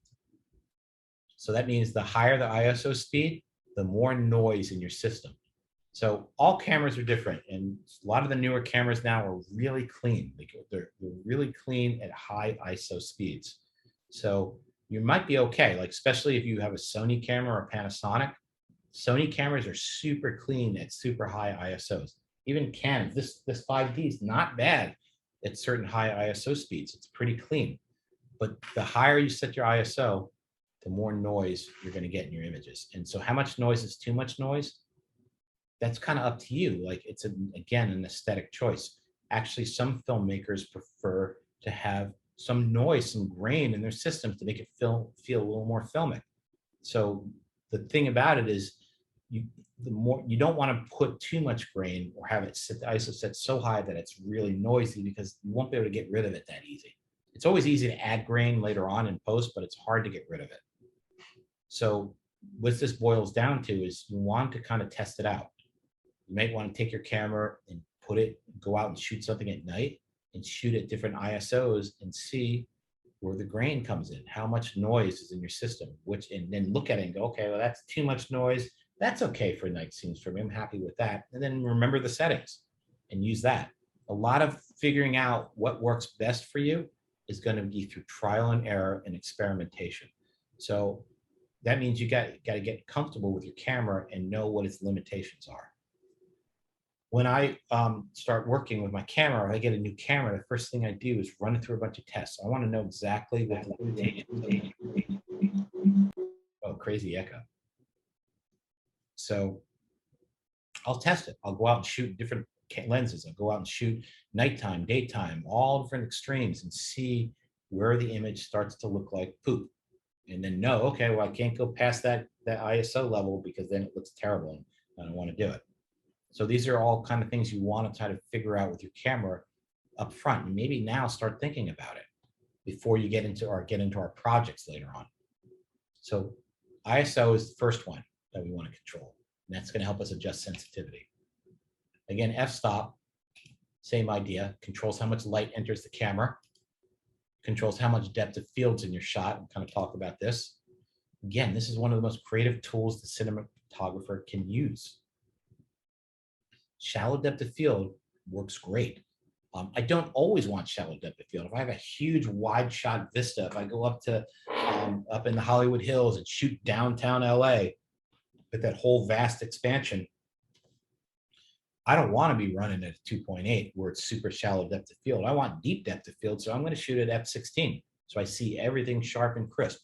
So that means the higher the ISO speed, the more noise in your system. So all cameras are different, and a lot of the newer cameras now are really clean. They're really clean at high ISO speeds. So you might be okay, like especially if you have a Sony camera or a Panasonic. Sony cameras are super clean at super high ISOs. Even Canon, this 5D is not bad at certain high ISO speeds. It's pretty clean. But the higher you set your ISO, the more noise you're going to get in your images. And so how much noise is too much noise? That's kind of up to you. Like it's, again, an aesthetic choice. Actually, some filmmakers prefer to have some noise, some grain in their systems to make it feel a little more filmic. So the thing about it is, you don't want to put too much grain or have it set the ISO set so high that it's really noisy, because you won't be able to get rid of it that easy. It's always easy to add grain later on in post, but it's hard to get rid of it. So what this boils down to is you want to kind of test it out. You might want to take your camera and go out and shoot something at night and shoot at different ISOs and see where the grain comes in, how much noise is in your system, and then look at it and go, okay, well, that's too much noise. That's okay for night scenes for me. I'm happy with that. And then remember the settings and use that. A lot of figuring out what works best for you is going to be through trial and error and experimentation. So that means you got to get comfortable with your camera and know what its limitations are. When I start working with my camera, or I get a new camera, the first thing I do is run it through a bunch of tests. I want to know exactly what the limitations are. Oh, crazy echo. So I'll test it. I'll go out and shoot different lenses. I'll go out and shoot nighttime, daytime, all different extremes, and see where the image starts to look like poop. And then know, okay, well, I can't go past that ISO level because then it looks terrible and I don't want to do it. So these are all kind of things you want to try to figure out with your camera up front. And maybe now start thinking about it before you get into our projects later on. So ISO is the first one that we want to control. And that's going to help us adjust sensitivity. Again, f-stop, same idea, controls how much light enters the camera, controls how much depth of field's in your shot. We'll kind of talk about this. Again, this is one of the most creative tools the cinematographer can use. Shallow depth of field works great. I don't always want shallow depth of field. If I have a huge wide shot vista, if I go up in the Hollywood Hills and shoot downtown LA with that whole vast expansion, I don't want to be running at 2.8 where it's super shallow depth of field. I want deep depth of field, so I'm going to shoot at f16 so I see everything sharp and crisp.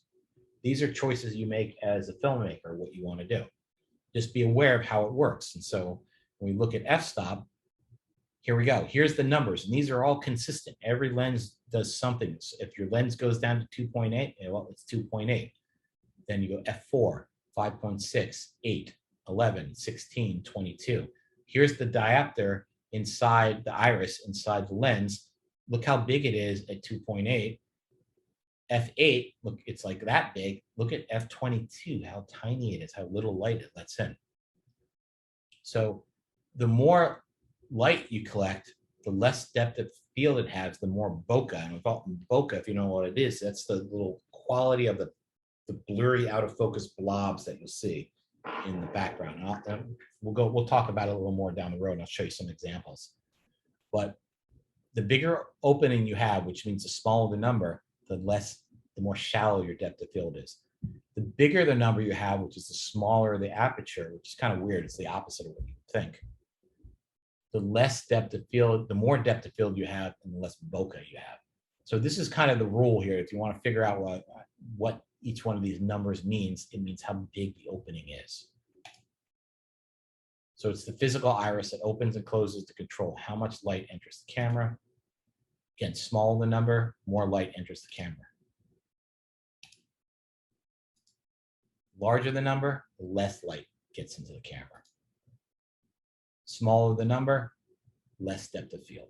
These are choices you make as a filmmaker, what you want to do. Just be aware of how it works. And so when we look at f-stop, here we go. Here's the numbers, and these are all consistent. Every lens does something. So if your lens goes down to 2.8, well, it's 2.8. Then you go f4, 5.6, 8, 11, 16, 22. Here's the diopter inside the iris, inside the lens. Look how big it is at 2.8. f8, look, it's like that big. Look at f22, how tiny it is, how little light it lets in. So the more light you collect, the less depth of field it has, the more bokeh. And bokeh, if you know what it is, that's the little quality of the blurry out of focus blobs that you'll see in the background. We'll talk about it a little more down the road, and I'll show you some examples. But the bigger opening you have, which means the smaller the number, the more shallow your depth of field is. The bigger the number you have, which is the smaller the aperture, which is kind of weird. It's the opposite of what you think. The less depth of field, the more depth of field you have, and the less bokeh you have. So this is kind of the rule here. If you want to figure out what each one of these numbers means. It means how big the opening is. So it's the physical iris that opens and closes to control how much light enters the camera. Again, smaller the number, more light enters the camera. Larger the number, less light gets into the camera. Smaller the number, less depth of field.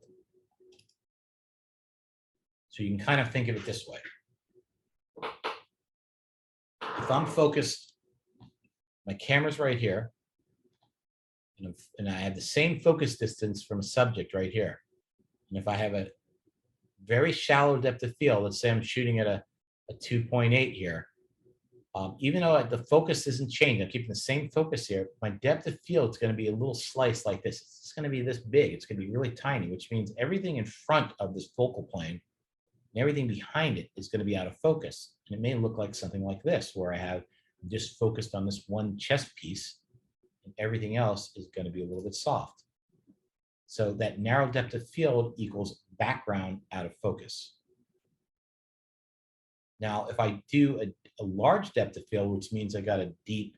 So you can kind of think of it this way. If I'm focused, my camera's right here, and I have the same focus distance from a subject right here. And if I have a very shallow depth of field, let's say I'm shooting at a 2.8 here, even though the focus isn't changed, I'm keeping the same focus here, my depth of field is going to be a little slice like this. It's going to be this big. It's going to be really tiny, which means everything in front of this focal plane and everything behind it is going to be out of focus. And it may look like something like this, where I have just focused on this one chess piece and everything else is going to be a little bit soft. So that narrow depth of field equals background out of focus. Now, if I do a large depth of field, which means I got a deep,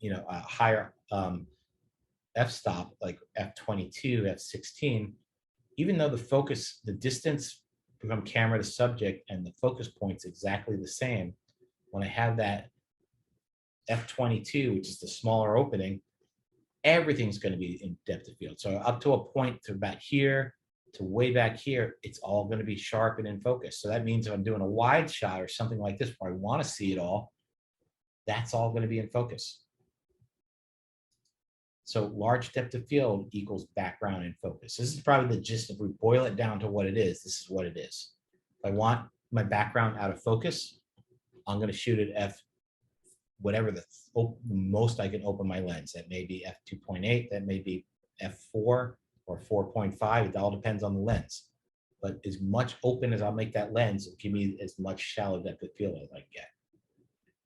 a higher f-stop, like f22, f16, even though the focus, the distance from camera to subject and the focus point's exactly the same, when I have that f22, which is the smaller opening, everything's going to be in depth of field. So up to a point to about here to way back here, it's all going to be sharp and in focus. So that means if I'm doing a wide shot or something like this where I want to see it all, that's all going to be in focus. So large depth of field equals background in focus. This is probably the gist. If we boil it down to what it is, this is what it is. If I want my background out of focus, I'm going to shoot at f, whatever the most I can open my lens. That may be f2.8, that may be f4 or 4.5. It all depends on the lens. But as much open as I'll make that lens, it'll give me as much shallow depth of field as I can get.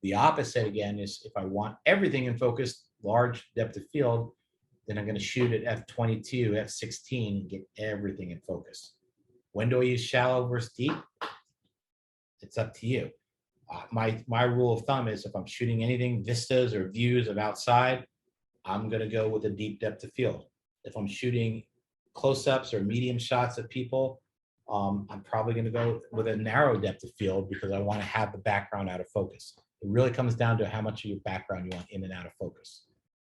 The opposite again is if I want everything in focus, large depth of field, then I'm going to shoot at f22, f16 and get everything in focus. When do I use shallow versus deep? It's up to you. My rule of thumb is if I'm shooting anything, vistas or views of outside, I'm going to go with a deep depth of field. If I'm shooting close-ups or medium shots of people, I'm probably going to go with a narrow depth of field because I want to have the background out of focus. It really comes down to how much of your background you want in and out of focus.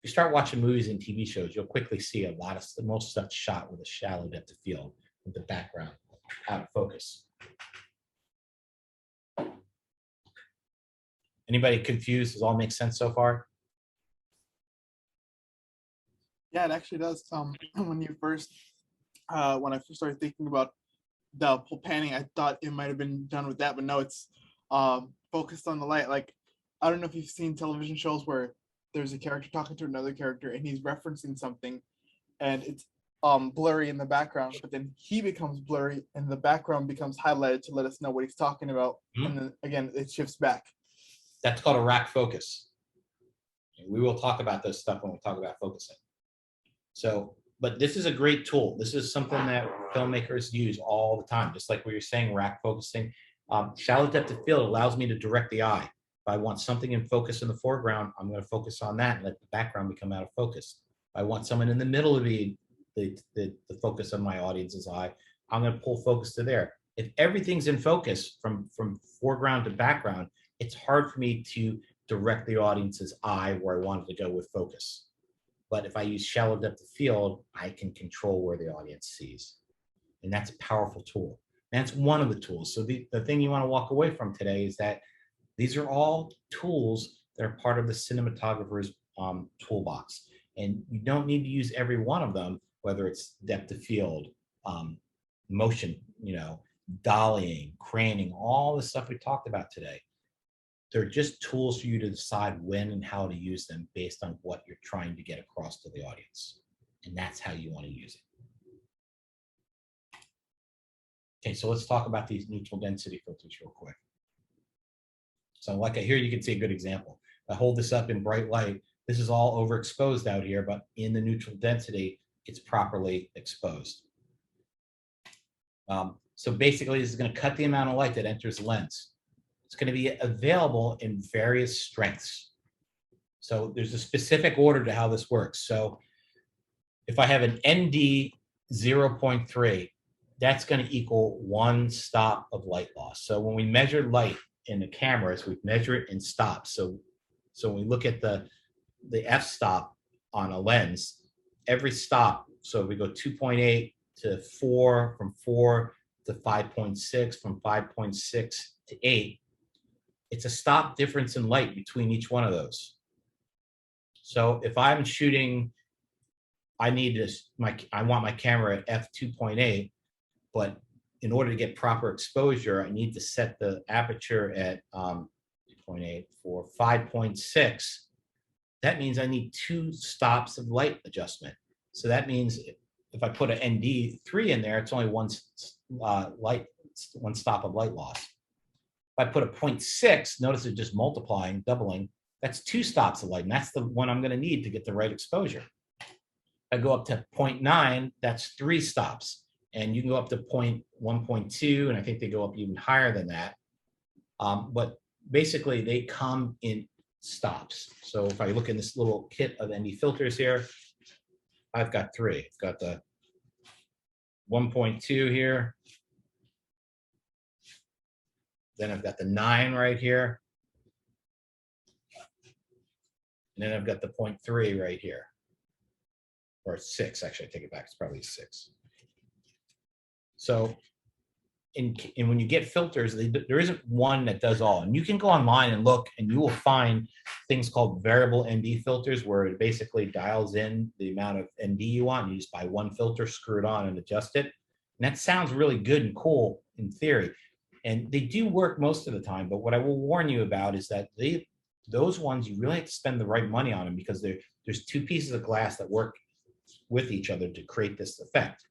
If you start watching movies and TV shows, you'll quickly see most stuff shot with a shallow depth of field with the background out of focus. Anybody confused? Does all make sense so far? Yeah, it actually does. When I first started thinking about the pull panning, I thought it might have been done with that, but no, it's focused on the light. Like, I don't know if you've seen television shows where there's a character talking to another character and he's referencing something and it's blurry in the background, but then he becomes blurry and the background becomes highlighted to let us know what he's talking about. Mm-hmm. And then again, it shifts back. That's called a rack focus. We will talk about this stuff when we talk about focusing. So, but this is a great tool. This is something that filmmakers use all the time. Just like we were saying, rack focusing. Shallow depth of field allows me to direct the eye. If I want something in focus in the foreground, I'm going to focus on that and let the background become out of focus. If I want someone in the middle of the focus of my audience's eye, I'm going to pull focus to there. If everything's in focus from foreground to background, it's hard for me to direct the audience's eye where I wanted to go with focus. But if I use shallow depth of field, I can control where the audience sees. And that's a powerful tool. And that's one of the tools. So the thing you want to walk away from today is that these are all tools that are part of the cinematographer's toolbox. And you don't need to use every one of them, whether it's depth of field, motion, dollying, craning, all the stuff we talked about today. They're just tools for you to decide when and how to use them based on what you're trying to get across to the audience. And that's how you want to use it. Okay, so let's talk about these neutral density filters real quick. So like here, you can see a good example. I hold this up in bright light. This is all overexposed out here, but in the neutral density, it's properly exposed. So basically, this is going to cut the amount of light that enters the lens. It's going to be available in various strengths. So there's a specific order to how this works. So if I have an ND 0.3, that's going to equal 1 stop of light loss. So when we measure light in the cameras, we measure it in stops. So when we look at the f-stop on a lens, every stop, so we go 2.8 to 4, from 4 to 5.6, from 5.6 to 8, it's a stop difference in light between each one of those. So if I'm shooting, I want my camera at f2.8, but in order to get proper exposure, I need to set the aperture at 2.8 for 5.6. That means I need 2 stops of light adjustment. So that means if I put an ND3 in there, it's only one stop of light loss. If I put a 0.6, notice it just multiplying, doubling, that's 2 stops of light, and that's the one I'm going to need to get the right exposure. If I go up to 0.9, that's 3 stops, and you can go up to 1.2, and I think they go up even higher than that. But basically, they come in stops. So if I look in this little kit of ND filters here, I've got 3. I've got the 1.2 here. Then I've got the 9 right here. And then I've got the 0.3 right here. Or 6, actually, I take it back. It's probably 6. So and when you get filters, there isn't one that does all. And you can go online and look, and you will find things called variable ND filters, where it basically dials in the amount of ND you want. And you just buy one filter, screw it on, and adjust it. And that sounds really good and cool in theory. And they do work most of the time. But what I will warn you about is that those ones, you really have to spend the right money on them, because there's 2 pieces of glass that work with each other to create this effect.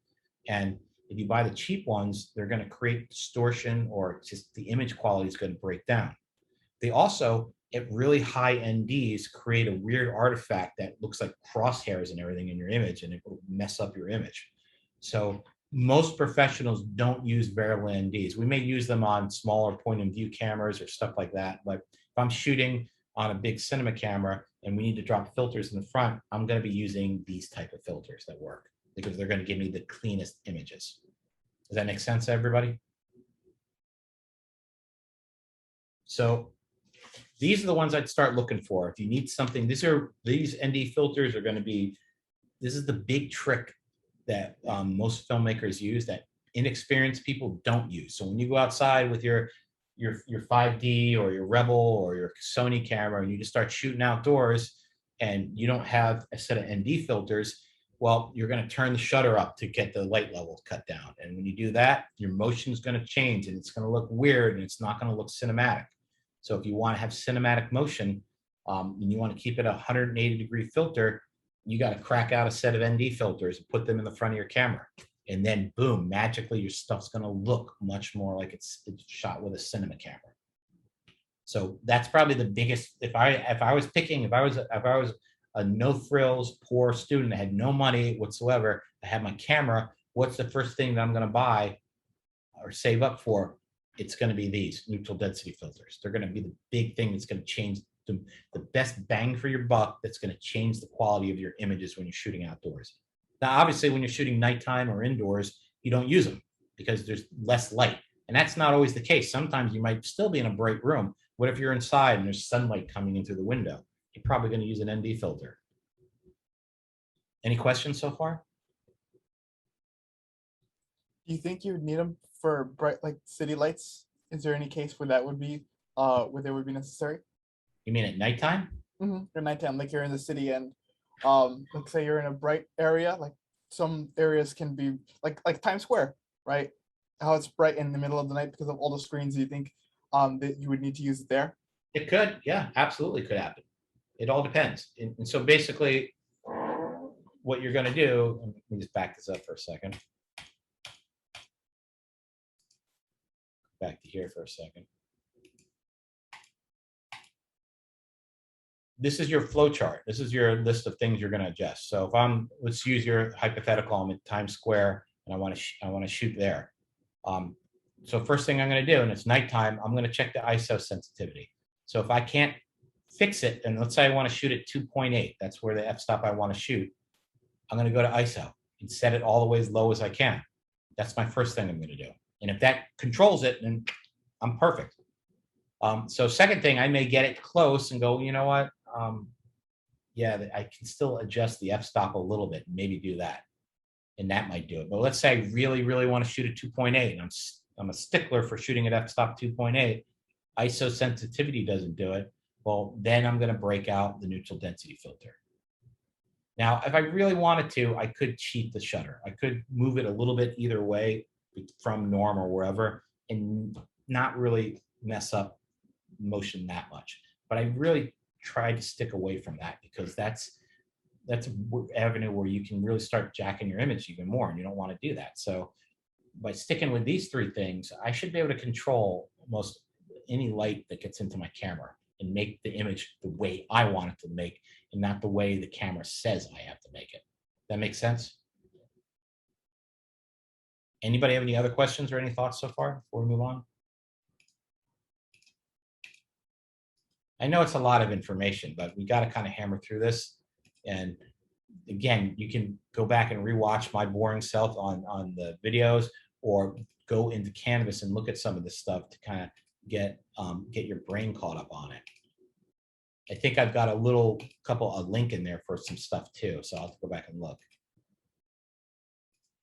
And if you buy the cheap ones, they're going to create distortion, or just the image quality is going to break down. They also, at really high NDs, create a weird artifact that looks like crosshairs and everything in your image, and it will mess up your image. So most professionals don't use variable NDs. We may use them on smaller point of view cameras or stuff like that. But if I'm shooting on a big cinema camera and we need to drop filters in the front, I'm going to be using these type of filters that work, because they're going to give me the cleanest images. Does that make sense to everybody? So these are the ones I'd start looking for. If you need something, these ND filters are going to be, this is the big trick that most filmmakers use that inexperienced people don't use. So when you go outside with your 5D or your Rebel or your Sony camera, and you just start shooting outdoors and you don't have a set of ND filters, well, you're going to turn the shutter up to get the light levels cut down. And when you do that, your motion is going to change, and it's going to look weird, and it's not going to look cinematic. So if you want to have cinematic motion, and you want to keep it a 180-degree filter, you got to crack out a set of ND filters and put them in the front of your camera. And then boom, magically your stuff's going to look much more like it's shot with a cinema camera. So that's probably the biggest. If I was a no frills poor student that had no money whatsoever, I had my camera, what's the first thing that I'm going to buy or save up for? It's going to be these neutral density filters. They're going to be the big thing that's going to change the best bang for your buck. That's going to change the quality of your images when you're shooting outdoors. Now, obviously, when you're shooting nighttime or indoors, you don't use them because there's less light. And that's not always the case. Sometimes you might still be in a bright room. What if you're inside and there's sunlight coming in through the window? You're probably going to use an ND filter. Any questions so far? Do you think you would need them for bright, like city lights? Is there any case where that would be, where they would be necessary? You mean at nighttime? Mm-hmm. At nighttime, like you're in the city and, like say you're in a bright area, like some areas can be like Times Square, right? How it's bright in the middle of the night because of all the screens. Do you think that you would need to use it there? It could, yeah, absolutely could happen. It all depends. And so basically what you're going to do, let me just back this up for a second. Back to here for a second. This is your flow chart. This is your list of things you're going to adjust. So if let's use your hypothetical, I'm at Times Square and I want to shoot there. So first thing I'm going to do, and it's nighttime, I'm going to check the ISO sensitivity. So if I can't fix it, and let's say I want to shoot at 2.8, that's where the f-stop I want to shoot, I'm going to go to ISO and set it all the way as low as I can. That's my first thing I'm going to do. And if that controls it, then I'm perfect. So second thing, I may get it close and go, you know what? Yeah, I can still adjust the f-stop a little bit and maybe do that. And that might do it. But let's say I really, really want to shoot at 2.8 and I'm a stickler for shooting at f-stop 2.8. ISO sensitivity doesn't do it. Well, then I'm going to break out the neutral density filter. Now, if I really wanted to, I could cheat the shutter. I could move it a little bit either way from norm or wherever and not really mess up motion that much. But I really try to stick away from that because that's an avenue where you can really start jacking your image even more, and you don't want to do that. So by sticking with these three things, I should be able to control almost any light that gets into my camera and make the image the way I want it to make and not the way the camera says I have to make it. That makes sense? Anybody have any other questions or any thoughts so far before we move on? I know it's a lot of information, but we got to kind of hammer through this. And again, you can go back and rewatch my boring self on the videos, or go into Canvas and look at some of this stuff to kind of get your brain caught up on it. I think I've got a link in there for some stuff too, so I'll have to go back and look.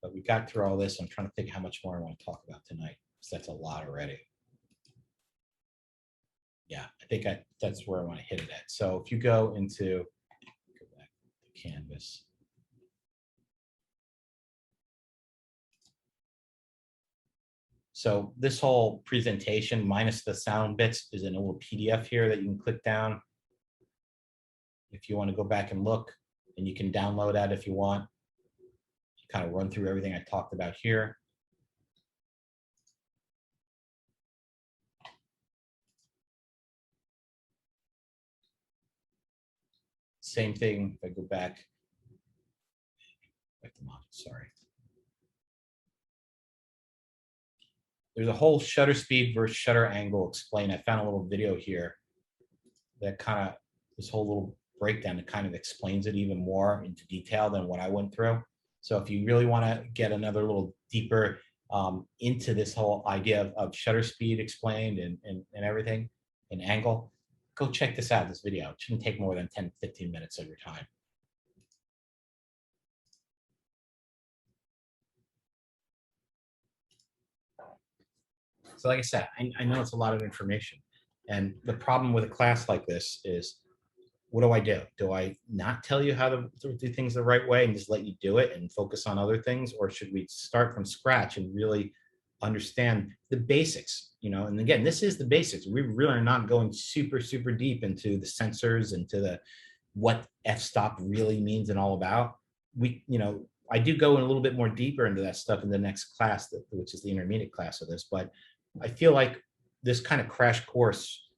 But we got through all this. I'm trying to think how much more I want to talk about tonight, because that's a lot already. Yeah, I think that's where I want to hit it at. So if you go back to Canvas. So this whole presentation minus the sound bits is in a little PDF here that you can click down if you want to go back and look, and you can download that if you want. Kind of run through everything I talked about here. Same thing if I go back to module, sorry. There's a whole shutter speed versus shutter angle explained. I found a little video here that kind of, this whole little breakdown that kind of explains it even more into detail than what I went through. So if you really want to get another little deeper into this whole idea of shutter speed explained and everything, and angle, go check this out, this video. It shouldn't take more than 10, 15 minutes of your time. So like I said, I know it's a lot of information. And the problem with a class like this is, what do I do? Do I not tell you how to do things the right way and just let you do it and focus on other things? Or should we start from scratch and really understand the basics? You know, and again, this is the basics. We really are not going super, super deep into the sensors and to the what f-stop really means and all about. I do go in a little bit more deeper into that stuff in the next class, which is the intermediate class of this. But I feel like this kind of crash course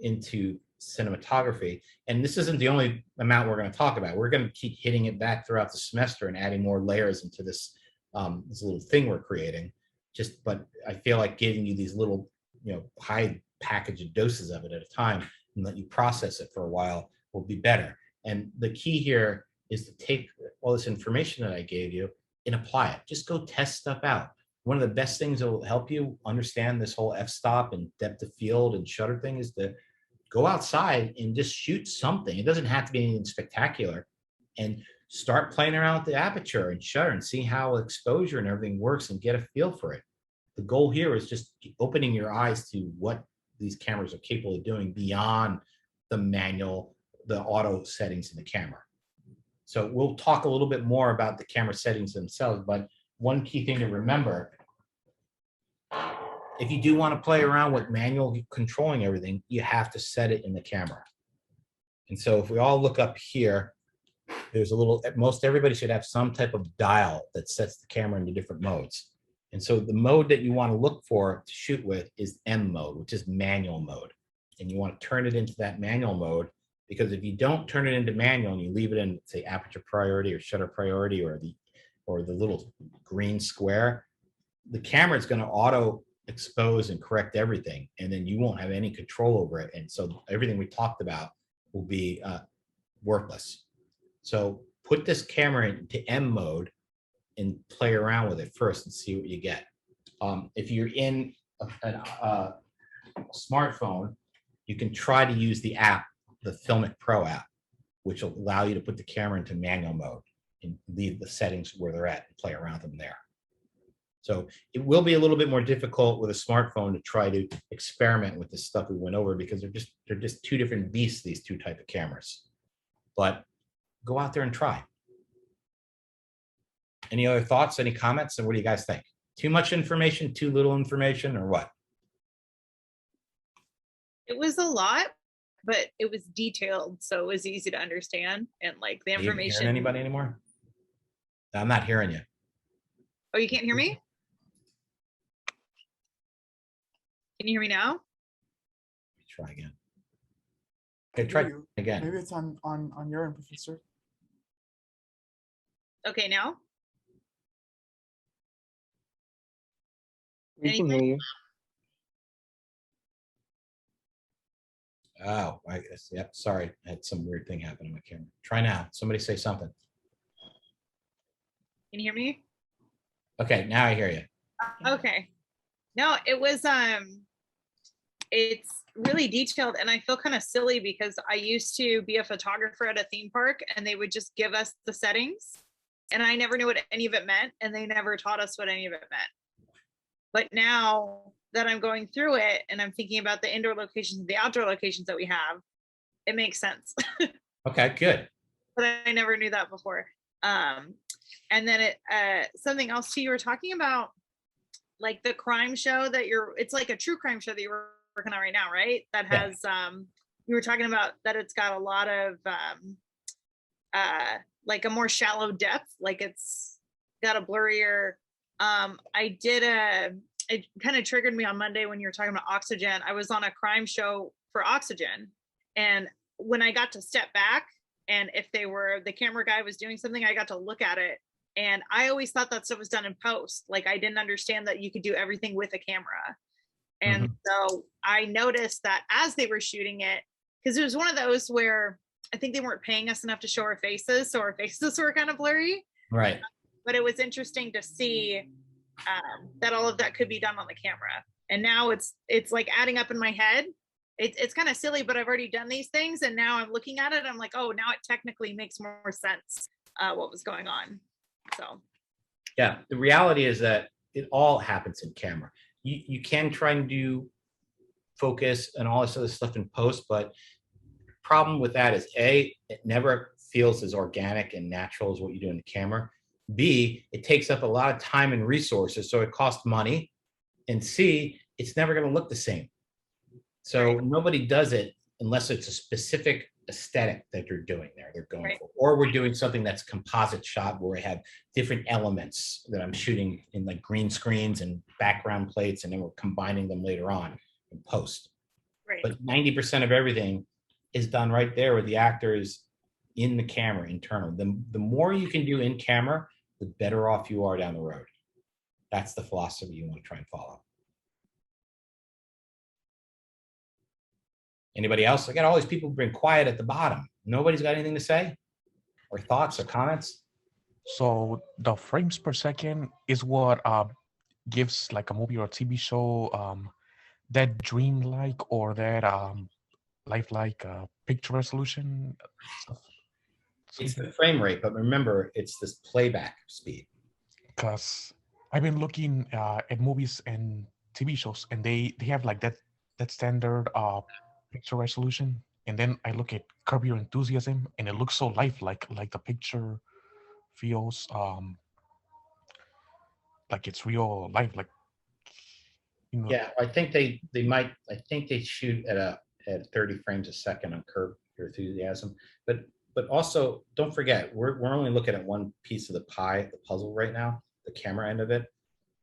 into cinematography, and this isn't the only amount we're going to talk about. We're going to keep hitting it back throughout the semester and adding more layers into this this little thing we're creating. But I feel like giving you these little, high package doses of it at a time and let you process it for a while will be better. And the key here is to take all this information that I gave you and apply it. Just go test stuff out. One of the best things that will help you understand this whole f-stop and depth of field and shutter thing is to go outside and just shoot something. It doesn't have to be anything spectacular, and start playing around with the aperture and shutter and see how exposure and everything works and get a feel for it. The goal here is just opening your eyes to what these cameras are capable of doing beyond the manual, the auto settings in the camera. So we'll talk a little bit more about the camera settings themselves, but one key thing to remember, if you do want to play around with manual controlling everything, you have to set it in the camera. And so if we all look up here, there's most everybody should have some type of dial that sets the camera into different modes. And so the mode that you want to look for to shoot with is M mode, which is manual mode. And you want to turn it into that manual mode, because if you don't turn it into manual and you leave it in, say, aperture priority or shutter priority or the little green square, the camera is going to auto expose and correct everything, and then you won't have any control over it. And so everything we talked about will be worthless. So put this camera into M mode and play around with it first and see what you get. If you're in a smartphone, you can try to use the app, the Filmic Pro app, which will allow you to put the camera into manual mode and leave the settings where they're at and play around with them there. So it will be a little bit more difficult with a smartphone to try to experiment with the stuff we went over, because they're just two different beasts, these two type of cameras. But go out there and try. Any other thoughts, any comments, and what do you guys think? Too much information, too little information, or what? It was a lot, but it was detailed, so it was easy to understand. And like the Are you information. hearing anybody anymore? I'm not hearing you. Oh, you can't hear me? Can you hear me now? Try again. Okay, try Maybe- again. Maybe it's on your end, Professor. Okay, now? We can hear you. Oh, I guess. Yep. Sorry, I had some weird thing happen on my camera. Try now. Somebody say something. Can you hear me? Okay, now I hear you. Okay. No, it was it's really detailed, and I feel kind of silly because I used to be a photographer at a theme park and they would just give us the settings and I never knew what any of it meant, and they never taught us what any of it meant. But now that I'm going through it and I'm thinking about the indoor locations, the outdoor locations that we have, it makes sense. Okay, good. But I never knew that before. And then something else too, you were talking about like the crime show that it's like a true crime show that you're working on right now, right? That has, you were talking about that it's got a lot of like a more shallow depth, like it's got a blurrier, it kind of triggered me on Monday when you were talking about Oxygen. I was on a crime show for Oxygen, and when I got to step back, and if the camera guy was doing something, I got to look at it. And I always thought that stuff was done in post. Like I didn't understand that you could do everything with a camera. And so I noticed that as they were shooting it, because it was one of those where I think they weren't paying us enough to show our faces. So our faces were kind of blurry. Right. But it was interesting to see that all of that could be done on the camera. And now it's like adding up in my head. It's kind of silly, but I've already done these things. And now I'm looking at it. I'm like, oh, now it technically makes more sense what was going on. So. Yeah, the reality is that it all happens in camera. You can try and do focus and all this other stuff in post, but the problem with that is A, it never feels as organic and natural as what you do in the camera. B, it takes up a lot of time and resources, so it costs money. And C, it's never going to look the same. So nobody does it unless it's a specific aesthetic that they're doing there, they're going for. Or we're doing something that's composite shot where we have different elements that I'm shooting in like green screens and background plates, and then we're combining them later on in post. Right. But 90% of everything is done right there with the actors in the camera internal. The more you can do in camera, the better off you are down the road. That's the philosophy you want to try and follow. Anybody else? I got all these people being quiet at the bottom. Nobody's got anything to say or thoughts or comments? So the frames per second is what gives like a movie or a TV show that dreamlike or that lifelike picture resolution stuff. It's the frame rate, but remember, it's this playback speed. Because I've been looking at movies and TV shows, and they have like that standard picture resolution, and then I look at Curb Your Enthusiasm, and it looks so lifelike, like the picture feels like it's real life, like you know. Yeah, I think they might. I think they shoot at 30 frames a second on Curb Your Enthusiasm, but also don't forget we're only looking at one piece of the pie, the puzzle right now, the camera end of it.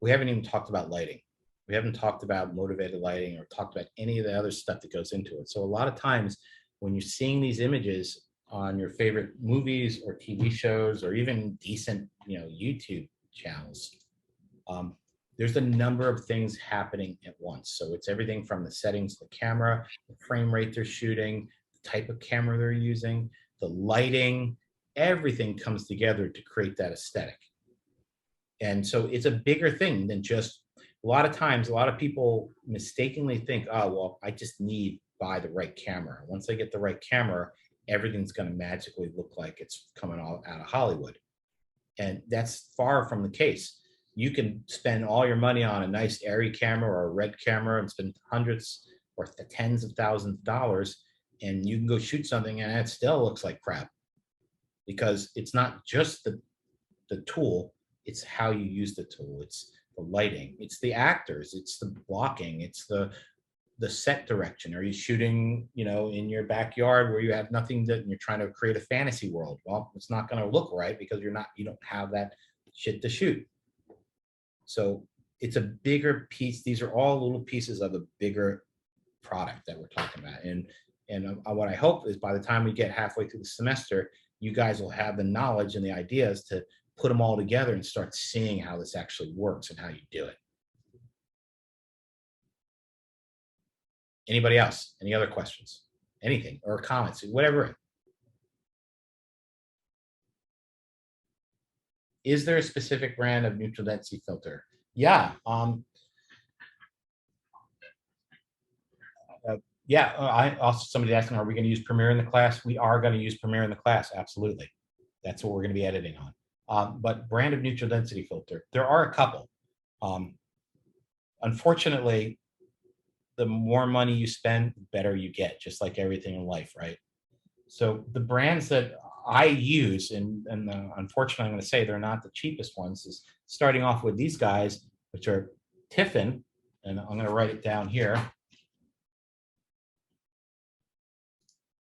We haven't even talked about lighting. We haven't talked about motivated lighting or talked about any of the other stuff that goes into it. So a lot of times when you're seeing these images on your favorite movies or TV shows or even decent, YouTube channels, there's a number of things happening at once. So it's everything from the settings of the camera, the frame rate they're shooting, the type of camera they're using, the lighting, everything comes together to create that aesthetic. And so it's a bigger thing than just, a lot of times, a lot of people mistakenly think, oh, well, I just need buy the right camera. Once I get the right camera, everything's going to magically look like it's coming all out of Hollywood. And that's far from the case. You can spend all your money on a nice Arri camera or a Red camera and spend hundreds or tens of thousands of dollars, and you can go shoot something and it still looks like crap, because it's not just the tool, it's how you use the tool. It's the lighting, it's the actors, it's the blocking, it's the set direction. Are you shooting, you know, in your backyard where you have nothing that, and you're trying to create a fantasy world? Well, it's not going to look right because you don't have that shit to shoot. So it's a bigger piece. These are all little pieces of a bigger product that we're talking about. And what I hope is by the time we get halfway through the semester, you guys will have the knowledge and the ideas to put them all together and start seeing how this actually works and how you do it. Anybody else? Any other questions? Anything or comments, whatever. Is there a specific brand of neutral density filter? Yeah. I also, somebody asking, are we going to use Premiere in the class? We are going to use Premiere in the class. Absolutely. That's what we're going to be editing on. But brand of neutral density filter, there are a couple. Unfortunately, the more money you spend, the better you get, just like everything in life, right? So the brands that I use, and unfortunately, I'm going to say they're not the cheapest ones, is starting off with these guys, which are Tiffin, and I'm going to write it down here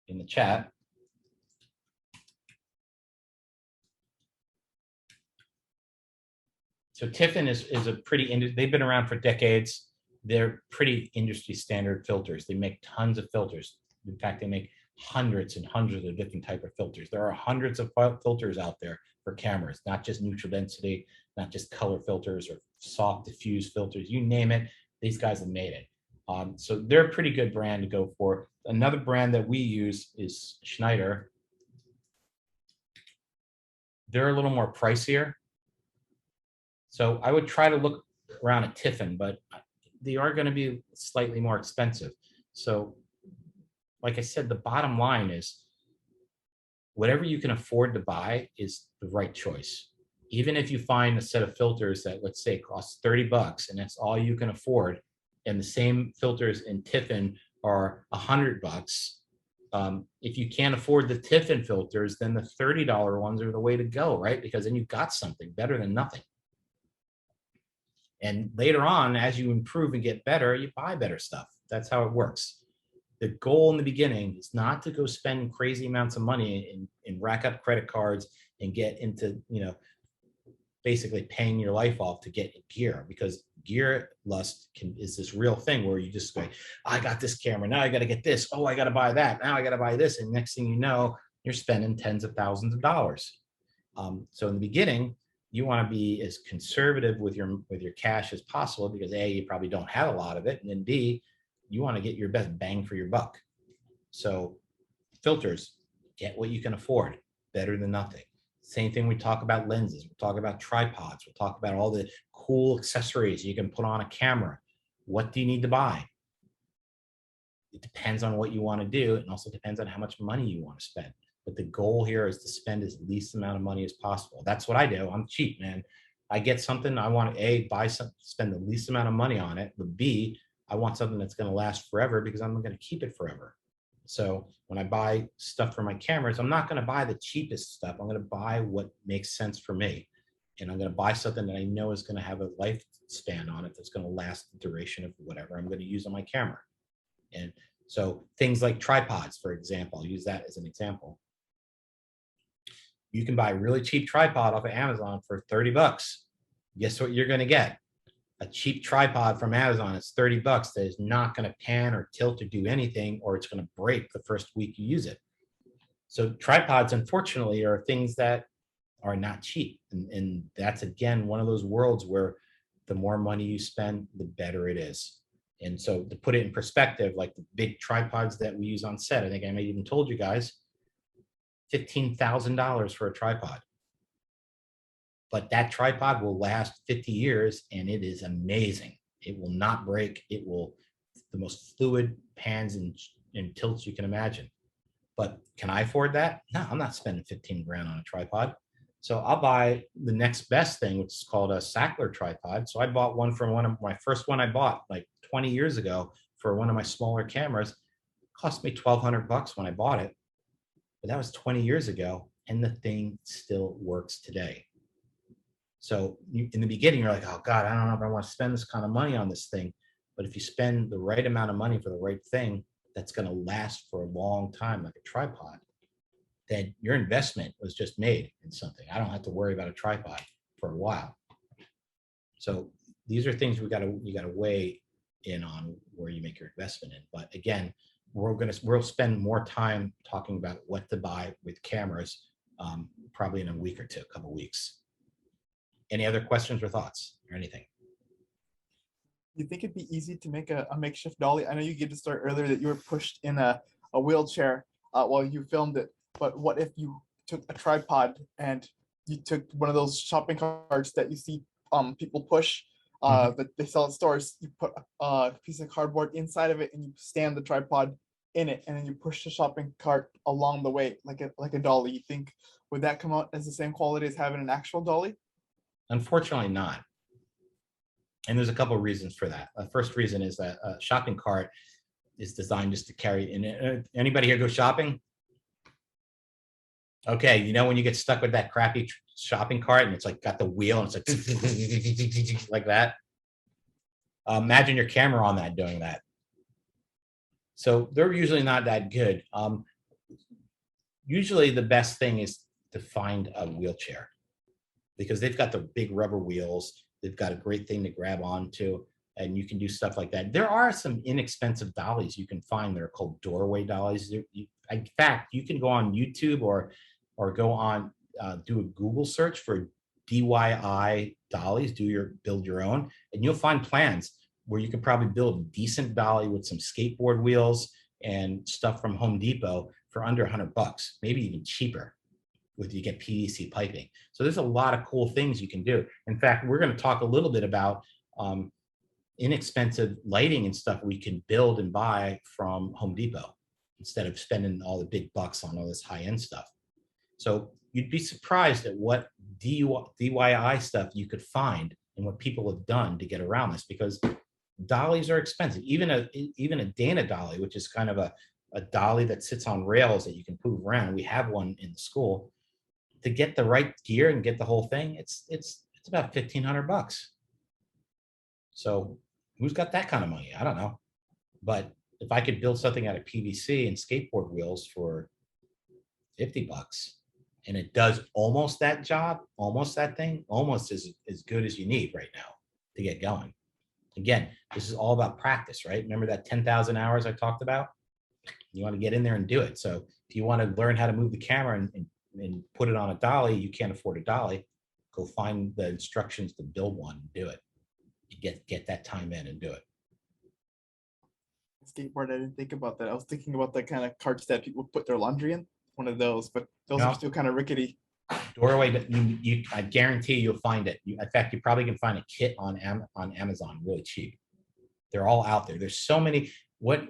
in the chat. So Tiffin is a pretty, they've been around for decades. They're pretty industry standard filters. They make tons of filters. In fact, they make hundreds and hundreds of different type of filters. There are hundreds of filters out there for cameras, not just neutral density, not just color filters or soft diffuse filters, you name it, these guys have made it. So they're a pretty good brand to go for. Another brand that we use is Schneider. They're a little more pricier. So I would try to look around at Tiffin, but they are going to be slightly more expensive. So like I said, the bottom line is whatever you can afford to buy is the right choice. Even if you find a set of filters that, let's say, costs $30 and that's all you can afford, and the same filters in Tiffin are $100, if you can't afford the Tiffin filters, then the $30 ones are the way to go, right? Because then you've got something better than nothing. And later on, as you improve and get better, you buy better stuff. That's how it works. The goal in the beginning is not to go spend crazy amounts of money and rack up credit cards and get into, basically paying your life off to get gear, because gear lust is this real thing where you just go, I got this camera, now I got to get this. Oh, I got to buy that. Now I got to buy this. And next thing you know, you're spending tens of thousands of dollars. So in the beginning, you want to be as conservative with your cash as possible, because A, you probably don't have a lot of it, and then B, you want to get your best bang for your buck. So filters, get what you can afford, better than nothing. Same thing, we talk about lenses, we'll talk about tripods, we'll talk about all the cool accessories you can put on a camera. What do you need to buy? It depends on what you want to do. It also depends on how much money you want to spend. But the goal here is to spend as least amount of money as possible. That's what I do. I'm cheap, man. I get something, I want to A, buy something, spend the least amount of money on it, but B, I want something that's going to last forever because I'm going to keep it forever. So when I buy stuff for my cameras, I'm not going to buy the cheapest stuff. I'm going to buy what makes sense for me. And I'm going to buy something that I know is going to have a lifespan on it that's going to last the duration of whatever I'm going to use on my camera. And so things like tripods, for example, I'll use that as an example. You can buy a really cheap tripod off of Amazon for $30. Guess what you're going to get? A cheap tripod from Amazon. It's $30 that is not going to pan or tilt or do anything, or it's going to break the first week you use it. So tripods, unfortunately, are things that are not cheap. And that's, again, one of those worlds where the more money you spend, the better it is. And so to put it in perspective, like the big tripods that we use on set, I think I may even told you guys, $15,000 for a tripod. But that tripod will last 50 years and it is amazing. It will not break. It will, the most fluid pans and tilts you can imagine. But can I afford that? No, I'm not spending 15 grand on a tripod. So I'll buy the next best thing, which is called a Sackler tripod. So I bought one from one of my first one I bought like 20 years ago for one of my smaller cameras. It cost me $1,200 when I bought it, but that was 20 years ago, and the thing still works today. So in the beginning, you're like, oh God, I don't know if I want to spend this kind of money on this thing. But if you spend the right amount of money for the right thing, that's going to last for a long time, like a tripod, then your investment was just made in something. I don't have to worry about a tripod for a while. So these are things you got to weigh in on where you make your investment in. But again, we'll spend more time talking about what to buy with cameras, probably in a week or two, a couple weeks. Any other questions or thoughts or anything? You think it'd be easy to make a makeshift dolly? I know you gave the story earlier that you were pushed in a wheelchair while you filmed it, but what if you took a tripod and you took one of those shopping carts that you see people push that they sell at stores? You put a piece of cardboard inside of it and you stand the tripod in it, and then you push the shopping cart along the way like a dolly. You think would that come out as the same quality as having an actual dolly? Unfortunately not. And there's a couple of reasons for that. The first reason is that a shopping cart is designed just to carry. And anybody here go shopping? Okay, you know when you get stuck with that crappy shopping cart and it's like got the wheel and it's like like that? Imagine your camera on that doing that. So they're usually not that good. Usually the best thing is to find a wheelchair because they've got the big rubber wheels. They've got a great thing to grab onto, and you can do stuff like that. There are some inexpensive dollies you can find that are called doorway dollies. In fact, you can go on YouTube or go on, do a Google search for DIY dollies, build your own, and you'll find plans where you can probably build a decent dolly with some skateboard wheels and stuff from Home Depot for under $100, maybe even cheaper. You get PVC piping. So there's a lot of cool things you can do. In fact, we're going to talk a little bit about inexpensive lighting and stuff we can build and buy from Home Depot instead of spending all the big bucks on all this high-end stuff. So you'd be surprised at what DIY stuff you could find and what people have done to get around this, because dollies are expensive. Even a Dana dolly, which is kind of a dolly that sits on rails that you can move around. We have one in the school. To get the right gear and get the whole thing, it's about $1,500. So who's got that kind of money? I don't know. But if I could build something out of PVC and skateboard wheels for $50, and it does almost that job, almost that thing, almost as good as you need right now to get going. Again, this is all about practice, right? Remember that 10,000 hours I talked about? You want to get in there and do it. So if you want to learn how to move the camera and put it on a dolly, you can't afford a dolly, go find the instructions to build one and do it. You get that time in and do it. Skateboard, I didn't think about that. I was thinking about the kind of carts that people put their laundry in, one of those, but those are still kind of rickety. Doorway, but I guarantee you'll find it. In fact, you probably can find a kit on Amazon really cheap. They're all out there. There's so many. What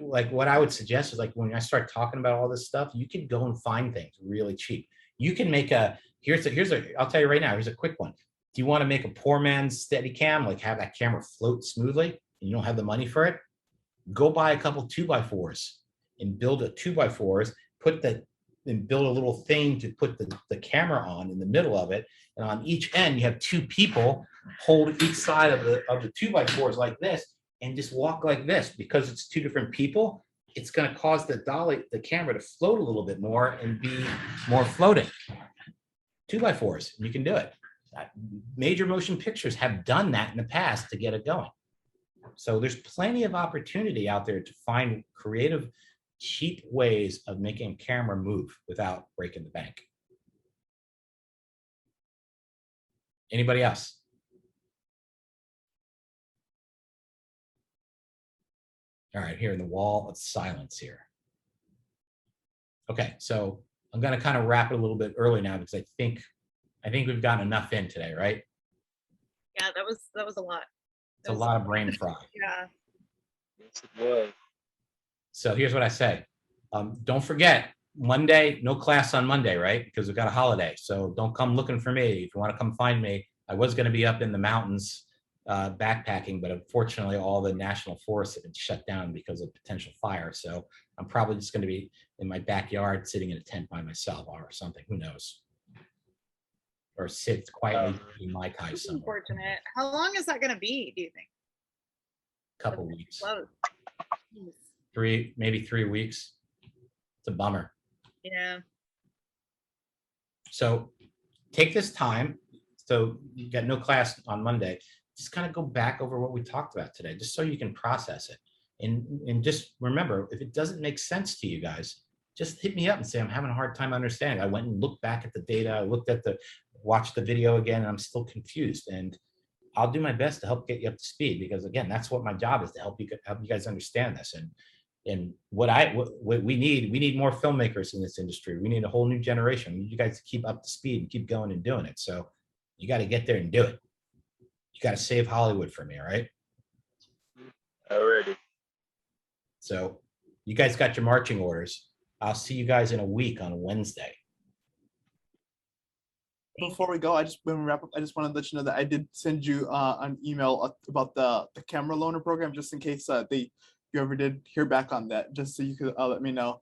I would suggest is, like, when I start talking about all this stuff, you can go and find things really cheap. You can make I'll tell you right now, here's a quick one. Do you want to make a poor man's Steadicam, like have that camera float smoothly, and you don't have the money for it? Go buy a couple 2x4s and build a 2x4s, and build a little thing to put the camera on in the middle of it. And on each end, you have two people hold each side of the 2x4s like this, and just walk like this. Because it's two different people, it's going to cause the camera to float a little bit more and be more floating. 2x4s, you can do it. Major motion pictures have done that in the past to get it going. So there's plenty of opportunity out there to find creative, cheap ways of making a camera move without breaking the bank. Anybody else? All right, here in the wall of silence here. Okay, so I'm gonna kind of wrap it a little bit early now because I think we've gotten enough in today, right? Yeah, that was a lot. It's a lot of brain fry. Yeah. So here's what I say. Don't forget, Monday, no class on Monday, right? Because we've got a holiday. So don't come looking for me. If you want to come find me, I was going to be up in the mountains backpacking, but unfortunately all the national forests have been shut down because of potential fire. So I'm probably just going to be in my backyard sitting in a tent by myself or something. Who knows? Or sit quietly in my kai That's somewhere. unfortunate. How long is that going to be, do you think? Couple weeks. Close. Maybe 3 weeks. It's a bummer. Yeah. So take this time. So you got no class on Monday. Just kind of go back over what we talked about today, just so you can process it. And just remember, if it doesn't make sense to you guys, just hit me up and say, I'm having a hard time understanding. I went and looked back at the data. I watched the video again, and I'm still confused. And I'll do my best to help get you up to speed, because again, that's what my job is, to help you guys understand this. And what we need more filmmakers in this industry. We need a whole new generation. We need you guys to keep up to speed and keep going and doing it. So you got to get there and do it. You got to save Hollywood for me, all right? Alrighty. So you guys got your marching orders. I'll see you guys in a week on Wednesday. Before we go, I just want to wrap up. I just want to let you know that I did send you an email about the camera loaner program, just in case you ever did hear back on that, just so you could let me know.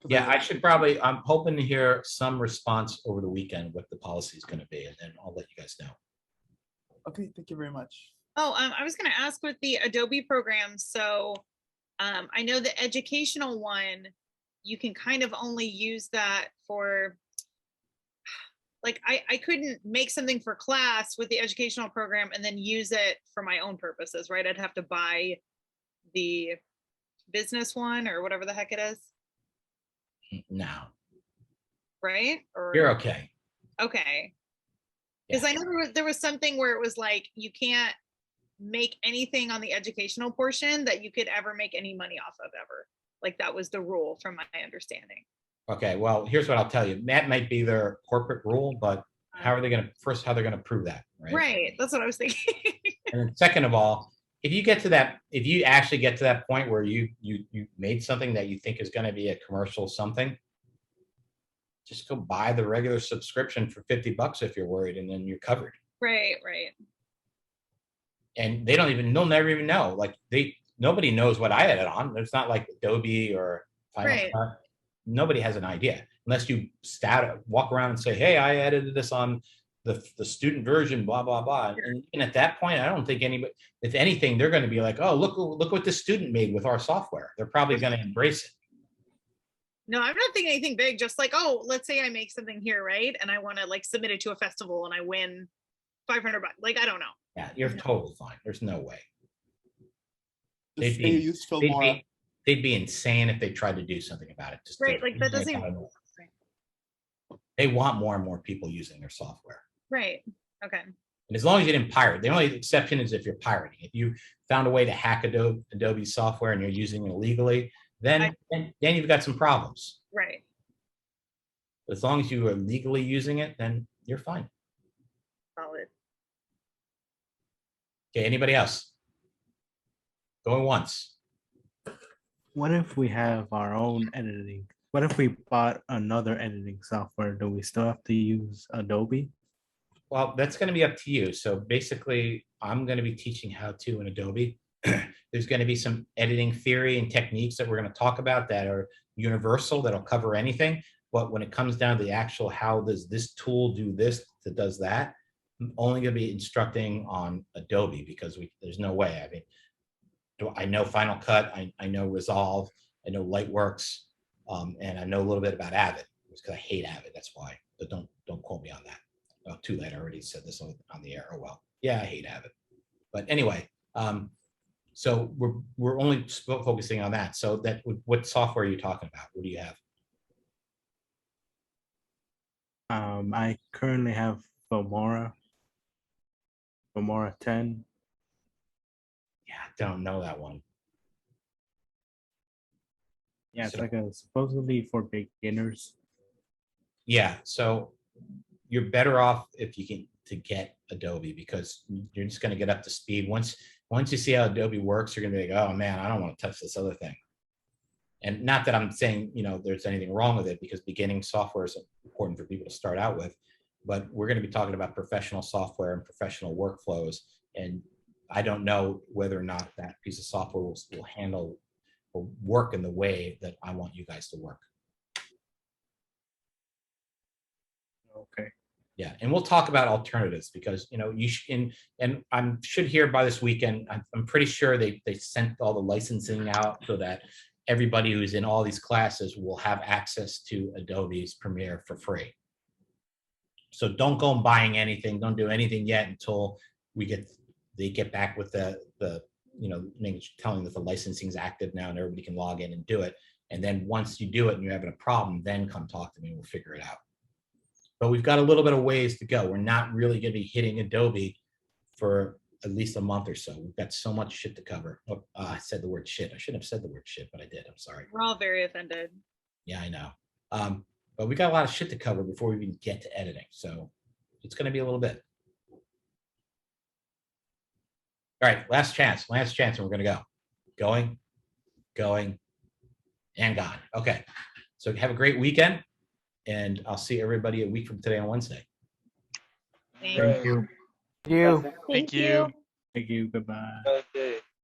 Yeah, I should probably. I'm hoping to hear some response over the weekend what the policy is going to be, and then I'll let you guys know. Okay, thank you very much. Oh, I was going to ask with the Adobe program. So I know the educational one, you can kind of only use that for, like, I couldn't make something for class with the educational program and then use it for my own purposes, right? I'd have to buy the business one or whatever the heck it is. No. Right? Or, You're okay. okay. Because I know there was something where it was like, you can't make anything on the educational portion that you could ever make any money off of ever. Like that was the rule from my understanding. Okay, well, here's what I'll tell you. That might be their corporate rule, but how are they going to, how they're going to prove that, right? Right, that's what I was thinking. And then second of all, if you actually get to that point where you made something that you think is going to be a commercial something, just go buy the regular subscription for $50 if you're worried, and then you're covered. Right. And they'll never even know. Like nobody knows what I added on. It's not like Adobe or Final Cut. Nobody has an idea unless you walk around and say, hey, I edited this on the student version, blah, blah, blah. And even at that point, I don't think anybody, if anything, they're going to be like, oh, look what the student made with our software. They're probably going to embrace it. No, I'm not thinking anything big. Just like, oh, let's say I make something here, right? And I want to like submit it to a festival and I win $500. Like, I don't know. Yeah, you're totally fine. There's no way. Just They'd be insane if they tried to do something about it. Just right, like that doesn't even. They want more and more people using their software. Right. Okay. And as long as you didn't pirate, the only exception is if you're pirating. If you found a way to hack Adobe software and you're using it illegally, then you've got some problems. Right. But as long as you are legally using it, then you're fine. Solid. Okay, anybody else? Going once. What if we have our own editing? What if we bought another editing software? Do we still have to use Adobe? Well, that's going to be up to you. So basically, I'm going to be teaching how to in Adobe. There's going to be some editing theory and techniques that we're going to talk about that are universal, that'll cover anything. But when it comes down to the actual how does this tool do this that does that, I'm only going to be instructing on Adobe because there's no way. I mean, I know Final Cut, I know Resolve, I know Lightworks, and I know a little bit about Avid because I hate Avid. That's why. But don't quote me on that. Oh, too late. I already said this on the air. Oh well. Yeah, I hate Avid. But anyway, so we're only focusing on that. So what software are you talking about? What do you have? I currently have Filmora 10. Yeah, I don't know that one. Yeah, it's So- like a supposedly for beginners. Yeah, so you're better off if you can to get Adobe, because you're just going to get up to speed. Once you see how Adobe works, you're going to be like, oh man, I don't want to touch this other thing. And not that I'm saying, you know, there's anything wrong with it, because beginning software is important for people to start out with. But we're going to be talking about professional software and professional workflows. And I don't know whether or not that piece of software will handle or work in the way that I want you guys to work. Okay. Yeah, and we'll talk about alternatives, because you know and I should hear by this weekend. I'm pretty sure they sent all the licensing out so that everybody who's in all these classes will have access to Adobe's Premiere for free. So don't go and buying anything. Don't do anything yet until they get back with the you know, telling that the licensing is active now and everybody can log in and do it. And then once you do it and you're having a problem, then come talk to me and we'll figure it out. But we've got a little bit of ways to go. We're not really going to be hitting Adobe for at least a month or so. We've got so much shit to cover. Oh, I said the word shit. I shouldn't have said the word shit, but I did. I'm sorry. We're all very offended. Yeah, I know. But we got a lot of shit to cover before we even get to editing. So it's going to be a little bit. All right, last chance, and we're going to go. Going, and gone. Okay, so have a great weekend, and I'll see everybody a week from today on Wednesday. Thank you. Thank you. Thank you. Goodbye.